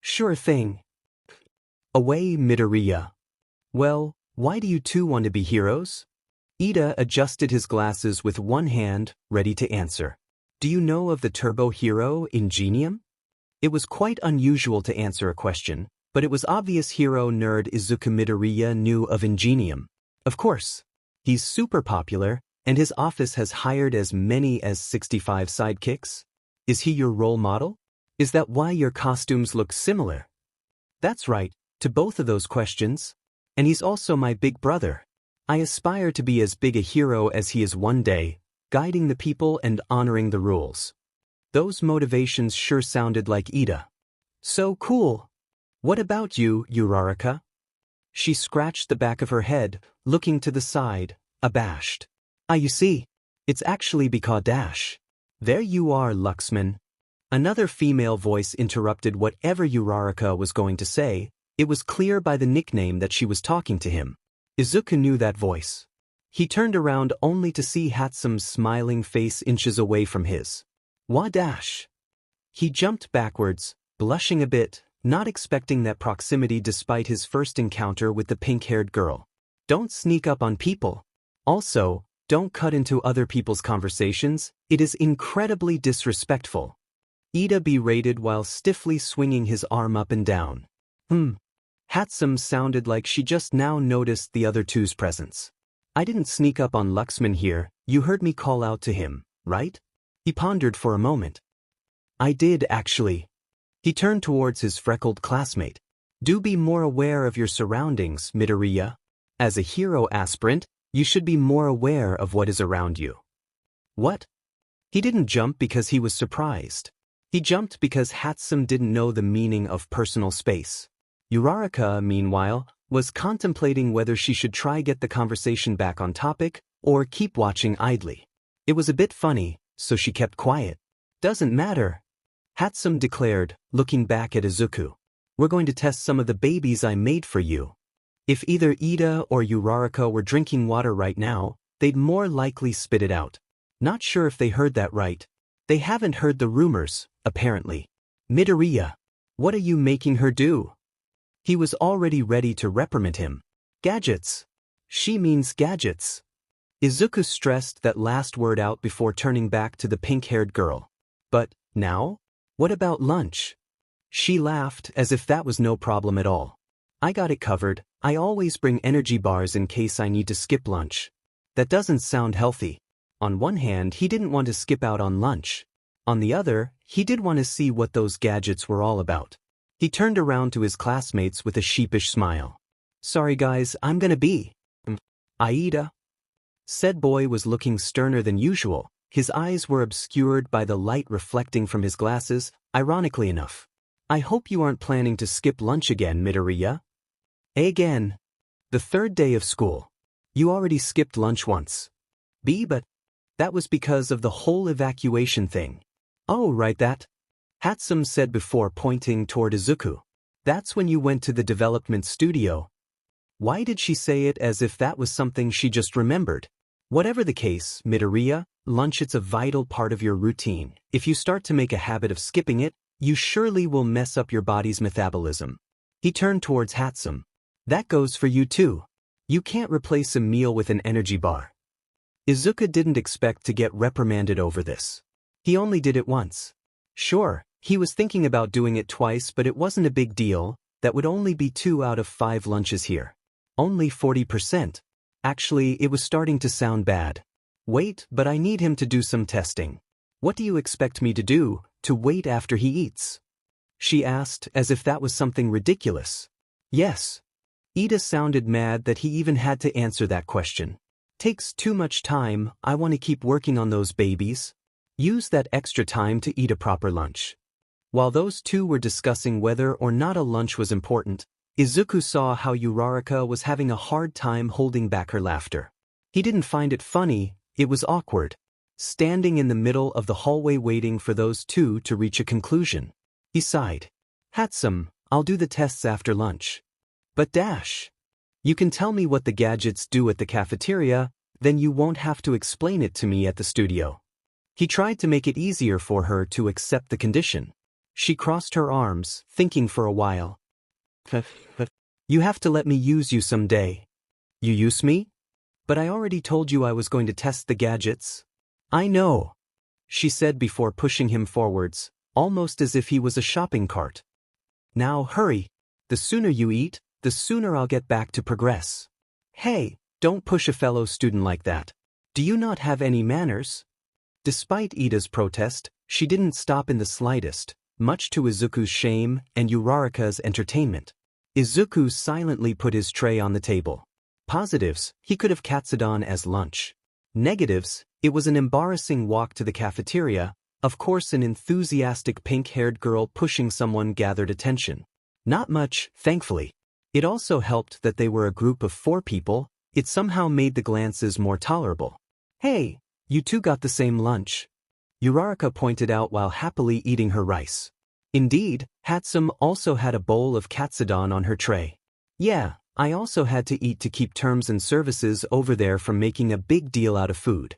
Speaker 1: Sure thing. Away, Midoriya. Well, why do you 2 want to be heroes? Ida adjusted his glasses with one hand, ready to answer. Do you know of the turbo hero, Ingenium? It was quite unusual to answer a question, but it was obvious hero nerd Izuku Midoriya knew of Ingenium. Of course. He's super popular, and his office has hired as many as 65 sidekicks. Is he your role model? Is that why your costumes look similar? That's right, to both of those questions. And he's also my big brother. I aspire to be as big a hero as he is one day, guiding the people and honoring the rules. Those motivations sure sounded like Ida. So cool. What about you, Uraraka? She scratched the back of her head, looking to the side, abashed. You see, it's actually because. There you are, Luxman. Another female voice interrupted whatever Uraraka was going to say. It was clear by the nickname that she was talking to him. Izuku knew that voice. He turned around only to see Hatsume's smiling face inches away from his. Wadash. He jumped backwards, blushing a bit, not expecting that proximity despite his first encounter with the pink-haired girl. Don't sneak up on people. Also, don't cut into other people's conversations, it is incredibly disrespectful. Ida berated while stiffly swinging his arm up and down. Hatsum sounded like she just now noticed the other two's presence. I didn't sneak up on Luxman here, you heard me call out to him, right? He pondered for a moment. I did, actually. He turned towards his freckled classmate. Do be more aware of your surroundings, Midoriya. As a hero aspirant, you should be more aware of what is around you. What? He didn't jump because he was surprised. He jumped because Hatsum didn't know the meaning of personal space. Uraraka, meanwhile, was contemplating whether she should try get the conversation back on topic or keep watching idly. It was a bit funny, so she kept quiet. Doesn't matter, Hatsum declared, looking back at Izuku. We're going to test some of the babies I made for you. If either Ida or Uraraka were drinking water right now, they'd more likely spit it out. Not sure if they heard that right. They haven't heard the rumors, apparently. Midoriya, what are you making her do? He was already ready to reprimand him. Gadgets. She means gadgets. Izuku stressed that last word out before turning back to the pink-haired girl. But, now? What about lunch? She laughed as if that was no problem at all. I got it covered, I always bring energy bars in case I need to skip lunch. That doesn't sound healthy. On one hand, he didn't want to skip out on lunch. On the other, he did want to see what those gadgets were all about. He turned around to his classmates with a sheepish smile. Sorry guys, I'm gonna be. Aida. Said boy was looking sterner than usual. His eyes were obscured by the light reflecting from his glasses, ironically enough. I hope you aren't planning to skip lunch again, Midoriya. Again. The third day of school. You already skipped lunch once. But that was because of the whole evacuation thing. Oh, right that. Hatsum said before pointing toward Izuku. That's when you went to the development studio. Why did she say it as if that was something she just remembered? Whatever the case, Midoriya, lunch it's a vital part of your routine. If you start to make a habit of skipping it, you surely will mess up your body's metabolism. He turned towards Hatsum. That goes for you too. You can't replace a meal with an energy bar. Izuku didn't expect to get reprimanded over this. He only did it once. Sure, he was thinking about doing it twice, but it wasn't a big deal. That would only be 2 out of 5 lunches here. Only 40%. Actually, it was starting to sound bad. Wait, but I need him to do some testing. What do you expect me to do, to wait after he eats? She asked, as if that was something ridiculous. Yes. Ida sounded mad that he even had to answer that question. Takes too much time, I want to keep working on those babies. Use that extra time to eat a proper lunch. While those two were discussing whether or not a lunch was important, Izuku saw how Uraraka was having a hard time holding back her laughter. He didn't find it funny, it was awkward. Standing in the middle of the hallway waiting for those two to reach a conclusion. He sighed. Hatsum, I'll do the tests after lunch. But Dash. You can tell me what the gadgets do at the cafeteria, then you won't have to explain it to me at the studio. He tried to make it easier for her to accept the condition. She crossed her arms, thinking for a while. You have to let me use you someday. You use me? But I already told you I was going to test the gadgets. I know, she said before pushing him forwards, almost as if he was a shopping cart. Now hurry. The sooner you eat, the sooner I'll get back to progress. Hey, don't push a fellow student like that. Do you not have any manners? Despite Ida's protest, she didn't stop in the slightest, much to Izuku's shame and Uraraka's entertainment. Izuku silently put his tray on the table. Positives, he could have katsudon as lunch. Negatives, it was an embarrassing walk to the cafeteria. Of course, an enthusiastic pink-haired girl pushing someone gathered attention. Not much, thankfully. It also helped that they were a group of 4 people. It somehow made the glances more tolerable. Hey, you two got the same lunch. Uraraka pointed out while happily eating her rice. Indeed, Hatsum also had a bowl of katsudon on her tray. Yeah, I also had to eat to keep terms and services over there from making a big deal out of food.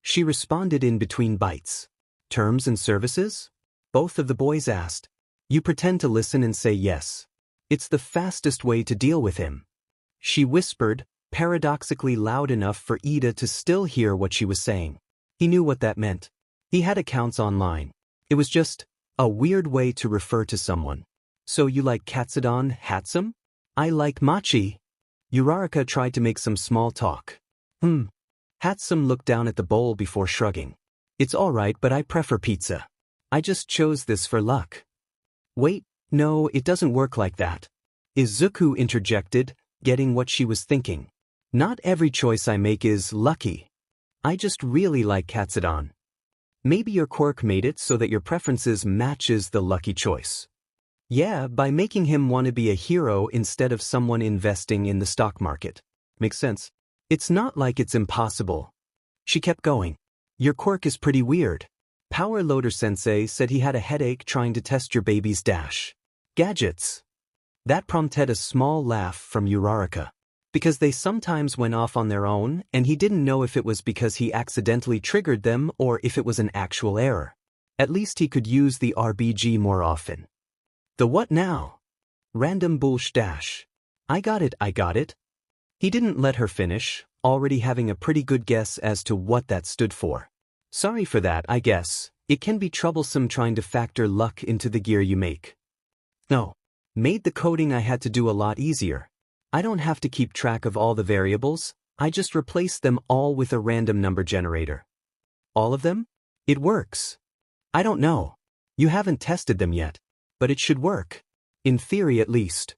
Speaker 1: She responded in between bites. Terms and services? Both of the boys asked. You pretend to listen and say yes. It's the fastest way to deal with him. She whispered, paradoxically loud enough for Ida to still hear what she was saying. He knew what that meant. He had accounts online. It was just a weird way to refer to someone. So you like Katsudon, Hatsum? I like Machi. Uraraka tried to make some small talk. Hatsum looked down at the bowl before shrugging. It's alright, but I prefer pizza. I just chose this for luck. Wait, no, it doesn't work like that. Izuku interjected, getting what she was thinking. Not every choice I make is lucky. I just really like Katsudon. Maybe your quirk made it so that your preferences matches the lucky choice. Yeah, by making him want to be a hero instead of someone investing in the stock market. Makes sense. It's not like it's impossible. She kept going. Your quirk is pretty weird. Power Loader Sensei said he had a headache trying to test your baby's dash. Gadgets. That prompted a small laugh from Uraraka. Because they sometimes went off on their own, and he didn't know if it was because he accidentally triggered them or if it was an actual error. At least he could use the RBG more often. The what now? Random bullsh dash. I got it. He didn't let her finish, already having a pretty good guess as to what that stood for. Sorry for that, I guess. It can be troublesome trying to factor luck into the gear you make. No. Made the coding I had to do a lot easier. I don't have to keep track of all the variables, I just replace them all with a random number generator. All of them? It works. I don't know. You haven't tested them yet. But it should work. In theory at least.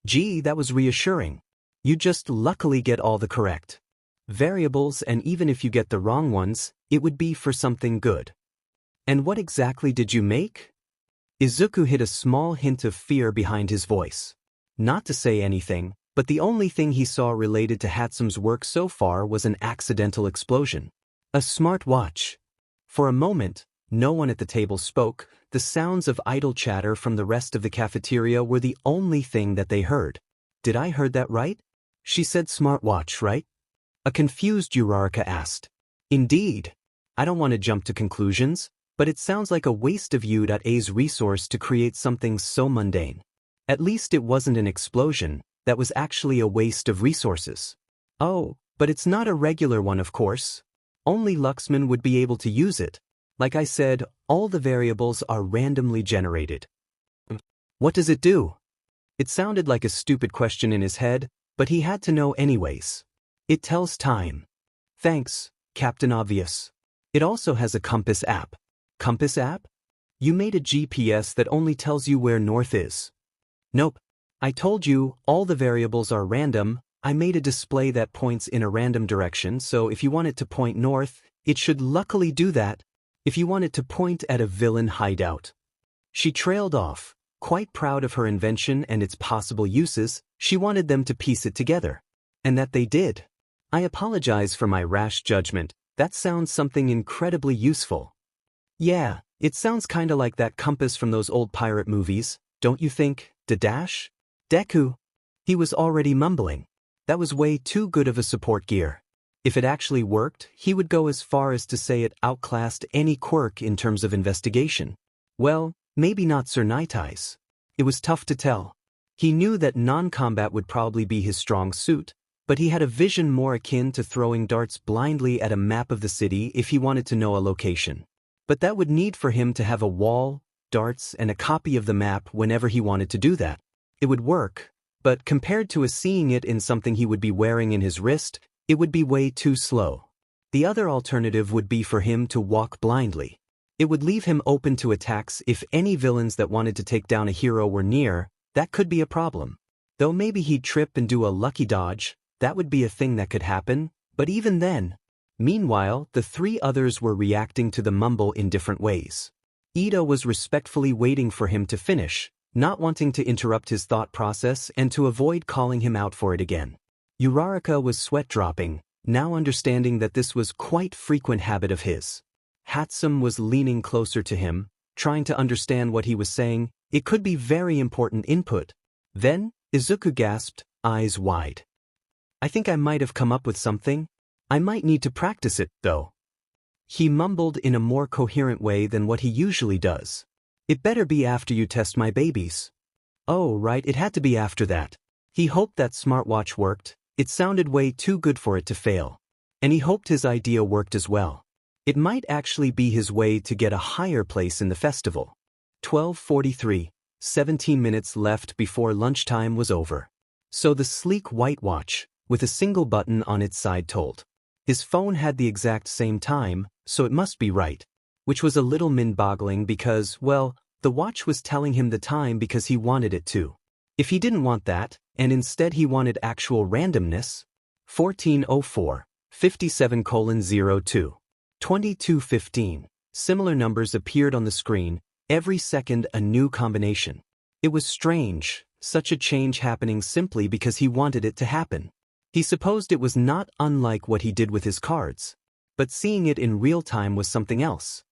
Speaker 1: Gee, that was reassuring. You just luckily get all the correct variables, and even if you get the wrong ones, it would be for something good. And what exactly did you make? Izuku hid a small hint of fear behind his voice. Not to say anything, but the only thing he saw related to Hatsum's work so far was an accidental explosion. A smart watch. For a moment, no one at the table spoke. The sounds of idle chatter from the rest of the cafeteria were the only thing that they heard. Did I heard that right? She said smartwatch, right? A confused Uraraka asked. Indeed. I don't want to jump to conclusions, but it sounds like a waste of U.A's resource to create something so mundane. At least it wasn't an explosion, that was actually a waste of resources. Oh, but it's not a regular one, of course. Only Luxman would be able to use it. Like I said, all the variables are randomly generated. What does it do? It sounded like a stupid question in his head, but he had to know anyways. It tells time. Thanks, Captain Obvious. It also has a compass app. Compass app? You made a GPS that only tells you where north is. Nope. I told you, all the variables are random. I made a display that points in a random direction, so if you want it to point north, it should luckily do that. If you want it to point at a villain hideout. She trailed off, quite proud of her invention and its possible uses. She wanted them to piece it together. And that they did. I apologize for my rash judgment. That sounds something incredibly useful. Yeah, it sounds kinda like that compass from those old pirate movies, don't you think, Dash? Deku? He was already mumbling. That was way too good of a support gear. If it actually worked, he would go as far as to say it outclassed any quirk in terms of investigation. Well, maybe not Sir Night Eyes. It was tough to tell. He knew that non-combat would probably be his strong suit, but he had a vision more akin to throwing darts blindly at a map of the city if he wanted to know a location. But that would need for him to have a wall, darts, and a copy of the map whenever he wanted to do that. It would work, but compared to seeing it in something he would be wearing in his wrist, it would be way too slow. The other alternative would be for him to walk blindly. It would leave him open to attacks if any villains that wanted to take down a hero were near. That could be a problem. Though maybe he'd trip and do a lucky dodge, that would be a thing that could happen, but even then. Meanwhile, the three others were reacting to the mumble in different ways. Ida was respectfully waiting for him to finish, not wanting to interrupt his thought process and to avoid calling him out for it again. Uraraka was sweat-dropping, now understanding that this was quite frequent habit of his. Hatsum was leaning closer to him, trying to understand what he was saying. It could be very important input. Then, Izuku gasped, eyes wide. I think I might have come up with something. I might need to practice it, though. He mumbled in a more coherent way than what he usually does. It better be after you test my babies. Oh, right, it had to be after that. He hoped that smartwatch worked, It sounded way too good for it to fail. And he hoped his idea worked as well. It might actually be his way to get a higher place in the festival. 12:43, 17 minutes left before lunchtime was over. So the sleek white watch, with a single button on its side told. His phone had the exact same time, so it must be right. Which was a little mind-boggling because, well, the watch was telling him the time because he wanted it to. If he didn't want that, and instead he wanted actual randomness, 14:04, 57:02, 22:15, similar numbers appeared on the screen, every second a new combination. It was strange, such a change happening simply because he wanted it to happen. He supposed it was not unlike what he did with his cards, but seeing it in real time was something else.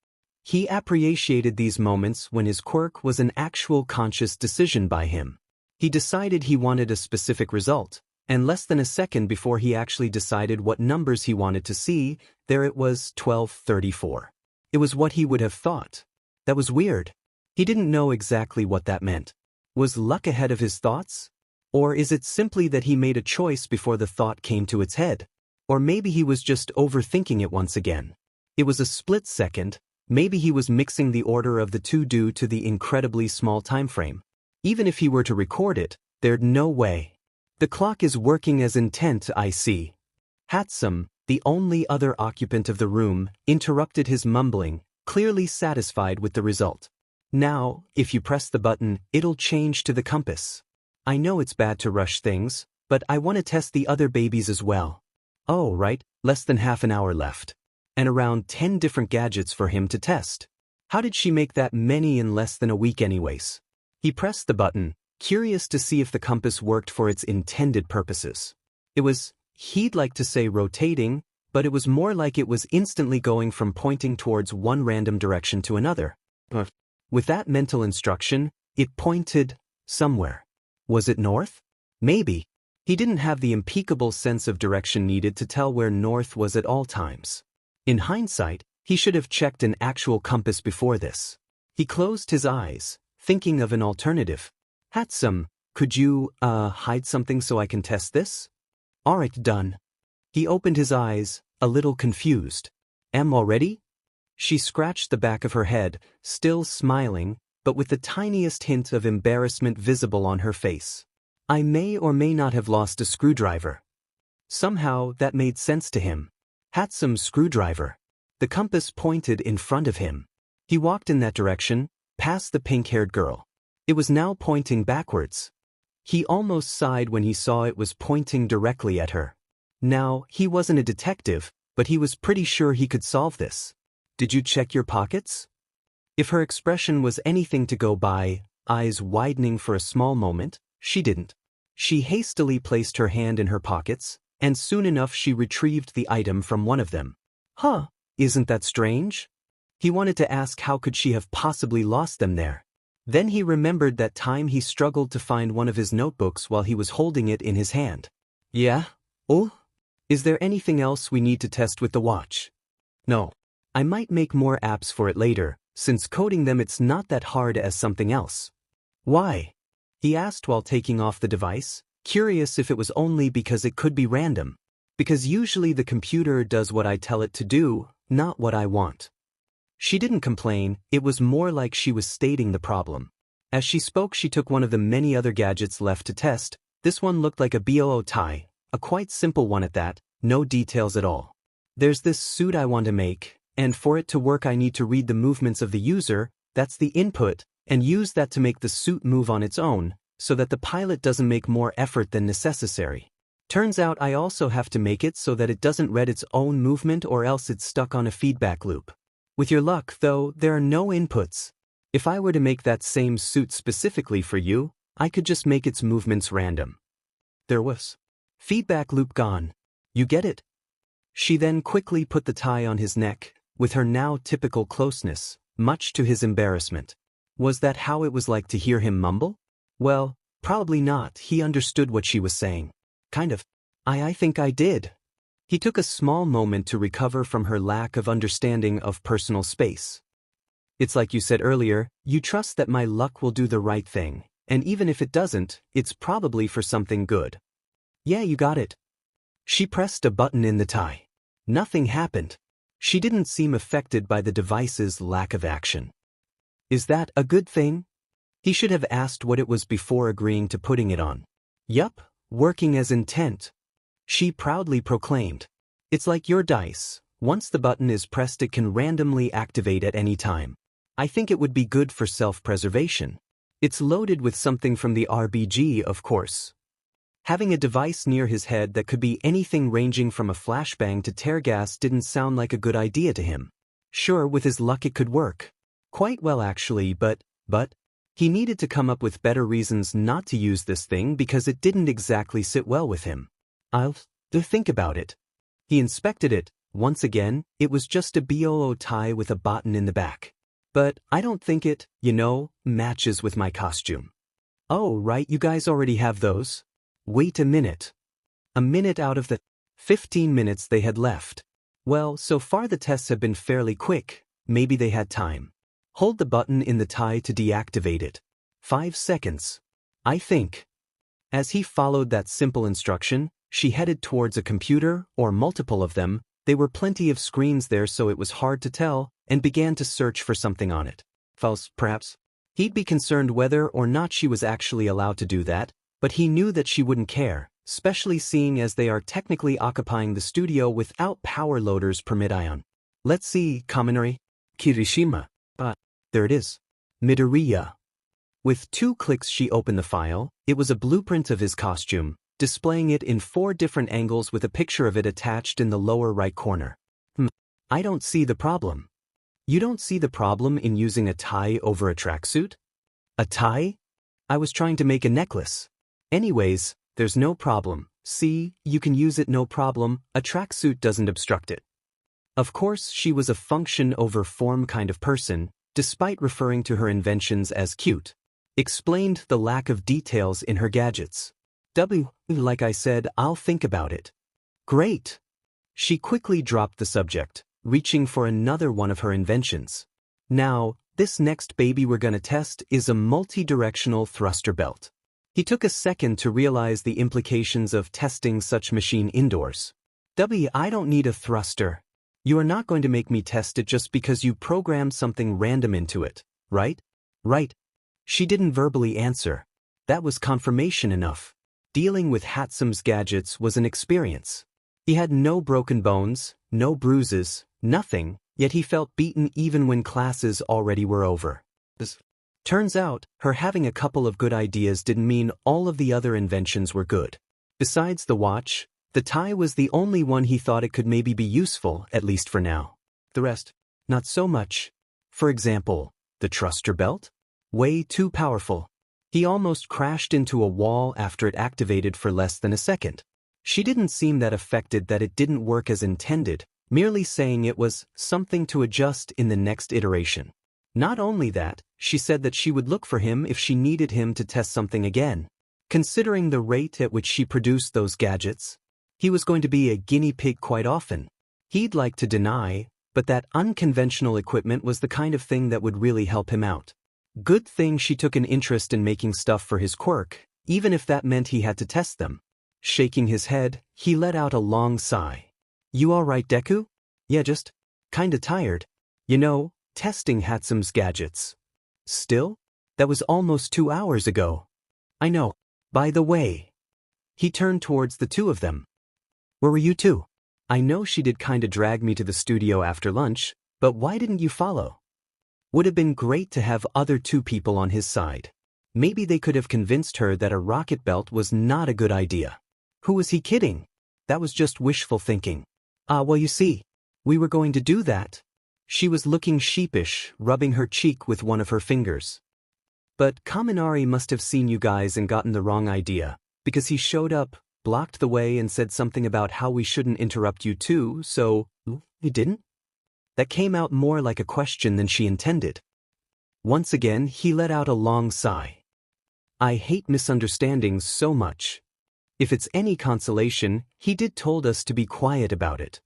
Speaker 1: He appreciated these moments when his quirk was an actual conscious decision by him. He decided he wanted a specific result, and less than a second before he actually decided what numbers he wanted to see, there it was, 12:34. It was what he would have thought. That was weird. He didn't know exactly what that meant. Was luck ahead of his thoughts? Or is it simply that he made a choice before the thought came to its head? Or maybe he was just overthinking it once again. It was a split second. Maybe he was mixing the order of the two due to the incredibly small time frame. Even if he were to record it, there'd no way. The clock is working as intent, I see. Hatsum, the only other occupant of the room, interrupted his mumbling, clearly satisfied with the result. Now, if you press the button, it'll change to the compass. I know it's bad to rush things, but I want to test the other babies as well. Oh, right, less than half an hour left. And around 10 different gadgets for him to test. How did she make that many in less than a week anyways? He pressed the button, curious to see if the compass worked for its intended purposes. It was, he'd like to say rotating, but it was more like it was instantly going from pointing towards one random direction to another. With that mental instruction, it pointed somewhere. Was it north? Maybe. He didn't have the impeccable sense of direction needed to tell where north was at all times. In hindsight, he should have checked an actual compass before this. He closed his eyes, thinking of an alternative. Hatsum, could you, hide something so I can test this? Alright, done. He opened his eyes, a little confused. Am already? She scratched the back of her head, still smiling, but with the tiniest hint of embarrassment visible on her face. I may or may not have lost a screwdriver. Somehow, that made sense to him. Hatsum's screwdriver. The compass pointed in front of him. He walked in that direction, past the pink-haired girl. It was now pointing backwards. He almost sighed when he saw it was pointing directly at her. Now, he wasn't a detective, but he was pretty sure he could solve this. Did you check your pockets? If her expression was anything to go by, eyes widening for a small moment, she didn't. She hastily placed her hand in her pockets, and soon enough she retrieved the item from one of them. Huh, isn't that strange? He wanted to ask how could she have possibly lost them there. Then he remembered that time he struggled to find one of his notebooks while he was holding it in his hand. Yeah? Oh? Is there anything else we need to test with the watch? No. I might make more apps for it later, since coding them it's not that hard as something else. Why? He asked while taking off the device, curious if it was only because it could be random. Because usually the computer does what I tell it to do, not what I want. She didn't complain, it was more like she was stating the problem. As she spoke she took one of the many other gadgets left to test. This one looked like a BOO tie, a quite simple one at that, no details at all. There's this suit I want to make, and for it to work I need to read the movements of the user, that's the input, and use that to make the suit move on its own, so that the pilot doesn't make more effort than necessary. Turns out I also have to make it so that it doesn't read its own movement or else it's stuck on a feedback loop. With your luck, though, there are no inputs. If I were to make that same suit specifically for you, I could just make its movements random. There was. Feedback loop gone. You get it? She then quickly put the tie on his neck, with her now typical closeness, much to his embarrassment. Was that how it was like to hear him mumble? Well, probably not. He understood what she was saying. Kind of. I think I did. He took a small moment to recover from her lack of understanding of personal space. It's like you said earlier, you trust that my luck will do the right thing, and even if it doesn't, it's probably for something good. Yeah, you got it. She pressed a button in the tie. Nothing happened. She didn't seem affected by the device's lack of action. Is that a good thing? He should have asked what it was before agreeing to putting it on. Yup, working as intent. She proudly proclaimed. It's like your dice. Once the button is pressed, it can randomly activate at any time. I think it would be good for self-preservation. It's loaded with something from the RBG, of course. Having a device near his head that could be anything ranging from a flashbang to tear gas didn't sound like a good idea to him. Sure, with his luck it could work. Quite well actually, but he needed to come up with better reasons not to use this thing because it didn't exactly sit well with him. I'll think about it. He inspected it. Once again, it was just a BOO tie with a button in the back. But I don't think it, matches with my costume. Oh, right, you guys already have those? Wait a minute. A minute out of the 15 minutes they had left. Well, so far the tests have been fairly quick. Maybe they had time. Hold the button in the tie to deactivate it. 5 seconds. I think. As he followed that simple instruction, she headed towards a computer, or multiple of them. There were plenty of screens there so it was hard to tell, and began to search for something on it. False, perhaps? He'd be concerned whether or not she was actually allowed to do that, but he knew that she wouldn't care, especially seeing as they are technically occupying the studio without power loaders permit ion. Let's see, Kaminari. Kirishima. There it is. Midoriya. With 2 clicks she opened the file. It was a blueprint of his costume, displaying it in 4 different angles with a picture of it attached in the lower right corner. I don't see the problem. You don't see the problem in using a tie over a tracksuit? A tie? I was trying to make a necklace. Anyways, there's no problem. See, you can use it no problem. A tracksuit doesn't obstruct it. Of course, she was a function over form kind of person, despite referring to her inventions as cute. Explained the lack of details in her gadgets. Like I said, I'll think about it. Great. She quickly dropped the subject, reaching for another one of her inventions. Now, this next baby we're gonna test is a multi-directional thruster belt. He took a second to realize the implications of testing such machine indoors. I don't need a thruster. You are not going to make me test it just because you programmed something random into it, right? Right. She didn't verbally answer. That was confirmation enough. Dealing with Hatsume's gadgets was an experience. He had no broken bones, no bruises, nothing, yet he felt beaten even when classes already were over. Turns out, her having a couple of good ideas didn't mean all of the other inventions were good. Besides the watch, the tie was the only one he thought it could maybe be useful, at least for now. The rest, not so much. For example, the thruster belt? Way too powerful. He almost crashed into a wall after it activated for less than a second. She didn't seem that affected that it didn't work as intended, merely saying it was something to adjust in the next iteration. Not only that, she said that she would look for him if she needed him to test something again. Considering the rate at which she produced those gadgets, he was going to be a guinea pig quite often. He'd like to deny, but that unconventional equipment was the kind of thing that would really help him out. Good thing she took an interest in making stuff for his Quirk, even if that meant he had to test them. Shaking his head, he let out a long sigh. You alright, Deku? Yeah, just kinda tired. Testing Hatsume's gadgets. Still? That was almost 2 hours ago. I know. By the way. He turned towards the 2 of them. Where were you 2? I know she did kinda drag me to the studio after lunch, but why didn't you follow? Would have been great to have other 2 people on his side. Maybe they could have convinced her that a rocket belt was not a good idea. Who was he kidding? That was just wishful thinking. Well, you see, we were going to do that. She was looking sheepish, rubbing her cheek with one of her fingers. But Kaminari must have seen you guys and gotten the wrong idea, because he showed up, blocked the way and said something about how we shouldn't interrupt you too, so, you didn't? That came out more like a question than she intended. Once again, he let out a long sigh. I hate misunderstandings so much. If it's any consolation, he did told us to be quiet about it.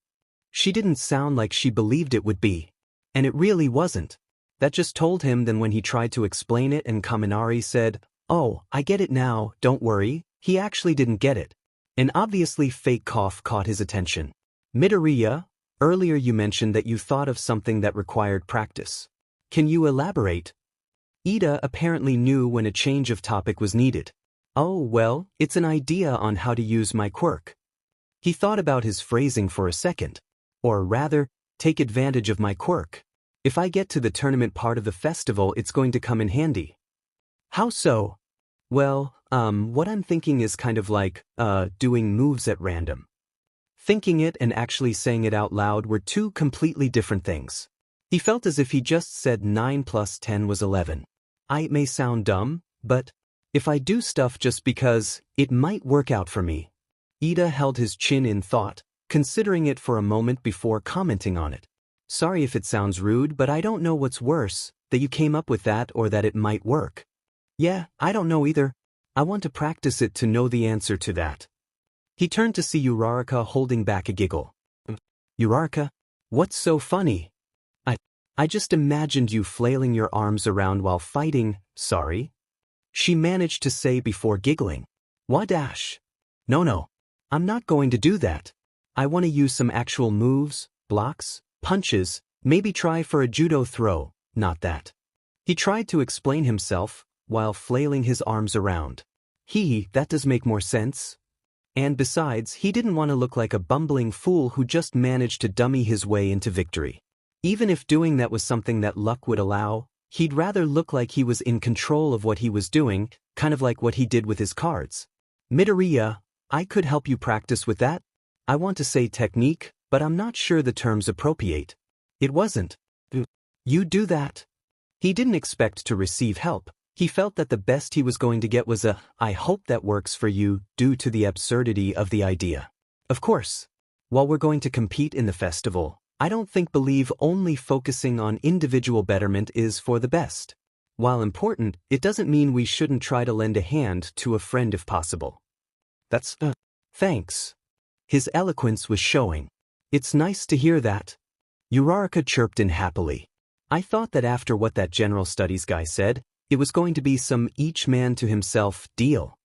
Speaker 1: She didn't sound like she believed it would be. And it really wasn't. That just told him then when he tried to explain it and Kaminari said, oh, I get it now, don't worry, he actually didn't get it. An obviously fake cough caught his attention. Midoriya, earlier you mentioned that you thought of something that required practice. Can you elaborate? Ida apparently knew when a change of topic was needed. Oh, well, it's an idea on how to use my quirk. He thought about his phrasing for a second. Or rather, take advantage of my quirk. If I get to the tournament part of the festival, it's going to come in handy. How so? Well, what I'm thinking is kind of like, doing moves at random. Thinking it and actually saying it out loud were two completely different things. He felt as if he just said 9 plus 10 was 11. It may sound dumb, but if I do stuff just because, it might work out for me. Ida held his chin in thought, considering it for a moment before commenting on it. Sorry if it sounds rude, but I don't know what's worse, that you came up with that or that it might work. Yeah, I don't know either. I want to practice it to know the answer to that. He turned to see Uraraka holding back a giggle. Uraraka, what's so funny? I just imagined you flailing your arms around while fighting, sorry. She managed to say before giggling. Wadash. No, I'm not going to do that. I want to use some actual moves, blocks, punches, maybe try for a judo throw, not that. He tried to explain himself, while flailing his arms around. That does make more sense. And besides, he didn't want to look like a bumbling fool who just managed to dummy his way into victory. Even if doing that was something that luck would allow, he'd rather look like he was in control of what he was doing, kind of like what he did with his cards. Midoriya, I could help you practice with that. I want to say technique, but I'm not sure the term's appropriate. It wasn't. You do that. He didn't expect to receive help. He felt that the best he was going to get was a, I hope that works for you, due to the absurdity of the idea. Of course. While we're going to compete in the festival, I don't believe only focusing on individual betterment is for the best. While important, it doesn't mean we shouldn't try to lend a hand to a friend if possible. Thanks. His eloquence was showing. It's nice to hear that. Uraraka chirped in happily. I thought that after what that general studies guy said, it was going to be some each man to himself deal.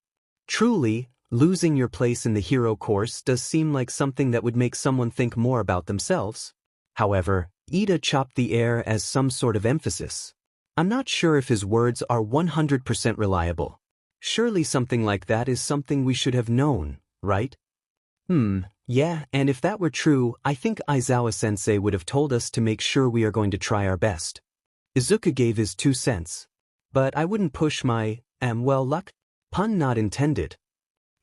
Speaker 1: Truly, losing your place in the hero course does seem like something that would make someone think more about themselves. However, Ida chopped the air as some sort of emphasis. I'm not sure if his words are 100% reliable. Surely something like that is something we should have known, right? Yeah, and if that were true, I think Aizawa-sensei would have told us to make sure we are going to try our best. Izuku gave his 2 cents. But I wouldn't push my, luck? Pun not intended.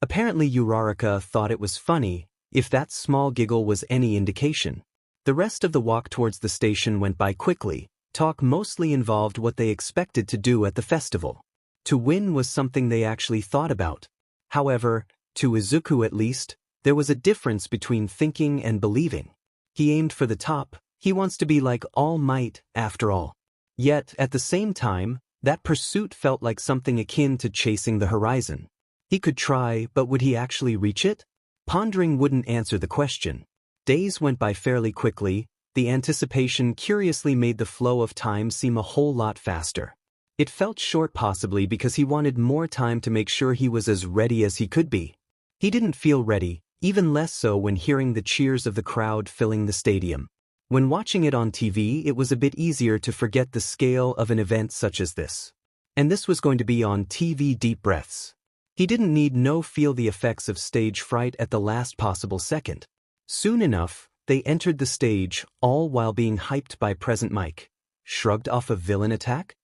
Speaker 1: Apparently Uraraka thought it was funny, if that small giggle was any indication. The rest of the walk towards the station went by quickly. Talk mostly involved what they expected to do at the festival. To win was something they actually thought about. However, to Izuku at least, there was a difference between thinking and believing. He aimed for the top. He wants to be like All Might, after all. Yet, at the same time, that pursuit felt like something akin to chasing the horizon. He could try, but would he actually reach it? Pondering wouldn't answer the question. Days went by fairly quickly. The anticipation curiously made the flow of time seem a whole lot faster. It felt short possibly because he wanted more time to make sure he was as ready as he could be. He didn't feel ready, even less so when hearing the cheers of the crowd filling the stadium. When watching it on TV, it was a bit easier to forget the scale of an event such as this. And this was going to be on TV. Deep breaths. He didn't need no feel the effects of stage fright at the last possible second. Soon enough, they entered the stage, all while being hyped by present Mike. Shrugged off a villain attack?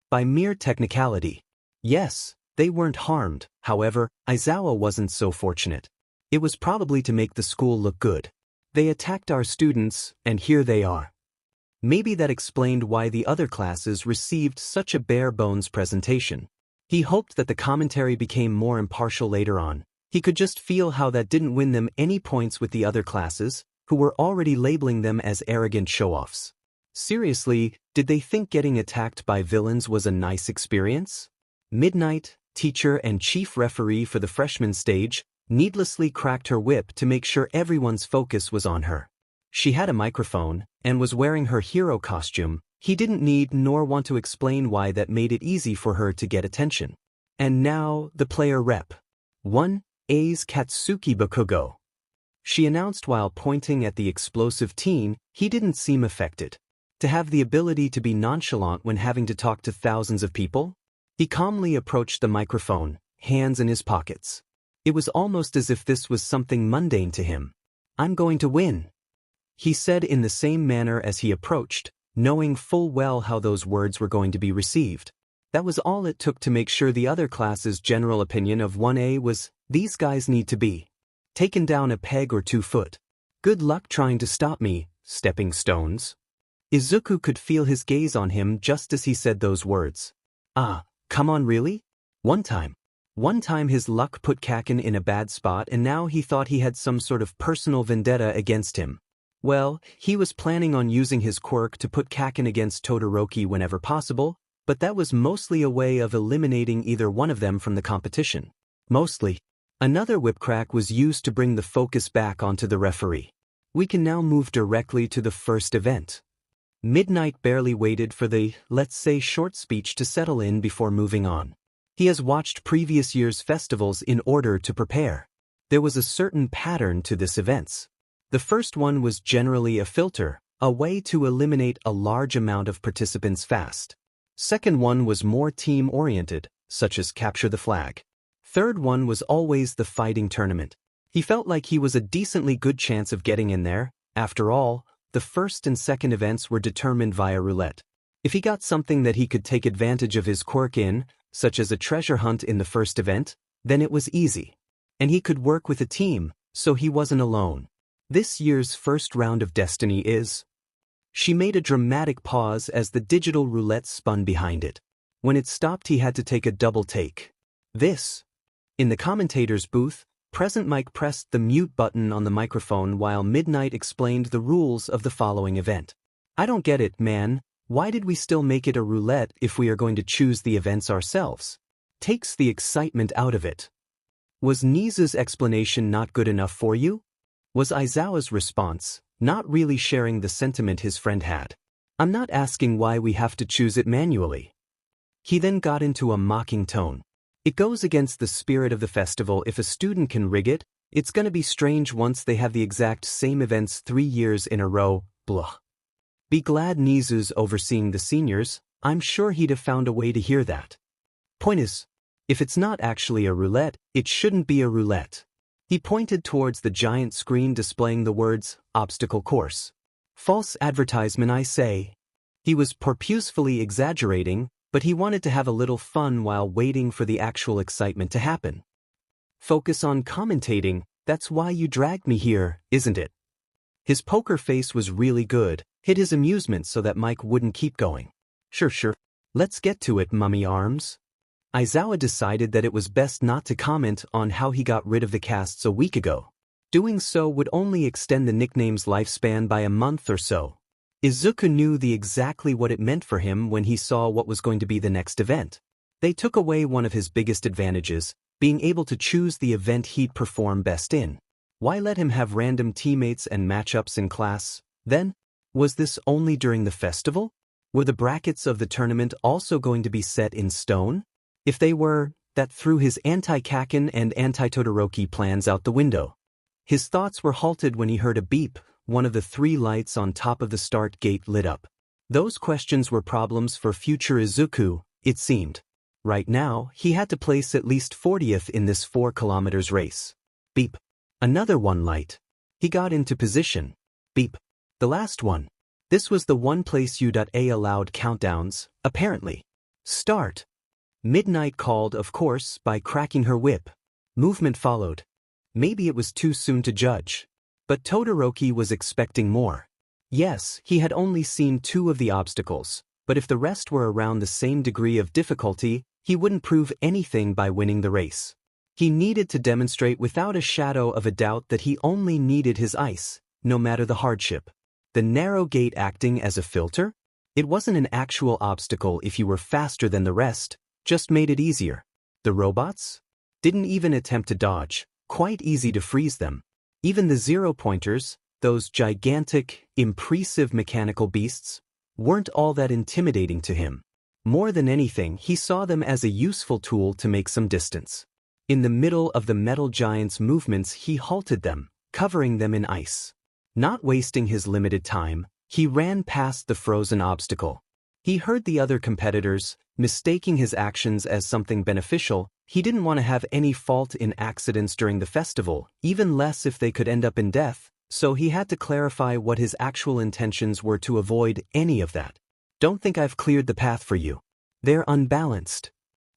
Speaker 1: By mere technicality. Yes, they weren't harmed. However, Aizawa wasn't so fortunate. It was probably to make the school look good. They attacked our students, and here they are. Maybe that explained why the other classes received such a bare-bones presentation. He hoped that the commentary became more impartial later on. He could just feel how that didn't win them any points with the other classes, who were already labeling them as arrogant show-offs. Seriously, did they think getting attacked by villains was a nice experience? Midnight, teacher and chief referee for the freshman stage, needlessly cracked her whip to make sure everyone's focus was on her. She had a microphone, and was wearing her hero costume. He didn't need nor want to explain why that made it easy for her to get attention. And now, the player rep. 1, A's Katsuki bakugo. She announced while pointing at the explosive teen. He didn't seem affected. To have the ability to be nonchalant when having to talk to thousands of people? He calmly approached the microphone, hands in his pockets. It was almost as if this was something mundane to him. "I'm going to win," he said in the same manner as he approached, knowing full well how those words were going to be received. That was all it took to make sure the other class's general opinion of 1A was, "These guys need to be taken down a peg or 2 foot. Good luck trying to stop me, stepping stones." Izuku could feel his gaze on him just as he said those words. "Ah, come on really?" One time his luck put Kaken in a bad spot and now he thought he had some sort of personal vendetta against him. Well, he was planning on using his quirk to put Kaken against Todoroki whenever possible, but that was mostly a way of eliminating either one of them from the competition. Mostly. Another whipcrack was used to bring the focus back onto the referee. We can now move directly to the first event. Midnight barely waited for the, let's say, short speech to settle in before moving on. He has watched previous year's festivals in order to prepare. There was a certain pattern to this events. The first one was generally a filter, a way to eliminate a large amount of participants fast. Second one was more team-oriented, such as capture the flag. Third one was always the fighting tournament. He felt like he was a decently good chance of getting in there. After all, the first and second events were determined via roulette. If he got something that he could take advantage of his quirk in, such as a treasure hunt in the first event, then it was easy. And he could work with a team, so he wasn't alone. This year's first round of Destiny is... She made a dramatic pause as the digital roulette spun behind it. When it stopped he had to take a double take. This. In the commentator's booth, Present Mike pressed the mute button on the microphone while Midnight explained the rules of the following event. "I don't get it, man. Why did we still make it a roulette if we are going to choose the events ourselves? Takes the excitement out of it." Was Nizu's explanation not good enough for you? Was Aizawa's response, not really sharing the sentiment his friend had. "I'm not asking why we have to choose it manually." He then got into a mocking tone. "It goes against the spirit of the festival if a student can rig it. It's gonna be strange once they have the exact same events 3 years in a row, blah. Be glad Nizu's overseeing the seniors. I'm sure he'd have found a way to hear that. Point is, if it's not actually a roulette, it shouldn't be a roulette." He pointed towards the giant screen displaying the words, "Obstacle course." "False advertisement, I say." He was purposefully exaggerating, but he wanted to have a little fun while waiting for the actual excitement to happen. "Focus on commentating, that's why you dragged me here, isn't it?" His poker face was really good, hid his amusement so that Mike wouldn't keep going. Sure. Let's get to it, mummy arms." Aizawa decided that it was best not to comment on how he got rid of the casts a week ago. Doing so would only extend the nickname's lifespan by a month or so. Izuku knew exactly what it meant for him when he saw what was going to be the next event. They took away one of his biggest advantages, being able to choose the event he'd perform best in. Why let him have random teammates and matchups in class, then? Was this only during the festival? Were the brackets of the tournament also going to be set in stone? If they were, that threw his anti-Kaken and anti-Todoroki plans out the window. His thoughts were halted when he heard a beep. One of the 3 lights on top of the start gate lit up. Those questions were problems for future Izuku, it seemed. Right now, he had to place at least 40th in this 4 kilometers race. Beep. Another 1 light. He got into position. Beep. The last one. This was the one place U.A allowed countdowns, apparently. Start. Midnight called, of course, by cracking her whip. Movement followed. Maybe it was too soon to judge. But Todoroki was expecting more. Yes, he had only seen 2 of the obstacles, but if the rest were around the same degree of difficulty, he wouldn't prove anything by winning the race. He needed to demonstrate without a shadow of a doubt that he only needed his ice, no matter the hardship. The narrow gate acting as a filter? It wasn't an actual obstacle if you were faster than the rest, just made it easier. The robots? Didn't even attempt to dodge, quite easy to freeze them. Even the zero-pointers, those gigantic, impressive mechanical beasts, weren't all that intimidating to him. More than anything, he saw them as a useful tool to make some distance. In the middle of the metal giant's movements, he halted them, covering them in ice. Not wasting his limited time, he ran past the frozen obstacle. He heard the other competitors, mistaking his actions as something beneficial. He didn't want to have any fault in accidents during the festival, even less if they could end up in death, so he had to clarify what his actual intentions were to avoid any of that. Don't think I've cleared the path for you. They're unbalanced.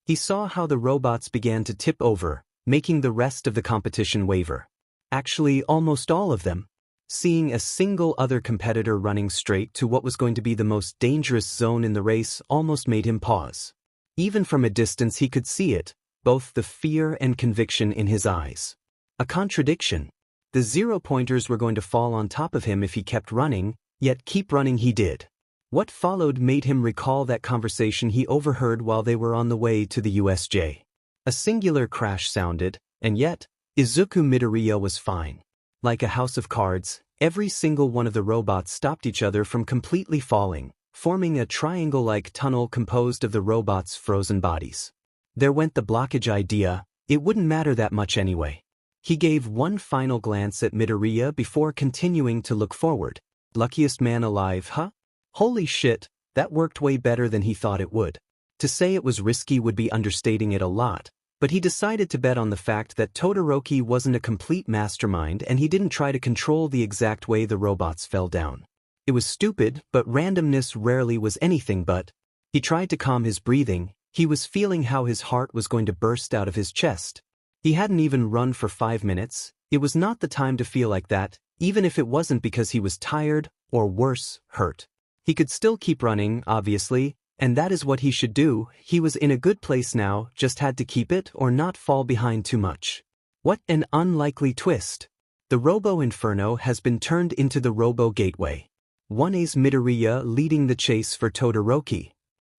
Speaker 1: He saw how the robots began to tip over, making the rest of the competition waver. Actually, almost all of them. Seeing a single other competitor running straight to what was going to be the most dangerous zone in the race almost made him pause. Even from a distance he could see it, both the fear and conviction in his eyes. A contradiction. The 0-pointers were going to fall on top of him if he kept running, yet keep running he did. What followed made him recall that conversation he overheard while they were on the way to the USJ. A singular crash sounded, and yet, Izuku Midoriya was fine. Like a house of cards, every single one of the robots stopped each other from completely falling, forming a triangle-like tunnel composed of the robots' frozen bodies. There went the blockage idea, it wouldn't matter that much anyway. He gave one final glance at Midoriya before continuing to look forward. Luckiest man alive, huh? Holy shit, that worked way better than he thought it would. To say it was risky would be understating it a lot, but he decided to bet on the fact that Todoroki wasn't a complete mastermind and he didn't try to control the exact way the robots fell down. It was stupid, but randomness rarely was anything but. He tried to calm his breathing. He was feeling how his heart was going to burst out of his chest. He hadn't even run for 5 minutes. It was not the time to feel like that, even if it wasn't because he was tired, or worse, hurt. He could still keep running, obviously, and that is what he should do. He was in a good place now, just had to keep it or not fall behind too much. What an unlikely twist. The Robo Inferno has been turned into the Robo Gateway. 1A's Midoriya leading the chase for Todoroki.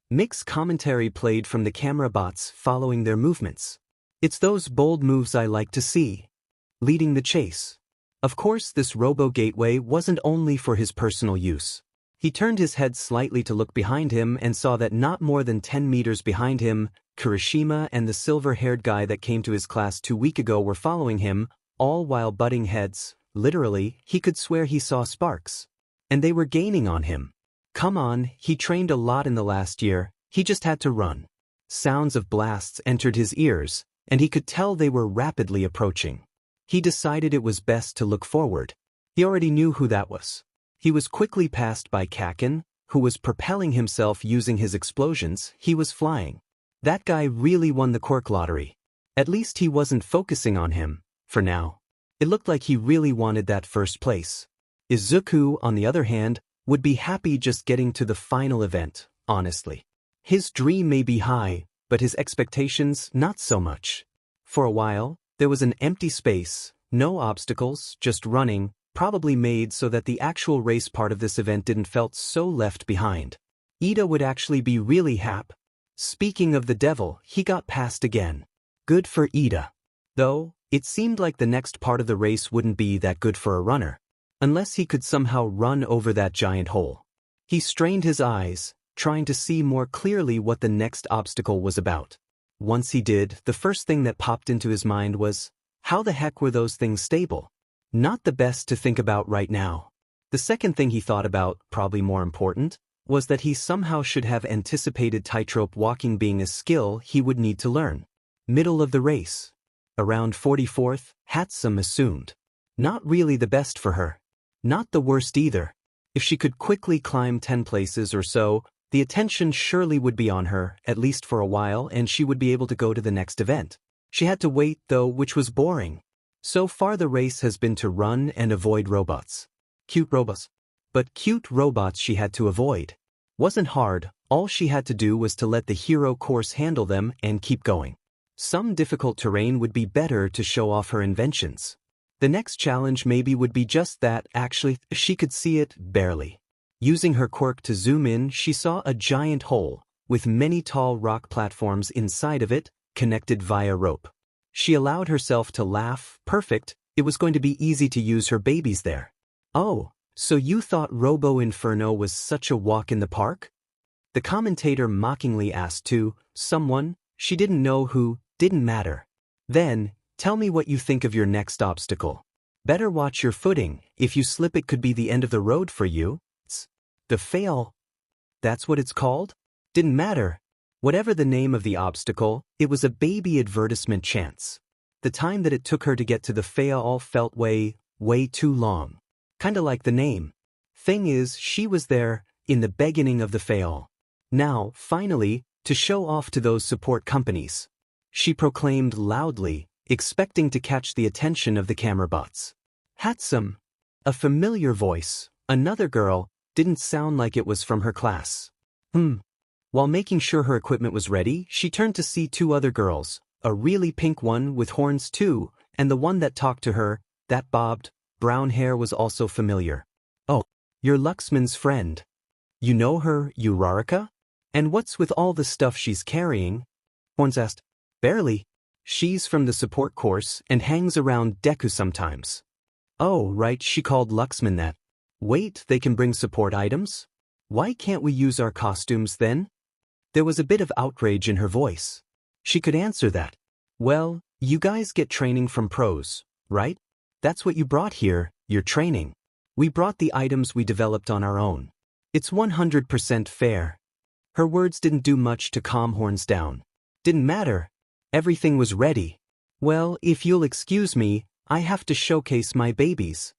Speaker 1: Mixed commentary played from the camera bots following their movements. It's those bold moves I like to see. Leading the chase. Of course, this Robo Gateway wasn't only for his personal use. He turned his head slightly to look behind him and saw that not more than 10 meters behind him, Kirishima and the silver-haired guy that came to his class 2 weeks ago were following him, all while butting heads. Literally, he could swear he saw sparks. And they were gaining on him. Come on, he trained a lot in the last year, he just had to run. Sounds of blasts entered his ears, and he could tell they were rapidly approaching. He decided it was best to look forward. He already knew who that was. He was quickly passed by Kaken, who was propelling himself using his explosions. He was flying. That guy really won the Quirk lottery. At least he wasn't focusing on him, for now. It looked like he really wanted that first place. Izuku, on the other hand, would be happy just getting to the final event, honestly. His dream may be high, but his expectations not so much. For a while, there was an empty space, no obstacles, just running, probably made so that the actual race part of this event didn't felt so left behind. Ida would actually be really happy. Speaking of the devil, he got past again. Good for Ida. Though, it seemed like the next part of the race wouldn't be that good for a runner. Unless he could somehow run over that giant hole. He strained his eyes, trying to see more clearly what the next obstacle was about. Once he did, the first thing that popped into his mind was, how the heck were those things stable? Not the best to think about right now. The second thing he thought about, probably more important, was that he somehow should have anticipated tightrope walking being a skill he would need to learn. Middle of the race. Around 44th, Hatsum assumed. Not really the best for her. Not the worst either. If she could quickly climb 10 places or so, the attention surely would be on her, at least for a while, and she would be able to go to the next event. She had to wait, though, which was boring. So far the race has been to run and avoid robots. Cute robots. But cute robots she had to avoid. Wasn't hard, all she had to do was to let the hero course handle them and keep going. Some difficult terrain would be better to show off her inventions. The next challenge maybe would be just that. Actually, she could see it, barely. Using her quirk to zoom in, she saw a giant hole, with many tall rock platforms inside of it, connected via rope. She allowed herself to laugh. Perfect, it was going to be easy to use her babies there. Oh, so you thought Robo Inferno was such a walk in the park? The commentator mockingly asked to someone, she didn't know who, didn't matter. Then, tell me what you think of your next obstacle. Better watch your footing, if you slip it could be the end of the road for you. The fail. That's what it's called? Didn't matter. Whatever the name of the obstacle, it was a baby advertisement chance. The time that it took her to get to the fail felt way too long. Kinda like the name. Thing is, she was there, in the beginning of the fail. Now, finally, to show off to those support companies. She proclaimed loudly, expecting to catch the attention of the camera bots. Handsome. A familiar voice, another girl, didn't sound like it was from her class. While making sure her equipment was ready, she turned to see two other girls, a really pink one with horns too, and the one that talked to her, that bobbed, brown hair was also familiar. Oh, you're Luxman's friend. You know her, Uraraka? And what's with all the stuff she's carrying? Horns asked. Barely. She's from the support course and hangs around Deku sometimes. Oh, right, she called Luxman that. Wait, they can bring support items? Why can't we use our costumes then? There was a bit of outrage in her voice. She could answer that. Well, you guys get training from pros, right? That's what you brought here, your training. We brought the items we developed on our own. It's 100% fair. Her words didn't do much to calm Horns down. Didn't matter. Everything was ready. Well, if you'll excuse me, I have to showcase my babies.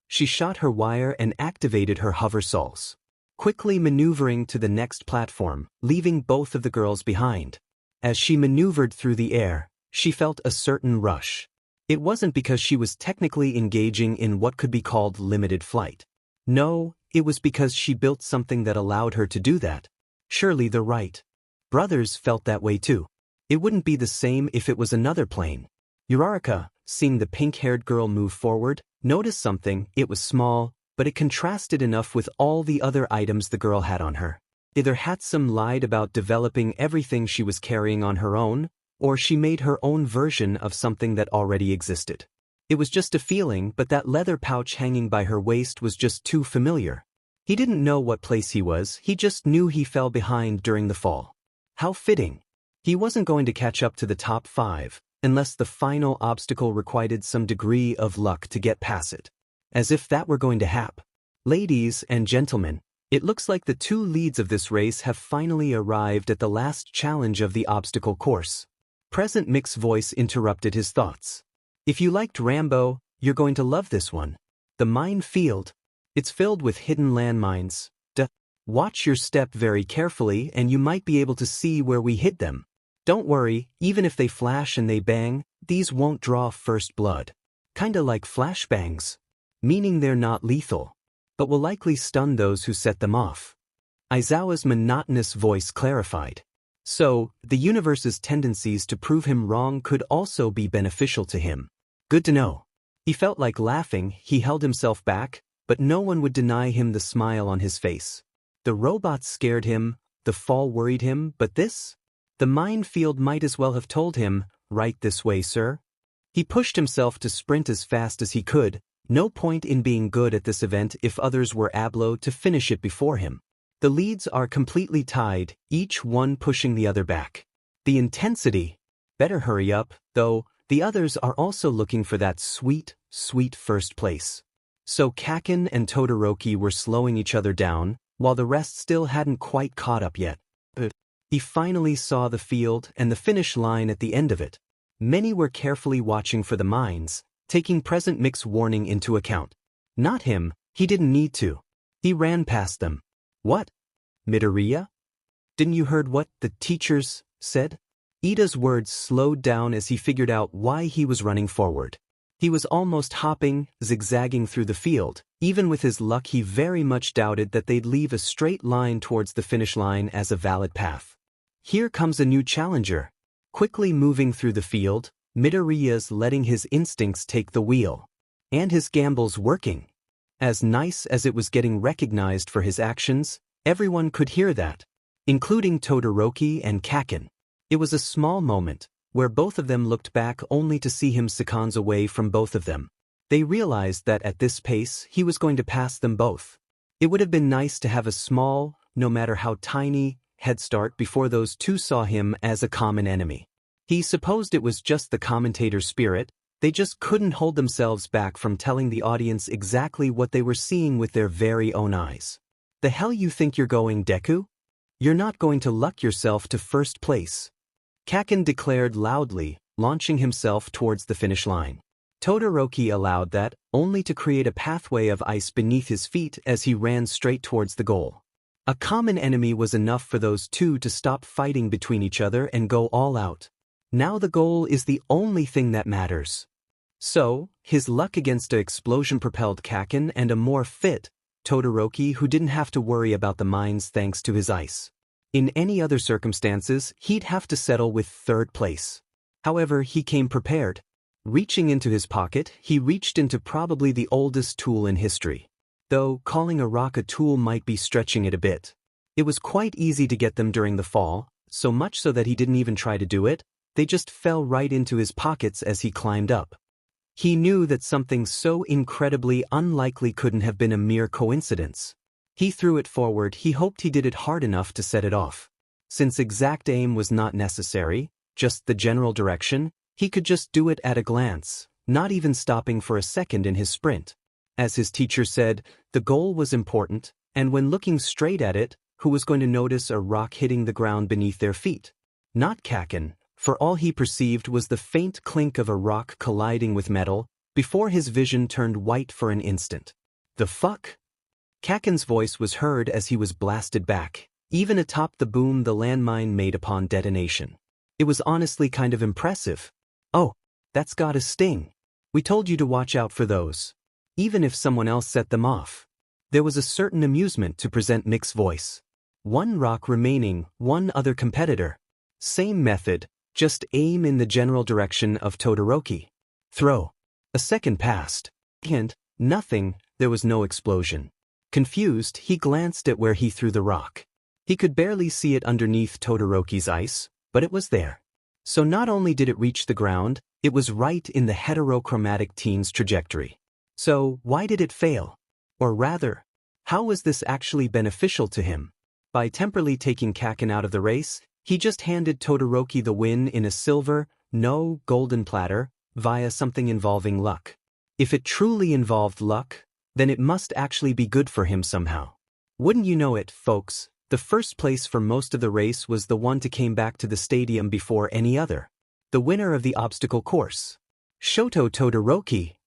Speaker 1: She shot her wire and activated her hover soles, quickly maneuvering to the next platform, leaving both of the girls behind. As she maneuvered through the air, she felt a certain rush. It wasn't because she was technically engaging in what could be called limited flight. No, it was because she built something that allowed her to do that. Surely the right brothers felt that way too. It wouldn't be the same if it was another plane. Uraraka, seeing the pink-haired girl move forward, noticed something. It was small, but it contrasted enough with all the other items the girl had on her. Either Hatsum lied about developing everything she was carrying on her own, or she made her own version of something that already existed. It was just a feeling, but that leather pouch hanging by her waist was just too familiar. He didn't know what place he was, he just knew he fell behind during the fall. How fitting. He wasn't going to catch up to the top 5, unless the final obstacle required some degree of luck to get past it. As if that were going to happen. Ladies and gentlemen, it looks like the two leads of this race have finally arrived at the last challenge of the obstacle course. Present Mick's voice interrupted his thoughts. If you liked Rambo, you're going to love this one. The minefield. It's filled with hidden landmines. Watch your step very carefully and you might be able to see where we hid them. Don't worry, even if they flash and they bang, these won't draw first blood. Kinda like flashbangs. Meaning they're not lethal, but will likely stun those who set them off. Aizawa's monotonous voice clarified. So, the universe's tendencies to prove him wrong could also be beneficial to him. Good to know. He felt like laughing, he held himself back, but no one would deny him the smile on his face. The robots scared him, the fall worried him, but this? The minefield might as well have told him, right this way, sir. He pushed himself to sprint as fast as he could. No point in being good at this event if others were able to finish it before him. The leads are completely tied, each one pushing the other back. The intensity. Better hurry up, though, the others are also looking for that sweet first place. So Kaken and Todoroki were slowing each other down, while the rest still hadn't quite caught up yet. He finally saw the field and the finish line at the end of it. Many were carefully watching for the mines, taking Present Mick's warning into account. Not him, he didn't need to. He ran past them. What? Midoriya? Didn't you heard what the teachers said? Ida's words slowed down as he figured out why he was running forward. He was almost hopping, zigzagging through the field. Even with his luck he very much doubted that they'd leave a straight line towards the finish line as a valid path. Here comes a new challenger. Quickly moving through the field, Midoriya's letting his instincts take the wheel. And his gambles working. As nice as it was getting recognized for his actions, everyone could hear that, including Todoroki and Kaken. It was a small moment, where both of them looked back only to see him seconds away from both of them. They realized that at this pace he was going to pass them both. It would have been nice to have a small, no matter how tiny, head start before those two saw him as a common enemy. He supposed it was just the commentator's spirit, they just couldn't hold themselves back from telling the audience exactly what they were seeing with their very own eyes. The hell you think you're going, Deku? You're not going to luck yourself to first place. Kaken declared loudly, launching himself towards the finish line. Todoroki allowed that, only to create a pathway of ice beneath his feet as he ran straight towards the goal. A common enemy was enough for those two to stop fighting between each other and go all out. Now the goal is the only thing that matters. So, his luck against a explosion-propelled Kaken and a more fit Todoroki who didn't have to worry about the mines thanks to his ice. In any other circumstances, he'd have to settle with third place. However, he came prepared. Reaching into his pocket, he reached into probably the oldest tool in history. Though, calling a rock a tool might be stretching it a bit. It was quite easy to get them during the fall, so much so that he didn't even try to do it, they just fell right into his pockets as he climbed up. He knew that something so incredibly unlikely couldn't have been a mere coincidence. He threw it forward, he hoped he did it hard enough to set it off. Since exact aim was not necessary, just the general direction, he could just do it at a glance, not even stopping for a second in his sprint. As his teacher said, the goal was important, and when looking straight at it, who was going to notice a rock hitting the ground beneath their feet? Not Kaken, for all he perceived was the faint clink of a rock colliding with metal, before his vision turned white for an instant. The fuck? Kaken's voice was heard as he was blasted back, even atop the boom the landmine made upon detonation. It was honestly kind of impressive. Oh, that's gotta sting. We told you to watch out for those. Even if someone else set them off. There was a certain amusement to present Mick's voice. One rock remaining, one other competitor. Same method, just aim in the general direction of Todoroki. Throw. A second passed. Hint, nothing, there was no explosion. Confused, he glanced at where he threw the rock. He could barely see it underneath Todoroki's ice, but it was there. So not only did it reach the ground, it was right in the heterochromatic teen's trajectory. So, why did it fail? Or rather, how was this actually beneficial to him? By temporarily taking Kaken out of the race, he just handed Todoroki the win in a silver, no golden platter, via something involving luck. If it truly involved luck, then it must actually be good for him somehow. Wouldn't you know it, folks, the first place for most of the race was the one to came back to the stadium before any other. The winner of the obstacle course. Shoto Todoroki.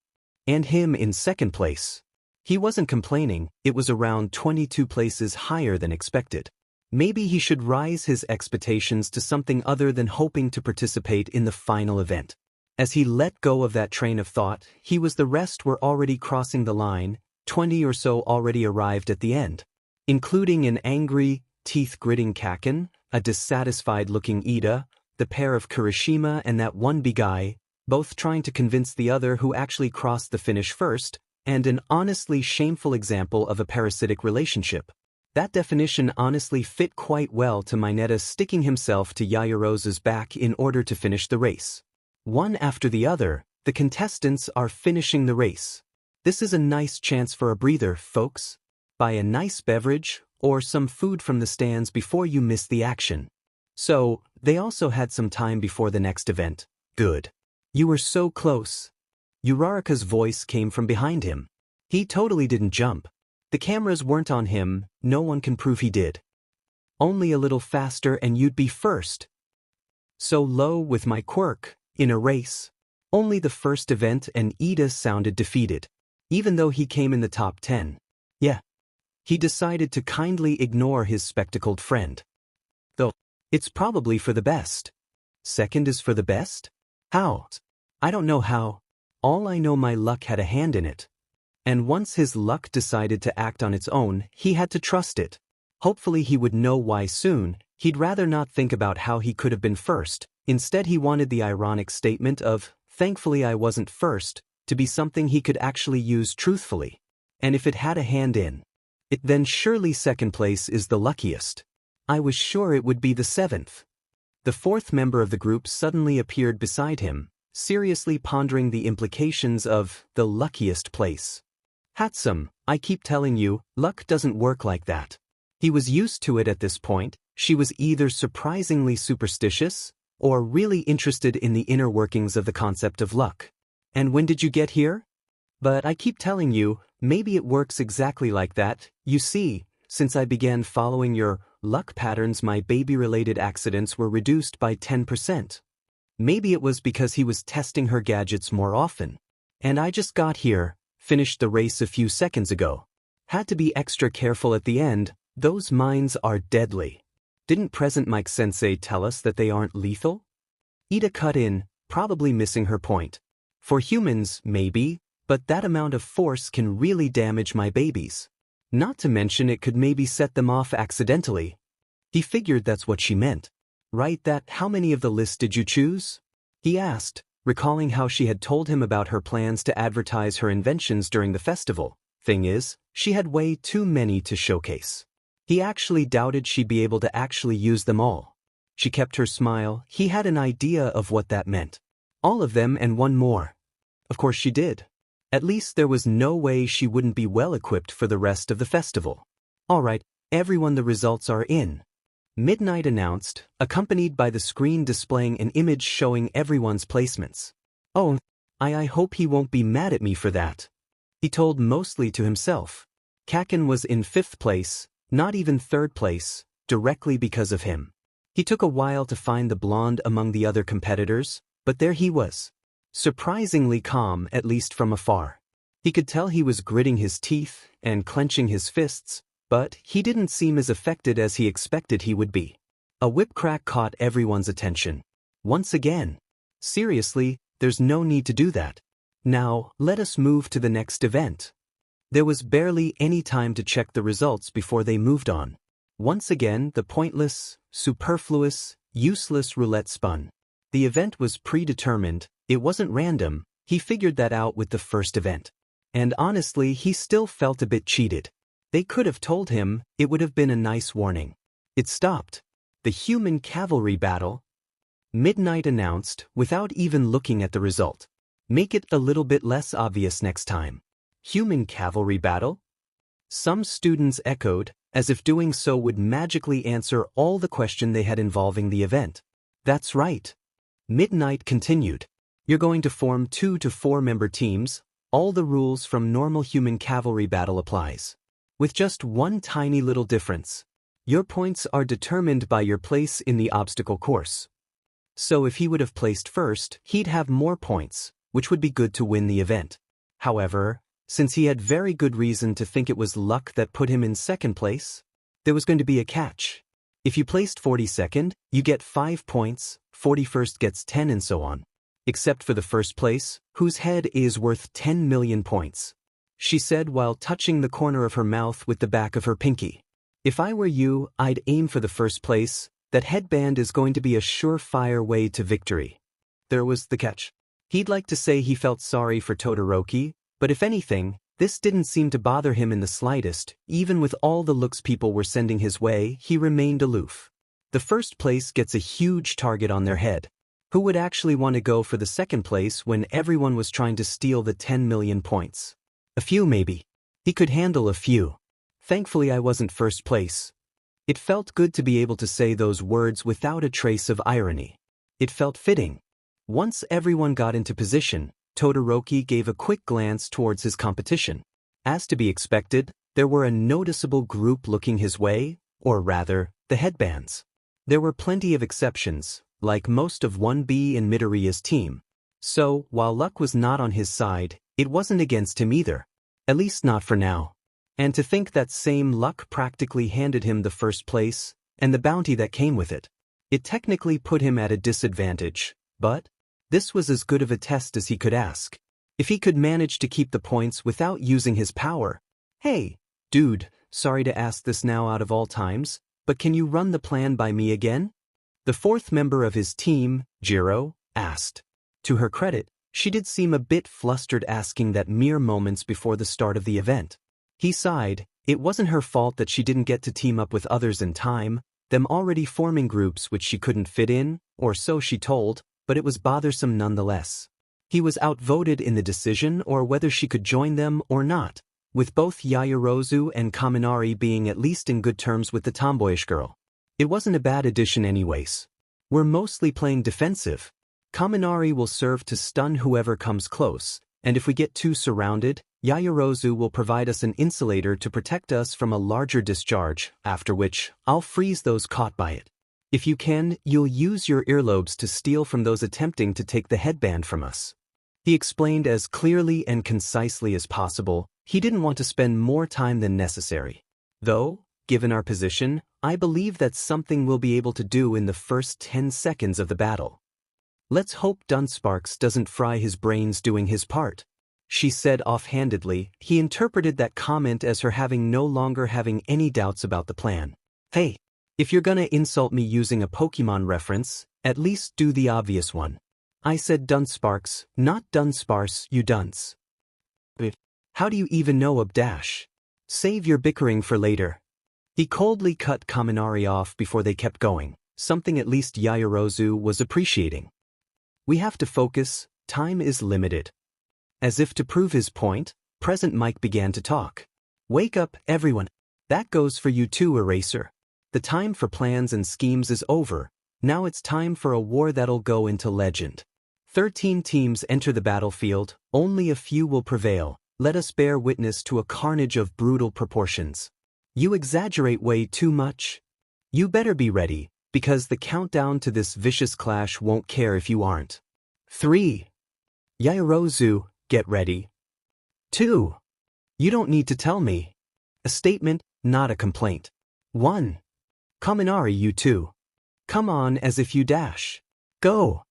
Speaker 1: And him in second place. He wasn't complaining, it was around 22 places higher than expected. Maybe he should rise his expectations to something other than hoping to participate in the final event. As he let go of that train of thought, the rest were already crossing the line, 20 or so already arrived at the end. Including an angry, teeth-gritting Kaken, a dissatisfied-looking Ida, the pair of Kirishima and that one big guy, both trying to convince the other who actually crossed the finish first, and an honestly shameful example of a parasitic relationship. That definition honestly fit quite well to Mineta sticking himself to Yaoyorozu's back in order to finish the race. One after the other, the contestants are finishing the race. This is a nice chance for a breather, folks. Buy a nice beverage, or some food from the stands before you miss the action. So, they also had some time before the next event. Good. You were so close. Uraraka's voice came from behind him. He totally didn't jump. The cameras weren't on him, no one can prove he did. Only a little faster and you'd be first. So low with my quirk, in a race. Only the first event and Ida sounded defeated. Even though he came in the top 10. Yeah. He decided to kindly ignore his spectacled friend. Though, it's probably for the best. Second is for the best? How? I don't know how. All I know my luck had a hand in it. And once his luck decided to act on its own, he had to trust it. Hopefully he would know why soon. He'd rather not think about how he could have been first. Instead he wanted the ironic statement of, thankfully I wasn't first, to be something he could actually use truthfully. And if it had a hand in it, then surely second place is the luckiest. I was sure it would be the seventh. The fourth member of the group suddenly appeared beside him, seriously pondering the implications of the luckiest place. Hatsum, I keep telling you, luck doesn't work like that. He was used to it at this point. She was either surprisingly superstitious, or really interested in the inner workings of the concept of luck. And when did you get here? But I keep telling you, maybe it works exactly like that. You see, since I began following your luck patterns, my baby-related accidents were reduced by 10%. Maybe it was because he was testing her gadgets more often. And I just got here, finished the race a few seconds ago. Had to be extra careful at the end, those mines are deadly. Didn't Present Mike Sensei tell us that they aren't lethal? Ida cut in, probably missing her point. For humans, maybe, but that amount of force can really damage my babies. Not to mention it could maybe set them off accidentally. He figured that's what she meant. Right, that how many of the list did you choose? He asked, recalling how she had told him about her plans to advertise her inventions during the festival. Thing is, she had way too many to showcase. He actually doubted she'd be able to actually use them all. She kept her smile. He had an idea of what that meant. All of them and one more. Of course she did. At least there was no way she wouldn't be well equipped for the rest of the festival. All right, everyone, the results are in. Midnight announced, accompanied by the screen displaying an image showing everyone's placements. Oh, I hope he won't be mad at me for that. He told mostly to himself. Kaken was in 5th place, not even 3rd place, directly because of him. He took a while to find the blonde among the other competitors, but there he was. Surprisingly calm, at least from afar. He could tell he was gritting his teeth and clenching his fists, but he didn't seem as affected as he expected he would be. A whip crack caught everyone's attention. Once again. Seriously, there's no need to do that. Now, let us move to the next event. There was barely any time to check the results before they moved on. Once again, the pointless, superfluous, useless roulette spun. The event was predetermined, it wasn't random. He figured that out with the first event. And honestly, he still felt a bit cheated. They could have told him, it would have been a nice warning. It stopped. The human cavalry battle. Midnight announced, without even looking at the result. Make it a little bit less obvious next time. Human cavalry battle? Some students echoed, as if doing so would magically answer all the questions they had involving the event. That's right. Midnight continued. You're going to form 2 to 4 member teams. All the rules from normal human cavalry battle applies. With just one tiny little difference. Your points are determined by your place in the obstacle course. So if he would have placed first, he'd have more points, which would be good to win the event. However, since he had very good reason to think it was luck that put him in 2nd place, there was going to be a catch. If you placed 42nd, you get 5 points, 41st gets 10 and so on. Except for the 1st place, whose head is worth 10 million points. She said while touching the corner of her mouth with the back of her pinky. If I were you, I'd aim for the 1st place. That headband is going to be a surefire way to victory. There was the catch. He'd like to say he felt sorry for Todoroki, but if anything, this didn't seem to bother him in the slightest. Even with all the looks people were sending his way, he remained aloof. The 1st place gets a huge target on their head. Who would actually want to go for the 2nd place when everyone was trying to steal the 10 million points? A few maybe. He could handle a few. Thankfully I wasn't 1st place. It felt good to be able to say those words without a trace of irony. It felt fitting. Once everyone got into position, Todoroki gave a quick glance towards his competition. As to be expected, there were a noticeable group looking his way, or rather, the headbands. There were plenty of exceptions, like most of 1B in Midoriya's team. So, while luck was not on his side, it wasn't against him either. At least not for now. And to think that same luck practically handed him the 1st place, and the bounty that came with it. It technically put him at a disadvantage, but this was as good of a test as he could ask. If he could manage to keep the points without using his power. Hey, dude, sorry to ask this now out of all times, but can you run the plan by me again? The 4th member of his team, Jiro, asked. To her credit, she did seem a bit flustered asking that mere moments before the start of the event. He sighed. It wasn't her fault that she didn't get to team up with others in time, them already forming groups which she couldn't fit in, or so she told, but it was bothersome nonetheless. He was outvoted in the decision or whether she could join them or not, with both Yaoyorozu and Kaminari being at least in good terms with the tomboyish girl. It wasn't a bad addition anyways. We're mostly playing defensive. Kaminari will serve to stun whoever comes close, and if we get too surrounded, Yaoyorozu will provide us an insulator to protect us from a larger discharge, after which, I'll freeze those caught by it. If you can, you'll use your earlobes to steal from those attempting to take the headband from us. He explained as clearly and concisely as possible. He didn't want to spend more time than necessary. Though, given our position, I believe that's something we'll be able to do in the first 10 seconds of the battle. Let's hope Dunsparks doesn't fry his brains doing his part, she said offhandedly. He interpreted that comment as her no longer having any doubts about the plan. Hey, if you're gonna insult me using a Pokemon reference, at least do the obvious one. I said Dunsparks, not Dunsparce, you dunce. How do you even know Dash? Save your bickering for later. He coldly cut Kaminari off before they kept going, something at least Yaoyorozu was appreciating. We have to focus, time is limited. As if to prove his point, Present Mike began to talk. Wake up, everyone. That goes for you too, Eraser. The time for plans and schemes is over. Now it's time for a war that'll go into legend. 13 teams enter the battlefield, only a few will prevail. Let us bear witness to a carnage of brutal proportions. You exaggerate way too much. You better be ready, because the countdown to this vicious clash won't care if you aren't. 3. Yaoyorozu, get ready. 2. You don't need to tell me. A statement, not a complaint. 1. Kaminari, you too. Come on, as if you dash. Go.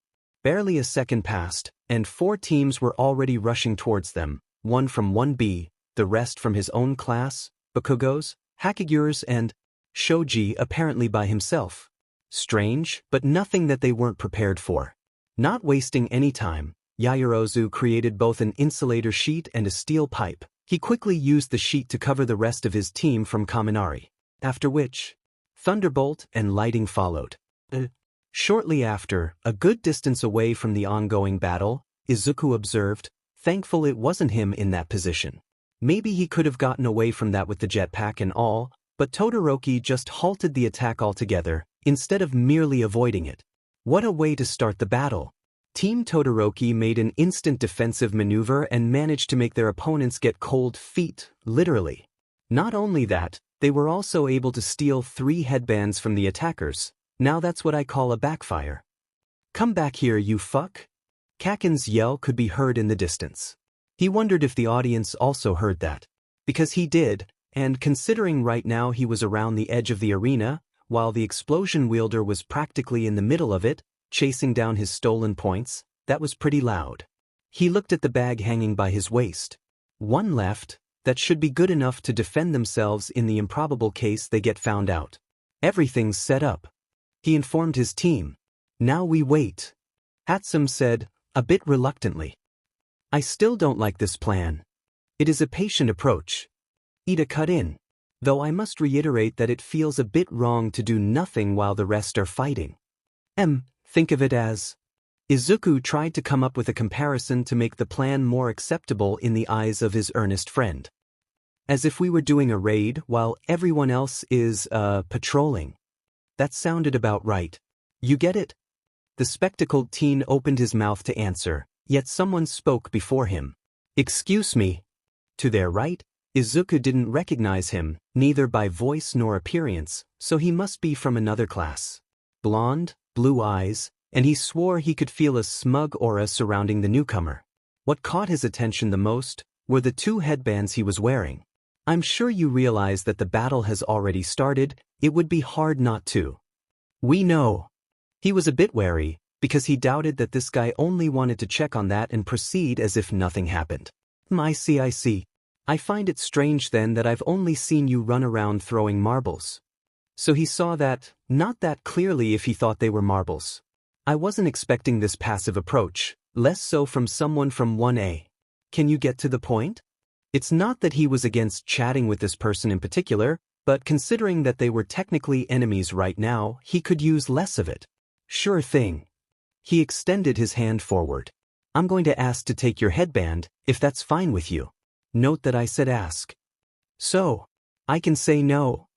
Speaker 1: Barely a second passed, and 4 teams were already rushing towards them, one from 1B, the rest from his own class, Bakugos, Hakigures and Shoji apparently by himself. Strange, but nothing that they weren't prepared for. Not wasting any time, Yaoyorozu created both an insulator sheet and a steel pipe. He quickly used the sheet to cover the rest of his team from Kaminari, after which, thunderbolt and lightning followed. Shortly after, a good distance away from the ongoing battle, Isuku observed, thankful it wasn't him in that position. Maybe he could have gotten away from that with the jetpack and all, but Todoroki just halted the attack altogether, instead of merely avoiding it. What a way to start the battle. Team Todoroki made an instant defensive maneuver and managed to make their opponents get cold feet, literally. Not only that, they were also able to steal 3 headbands from the attackers. Now that's what I call a backfire. Come back here, you fuck. Kaken's yell could be heard in the distance. He wondered if the audience also heard that. Because he did, and considering right now he was around the edge of the arena, while the explosion wielder was practically in the middle of it, chasing down his stolen points, that was pretty loud. He looked at the bag hanging by his waist. 1 left, that should be good enough to defend themselves in the improbable case they get found out. Everything's set up. He informed his team. Now we wait. Hatsum said, a bit reluctantly. I still don't like this plan. It is a patient approach. Ida cut in. Though I must reiterate that it feels a bit wrong to do nothing while the rest are fighting. Think of it as... Izuku tried to come up with a comparison to make the plan more acceptable in the eyes of his earnest friend. As if we were doing a raid while everyone else is, patrolling. That sounded about right. You get it? The spectacled teen opened his mouth to answer, yet someone spoke before him. Excuse me. To their right, Izuku didn't recognize him, neither by voice nor appearance, so he must be from another class. Blonde, blue eyes, and he swore he could feel a smug aura surrounding the newcomer. What caught his attention the most were the 2 headbands he was wearing. I'm sure you realize that the battle has already started. It would be hard not to. We know. He was a bit wary, because he doubted that this guy only wanted to check on that and proceed as if nothing happened. I see. I find it strange then that I've only seen you run around throwing marbles. So he saw that, not that clearly if he thought they were marbles. I wasn't expecting this passive approach, less so from someone from 1A. Can you get to the point? It's not that he was against chatting with this person in particular, but considering that they were technically enemies right now, he could use less of it. Sure thing. He extended his hand forward. I'm going to ask to take your headband, if that's fine with you. Note that I said ask. So, I can say no.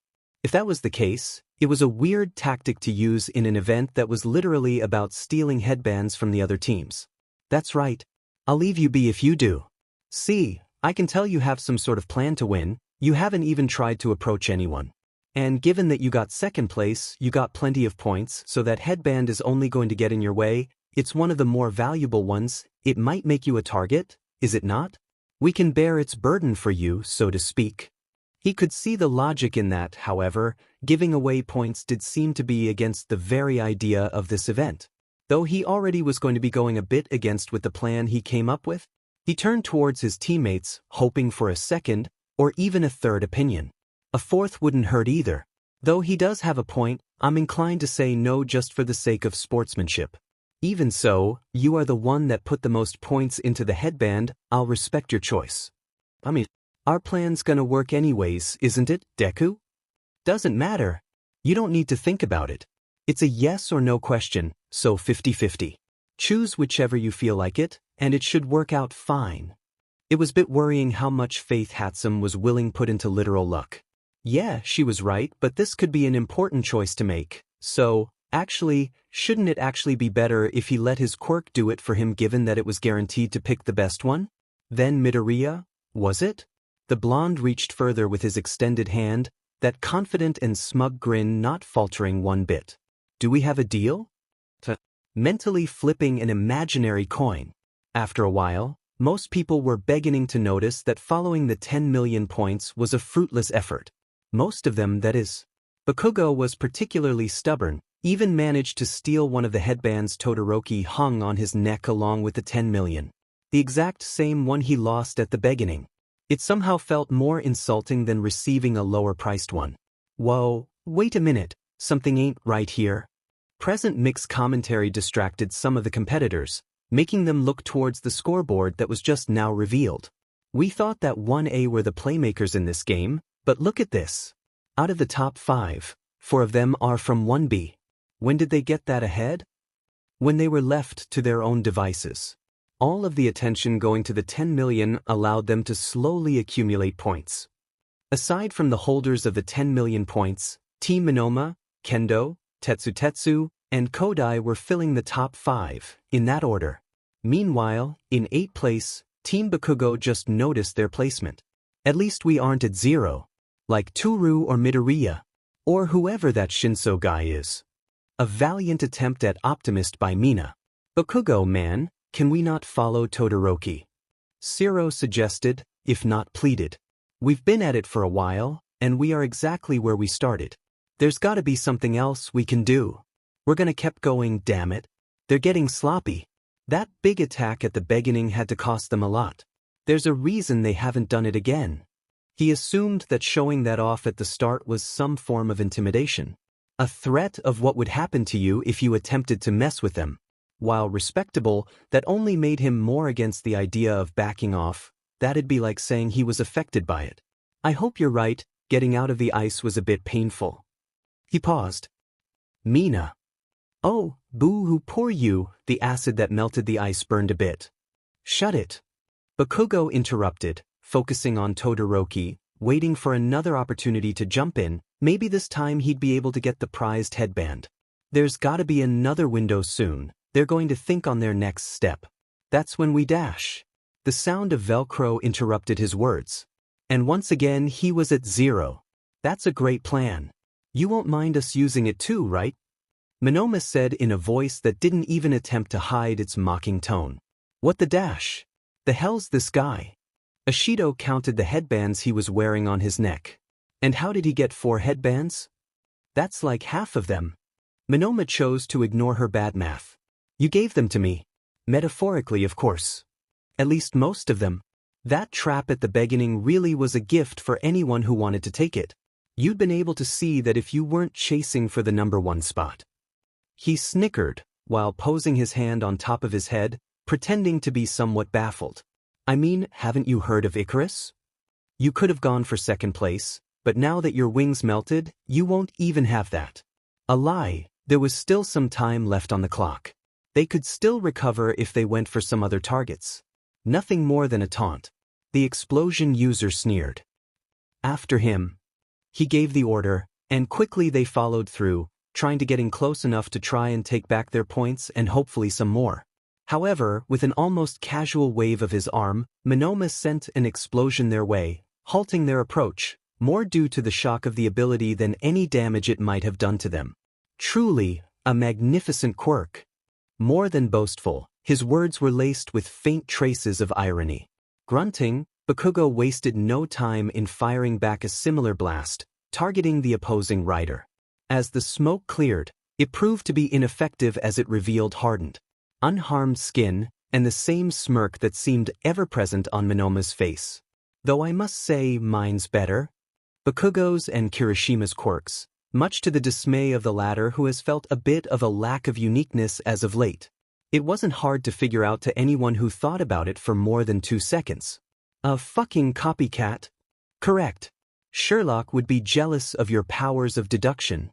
Speaker 1: If that was the case, it was a weird tactic to use in an event that was literally about stealing headbands from the other teams. That's right. I'll leave you be if you do. See, I can tell you have some sort of plan to win. You haven't even tried to approach anyone. And given that you got second place, you got plenty of points, so that headband is only going to get in your way. It's one of the more valuable ones. It might make you a target, is it not? We can bear its burden for you, so to speak. He could see the logic in that, however. Giving away points did seem to be against the very idea of this event. Though he already was going to be going a bit against with the plan he came up with, he turned towards his teammates, hoping for a second, or even a third opinion. A fourth wouldn't hurt either. Though he does have a point, I'm inclined to say no just for the sake of sportsmanship. Even so, you are the one that put the most points into the headband. I'll respect your choice. Our plan's gonna work anyways, isn't it, Deku? Doesn't matter. You don't need to think about it. It's a yes or no question, so 50-50. Choose whichever you feel like it, and it should work out fine. It was a bit worrying how much faith Hatsum was willing put into literal luck. Yeah, she was right, but this could be an important choice to make. So, actually, shouldn't it actually be better if he let his quirk do it for him given that it was guaranteed to pick the best one? Then Midoriya, was it? The blonde reached further with his extended hand, that confident and smug grin not faltering one bit. Do we have a deal? Mentally flipping an imaginary coin. After a while, most people were beginning to notice that following the 10 million points was a fruitless effort. Most of them, that is. Bakugo was particularly stubborn, even managed to steal one of the headbands Todoroki hung on his neck along with the 10 million. The exact same one he lost at the beginning. It somehow felt more insulting than receiving a lower-priced one. Whoa, wait a minute, something ain't right here. Present mixed commentary distracted some of the competitors, making them look towards the scoreboard that was just now revealed. We thought that 1A were the playmakers in this game, but look at this. Out of the top 5, 4 of them are from 1B. When did they get that ahead? When they were left to their own devices. All of the attention going to the 10 million allowed them to slowly accumulate points. Aside from the holders of the 10 million points, Team Monoma, Kendo, Tetsu, and Kodai were filling the top 5, in that order. Meanwhile, in 8th place, Team Bakugo just noticed their placement. At least we aren't at 0. Like Toru or Midoriya. Or whoever that Shinso guy is. A valiant attempt at optimist by Mina. Bakugo, man, can we not follow Todoroki? Shiro suggested, if not pleaded. We've been at it for a while, and we are exactly where we started. There's gotta be something else we can do. We're gonna keep going, damn it. They're getting sloppy. That big attack at the beginning had to cost them a lot. There's a reason they haven't done it again. He assumed that showing that off at the start was some form of intimidation. A threat of what would happen to you if you attempted to mess with them. While respectable, that only made him more against the idea of backing off. That'd be like saying he was affected by it. I hope you're right, getting out of the ice was a bit painful. He paused. Mina. Oh, boo-hoo, poor you, the acid that melted the ice burned a bit. Shut it. Bakugo interrupted, focusing on Todoroki, waiting for another opportunity to jump in. Maybe this time he'd be able to get the prized headband. There's gotta be another window soon. They're going to think on their next step. That's when we dash. The sound of Velcro interrupted his words. And once again he was at 0. That's a great plan. You won't mind us using it too, right? Monoma said in a voice that didn't even attempt to hide its mocking tone. What the dash? The hell's this guy? Ashido counted the headbands he was wearing on his neck. And how did he get 4 headbands? That's like half of them. Monoma chose to ignore her bad math. You gave them to me. Metaphorically, of course. At least most of them. That trap at the beginning really was a gift for anyone who wanted to take it. You'd been able to see that if you weren't chasing for the number 1 spot. He snickered, while posing his hand on top of his head, pretending to be somewhat baffled. I mean, haven't you heard of Icarus? You could have gone for 2nd place, but now that your wings melted, you won't even have that. A lie, there was still some time left on the clock. They could still recover if they went for some other targets. Nothing more than a taunt. The explosion user sneered. After him. He gave the order, And quickly they followed through, trying to get in close enough to try and take back their points and hopefully some more. However, with an almost casual wave of his arm, Monoma sent an explosion their way, halting their approach, more due to the shock of the ability than any damage it might have done to them. Truly, a magnificent quirk. More than boastful, his words were laced with faint traces of irony. Grunting, Bakugo wasted no time in firing back a similar blast, targeting the opposing rider. As the smoke cleared, it proved to be ineffective as it revealed hardened, unharmed skin and the same smirk that seemed ever-present on Monoma's face. Though I must say mine's better. Bakugo's and Kirishima's quirks, much to the dismay of the latter who has felt a bit of a lack of uniqueness as of late. It wasn't hard to figure out to anyone who thought about it for more than 2 seconds. A fucking copycat? Correct. Sherlock would be jealous of your powers of deduction.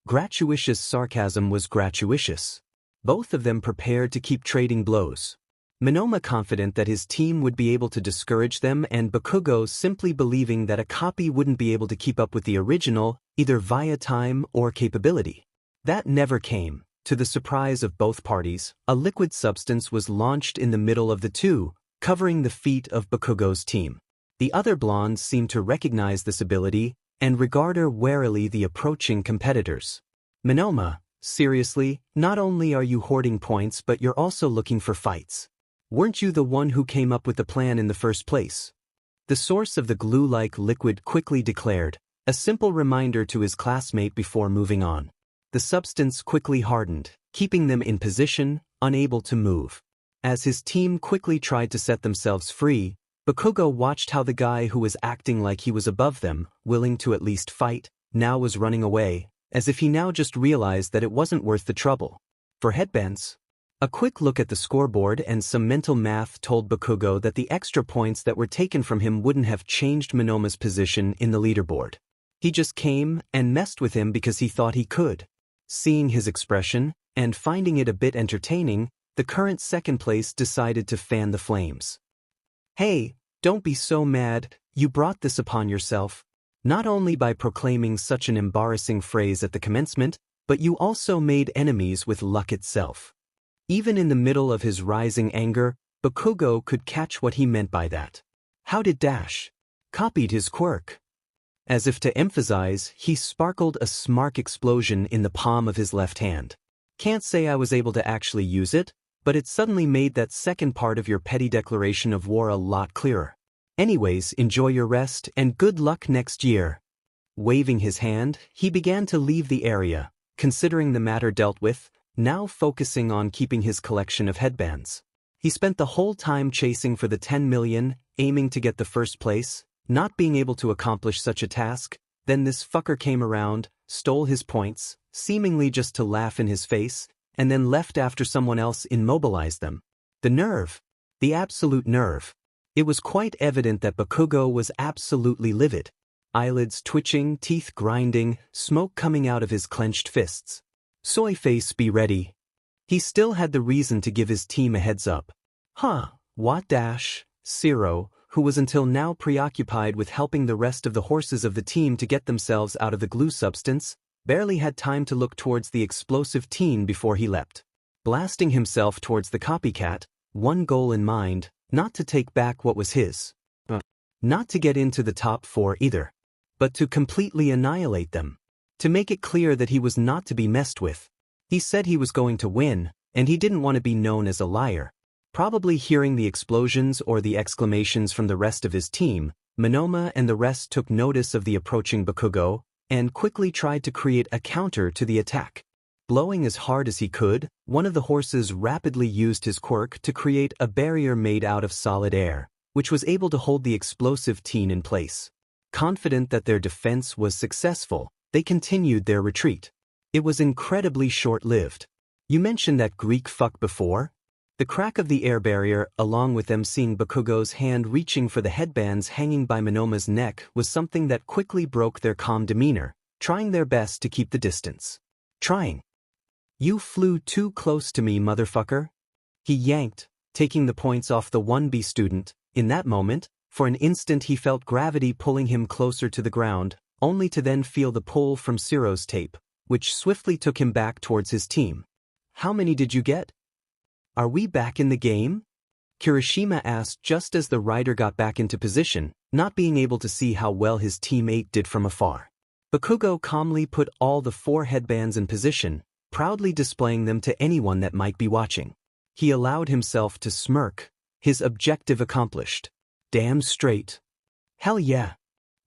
Speaker 1: Gratuitous sarcasm was gratuitous. Both of them prepared to keep trading blows. Monoma confident that his team would be able to discourage them and Bakugo simply believing that a copy wouldn't be able to keep up with the original, either via time or capability. That never came. To the surprise of both parties, a liquid substance was launched in the middle of the two, covering the feet of Bakugo's team. The other blondes seemed to recognize this ability and regard warily the approaching competitors. Monoma, seriously, not only are you hoarding points but you're also looking for fights. Weren't you the one who came up with the plan in the first place? The source of the glue-like liquid quickly declared, a simple reminder to his classmate before moving on. The substance quickly hardened, keeping them in position, unable to move. As his team quickly tried to set themselves free, Bakugo watched how the guy who was acting like he was above them, willing to at least fight, now was running away, as if he now just realized that it wasn't worth the trouble. For headbands, a quick look at the scoreboard and some mental math told Bakugo that the extra points that were taken from him wouldn't have changed Monoma's position in the leaderboard. He just came and messed with him because he thought he could. Seeing his expression, and finding it a bit entertaining, the current second place decided to fan the flames. Hey, don't be so mad, you brought this upon yourself. Not only by proclaiming such an embarrassing phrase at the commencement, but you also made enemies with luck itself. Even in the middle of his rising anger, Bakugo could catch what he meant by that. How did Dash copied his quirk? As if to emphasize, he sparkled a smart explosion in the palm of his left hand. Can't say I was able to actually use it, but it suddenly made that second part of your petty declaration of war a lot clearer. Anyways, enjoy your rest and good luck next year. Waving his hand, he began to leave the area, considering the matter dealt with, now focusing on keeping his collection of headbands. He spent the whole time chasing for the 10 million, aiming to get the first place, not being able to accomplish such a task. Then this fucker came around, stole his points, seemingly just to laugh in his face, and then left after someone else immobilized them. The nerve. The absolute nerve. It was quite evident that Bakugo was absolutely livid. Eyelids twitching, teeth grinding, smoke coming out of his clenched fists. Soy face be ready. He still had the reason to give his team a heads up. What Dash, Zero, who was until now preoccupied with helping the rest of the horses of the team to get themselves out of the glue substance, barely had time to look towards the explosive teen before he leapt. Blasting himself towards the copycat, one goal in mind, not to take back what was his. Not to get into the top 4 either. But to completely annihilate them. To make it clear that he was not to be messed with. He said he was going to win, and he didn't want to be known as a liar. Probably hearing the explosions or the exclamations from the rest of his team, Monoma and the rest took notice of the approaching Bakugo, and quickly tried to create a counter to the attack. Blowing as hard as he could, one of the horses rapidly used his quirk to create a barrier made out of solid air, which was able to hold the explosive teen in place. Confident that their defense was successful, they continued their retreat. It was incredibly short-lived. You mentioned that Greek fuck before? The crack of the air barrier, along with them seeing Bakugo's hand reaching for the headbands hanging by Monoma's neck, was something that quickly broke their calm demeanor, trying their best to keep the distance. Trying. You flew too close to me, motherfucker. He yanked, taking the points off the 1B student. In that moment, for an instant he felt gravity pulling him closer to the ground, only to then feel the pull from Siro's tape, which swiftly took him back towards his team. "How many did you get? Are we back in the game?" Kirishima asked just as the rider got back into position, not being able to see how well his teammate did from afar. Bakugo calmly put all the 4 headbands in position, proudly displaying them to anyone that might be watching. He allowed himself to smirk, his objective accomplished. "Damn straight." "Hell yeah."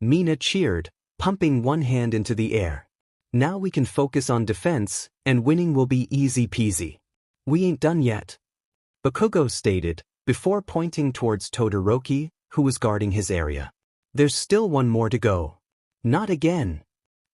Speaker 1: Mina cheered, pumping one hand into the air. "Now we can focus on defense, and winning will be easy peasy." "We ain't done yet," Bakugo stated, before pointing towards Todoroki, who was guarding his area. "There's still one more to go." "Not again,"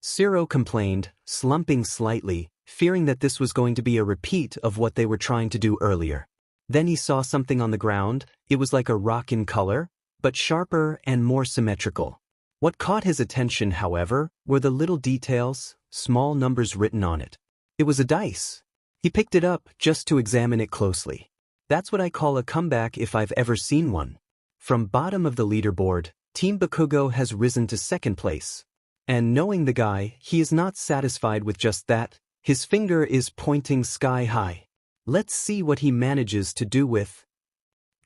Speaker 1: Siro complained, slumping slightly, fearing that this was going to be a repeat of what they were trying to do earlier. Then he saw something on the ground. It was like a rock in color, but sharper and more symmetrical. What caught his attention, however, were the little details, small numbers written on it. It was a dice. He picked it up just to examine it closely. "That's what I call a comeback if I've ever seen one." From bottom of the leaderboard, Team Bakugo has risen to 2nd place. And knowing the guy, he is not satisfied with just that. His finger is pointing sky high. Let's see what he manages to do with.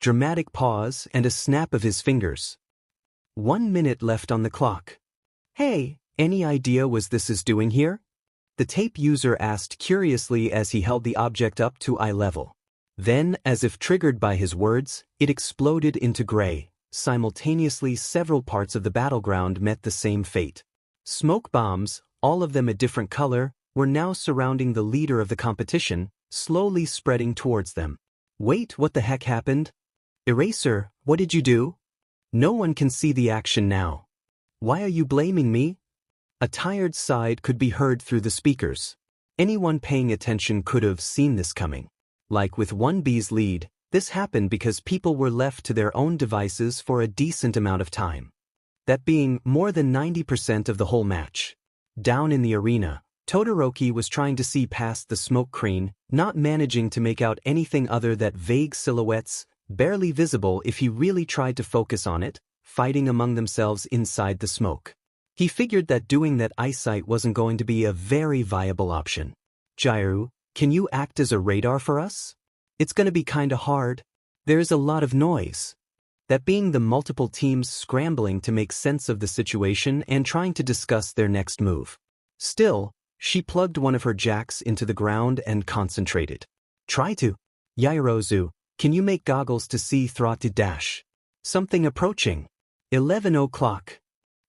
Speaker 1: Dramatic pause and a snap of his fingers. 1 minute left on the clock. "Hey, any idea what this is doing here?" the tape user asked curiously as he held the object up to eye level. Then, as if triggered by his words, it exploded into gray. Simultaneously, several parts of the battleground met the same fate. Smoke bombs, all of them a different color, were now surrounding the leader of the competition, slowly spreading towards them. "Wait, what the heck happened? Eraser, what did you do? No one can see the action now. Why are you blaming me?" A tired sigh could be heard through the speakers. Anyone paying attention could have seen this coming. Like with 1B's lead, this happened because people were left to their own devices for a decent amount of time. That being more than 90% of the whole match. Down in the arena, Todoroki was trying to see past the smoke screen, not managing to make out anything other than vague silhouettes, barely visible if he really tried to focus on it, fighting among themselves inside the smoke. He figured that doing that eyesight wasn't going to be a very viable option. "Jiru, can you act as a radar for us? It's gonna be kinda hard. There's a lot of noise." That being the multiple teams scrambling to make sense of the situation and trying to discuss their next move. Still, she plugged one of her jacks into the ground and concentrated. "Try to. Yaoyorozu, can you make goggles to see through dash? Something approaching." 11 o'clock.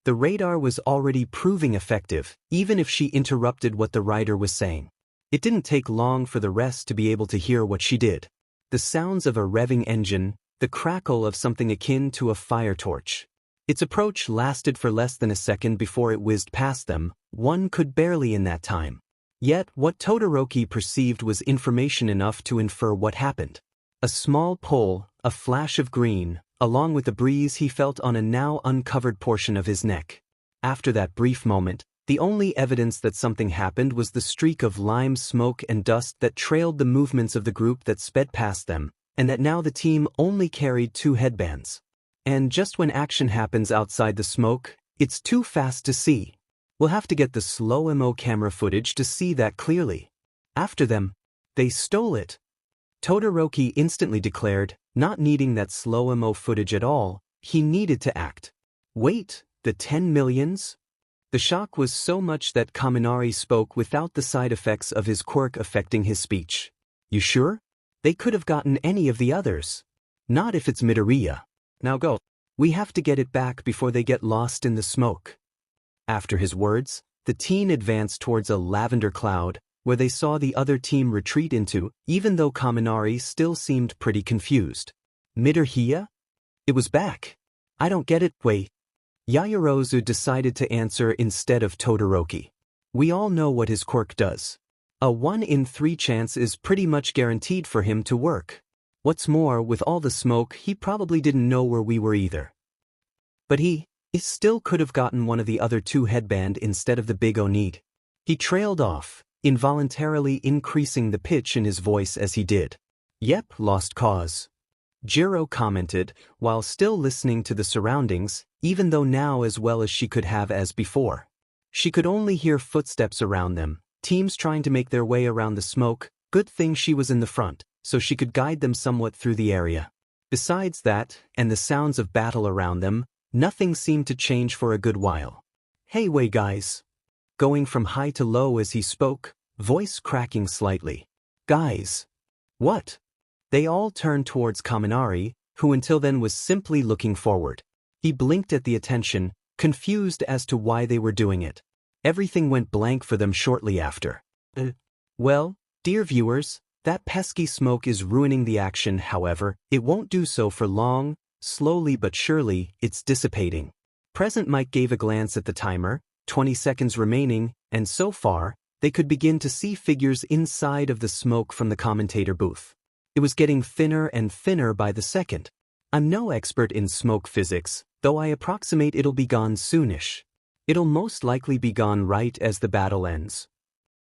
Speaker 1: The radar was already proving effective, even if she interrupted what the rider was saying. It didn't take long for the rest to be able to hear what she did. The sounds of a revving engine, the crackle of something akin to a fire torch. Its approach lasted for less than a second before it whizzed past them. One could barely in that time. Yet, what Todoroki perceived was information enough to infer what happened. A small pull, a flash of green, along with the breeze he felt on a now uncovered portion of his neck. After that brief moment, the only evidence that something happened was the streak of lime smoke and dust that trailed the movements of the group that sped past them, and that now the team only carried 2 headbands. And just when action happens outside the smoke, it's too fast to see. We'll have to get the slow-mo camera footage to see that clearly. After them. They stole it. Todoroki instantly declared, not needing that slow-mo footage at all, he needed to act. Wait, the 10 millions? The shock was so much that Kaminari spoke without the side effects of his quirk affecting his speech. "You sure? They could have gotten any of the others. Not if it's Midoriya. Now go. We have to get it back before they get lost in the smoke." After his words, the teen advanced towards a lavender cloud, where they saw the other team retreat into, even though Kaminari still seemed pretty confused. "Midoriya? It was back. I don't get it, wait." Yaoyorozu decided to answer instead of Todoroki. "We all know what his quirk does. A 1 in 3 chance is pretty much guaranteed for him to work. What's more, with all the smoke, he probably didn't know where we were either. But he still could have gotten one of the other 2 headband instead of the big Onid." He trailed off, involuntarily increasing the pitch in his voice as he did. "Yep, lost cause," Jiro commented, while still listening to the surroundings, even though now as well as she could have as before. She could only hear footsteps around them, teams trying to make their way around the smoke. Good thing she was in the front, so she could guide them somewhat through the area. Besides that, and the sounds of battle around them, nothing seemed to change for a good while. "Hey way guys." Going from high to low as he spoke, voice cracking slightly. "Guys." "What?" They all turned towards Kaminari, who until then was simply looking forward. He blinked at the attention, confused as to why they were doing it. Everything went blank for them shortly after. Well, dear viewers, that pesky smoke is ruining the action. However, it won't do so for long. Slowly but surely, it's dissipating. Present Mike gave a glance at the timer, 20 seconds remaining, and so far, they could begin to see figures inside of the smoke from the commentator booth. It was getting thinner and thinner by the second. I'm no expert in smoke physics, though I approximate it'll be gone soonish. It'll most likely be gone right as the battle ends.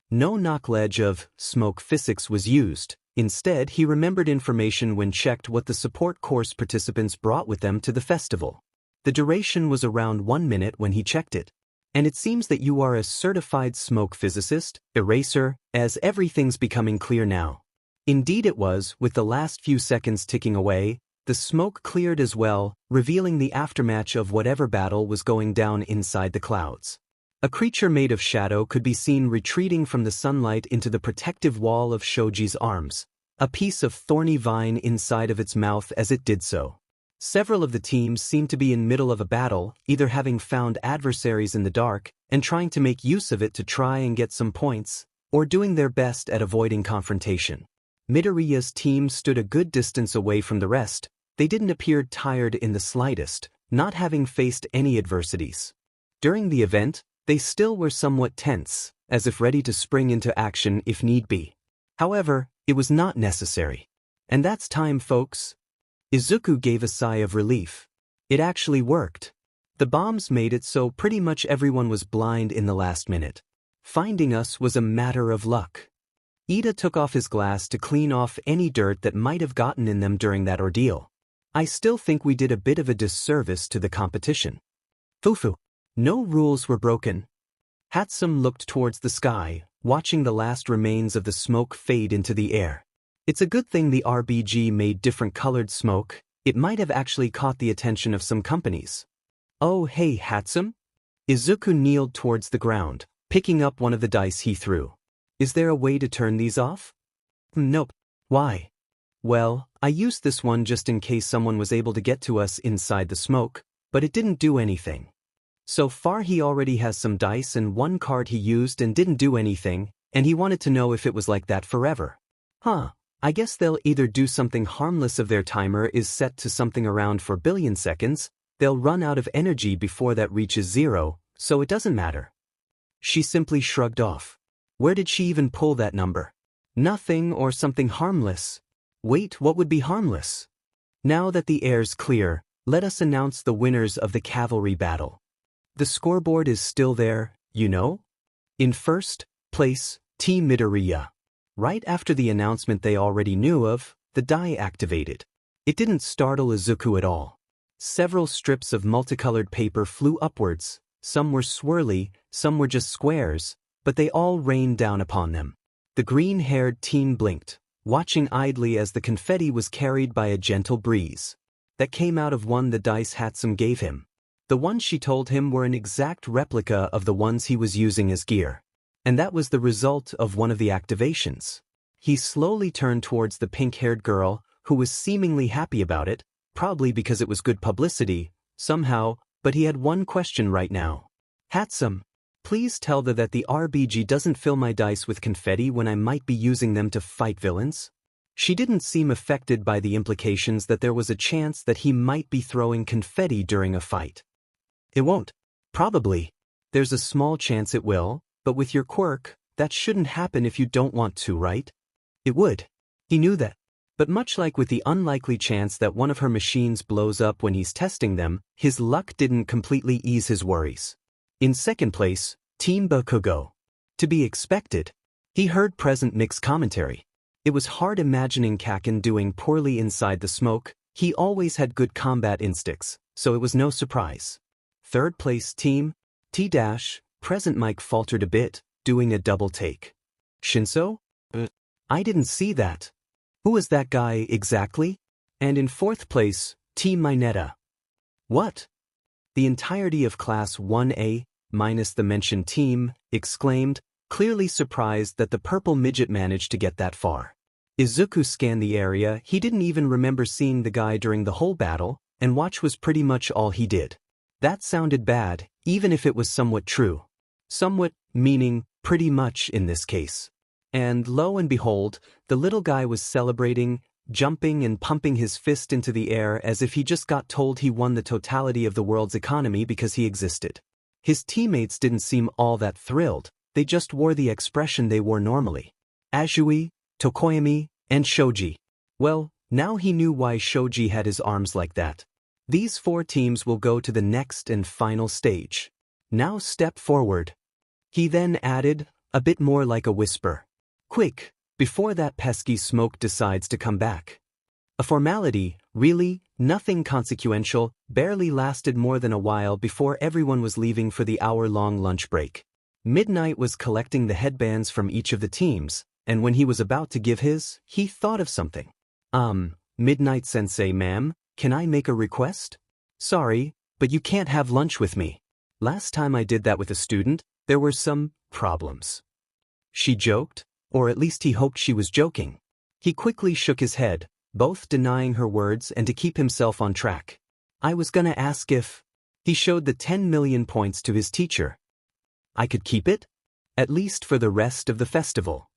Speaker 1: No knowledge of smoke physics was used. Instead, he remembered information when checked what the support course participants brought with them to the festival. The duration was around 1 minute when he checked it. And it seems that you are a certified smoke physicist, eraser, as everything's becoming clear now. Indeed it was, with the last few seconds ticking away, the smoke cleared as well, revealing the aftermath of whatever battle was going down inside the clouds. A creature made of shadow could be seen retreating from the sunlight into the protective wall of Shoji's arms, a piece of thorny vine inside of its mouth as it did so. Several of the teams seemed to be in middle of a battle, either having found adversaries in the dark and trying to make use of it to try and get some points, or doing their best at avoiding confrontation. Midoriya's team stood a good distance away from the rest. They didn't appear tired in the slightest, not having faced any adversities. During the event, they still were somewhat tense, as if ready to spring into action if need be. However, it was not necessary. And that's time, folks. Izuku gave a sigh of relief. It actually worked. The bombs made it so pretty much everyone was blind in the last minute. Finding us was a matter of luck. Ida took off his glass to clean off any dirt that might have gotten in them during that ordeal. I still think we did a bit of a disservice to the competition. Fufu. No rules were broken. Hatsum looked towards the sky, watching the last remains of the smoke fade into the air. It's a good thing the RBG made different colored smoke. It might have actually caught the attention of some companies. Oh hey Hatsum? Izuku kneeled towards the ground, picking up one of the dice he threw. Is there a way to turn these off? Nope. Why? Well, I used this one just in case someone was able to get to us inside the smoke, but it didn't do anything. So far he already has some dice and one card he used and didn't do anything, and he wanted to know if it was like that forever. Huh, I guess they'll either do something harmless if their timer is set to something around 4 billion seconds, they'll run out of energy before that reaches 0, so it doesn't matter. She simply shrugged off. Where did she even pull that number? Nothing or something harmless. Wait, what would be harmless? Now that the air's clear, let us announce the winners of the Cavalry battle. The scoreboard is still there, you know? In first place, Team Midoriya. Right after the announcement they already knew of, the die activated. It didn't startle Izuku at all. Several strips of multicolored paper flew upwards, some were swirly, some were just squares, but they all rained down upon them. The green-haired teen blinked, watching idly as the confetti was carried by a gentle breeze. That came out of one the dice Hatsum gave him. The ones she told him were an exact replica of the ones he was using as gear. And that was the result of one of the activations. He slowly turned towards the pink-haired girl, who was seemingly happy about it, probably because it was good publicity, somehow, but he had one question right now. Hatsum, please tell her that the RBG doesn't fill my dice with confetti when I might be using them to fight villains. She didn't seem affected by the implications that there was a chance that he might be throwing confetti during a fight. It won't. Probably. There's a small chance it will, but with your quirk, that shouldn't happen if you don't want to, right? It would. He knew that. But much like with the unlikely chance that one of her machines blows up when he's testing them, his luck didn't completely ease his worries. In second place, Team Bakugo. To be expected. He heard present Nick's commentary. It was hard imagining Kaken doing poorly inside the smoke. He always had good combat instincts, so it was no surprise. Third place Team T- Present mic faltered a bit, doing a double take. Shinso? I didn't see that. Who was that guy exactly? And in fourth place, Team Mineta. What? The entirety of Class 1A, minus the mentioned team, exclaimed, clearly surprised that the purple midget managed to get that far. Izuku scanned the area. He didn't even remember seeing the guy during the whole battle, and watch was pretty much all he did. That sounded bad, even if it was somewhat true. Somewhat, meaning pretty much in this case. And lo and behold, the little guy was celebrating, jumping and pumping his fist into the air as if he just got told he won the totality of the world's economy because he existed. His teammates didn't seem all that thrilled, they just wore the expression they wore normally. Azui, Tokoyami, and Shoji. Well, now he knew why Shoji had his arms like that. These 4 teams will go to the next and final stage. Now step forward. He then added, a bit more like a whisper. Quick, before that pesky smoke decides to come back. A formality, really, nothing consequential, barely lasted more than a while before everyone was leaving for the hour-long lunch break. Midnight was collecting the headbands from each of the teams, and when he was about to give his, he thought of something. Midnight-sensei ma'am, can I make a request? Sorry, but you can't have lunch with me. Last time I did that with a student, there were some problems. She joked, or at least he hoped she was joking. He quickly shook his head, both denying her words and to keep himself on track. I was gonna ask if... He showed the 10 million points to his teacher. I could keep it? At least for the rest of the festival.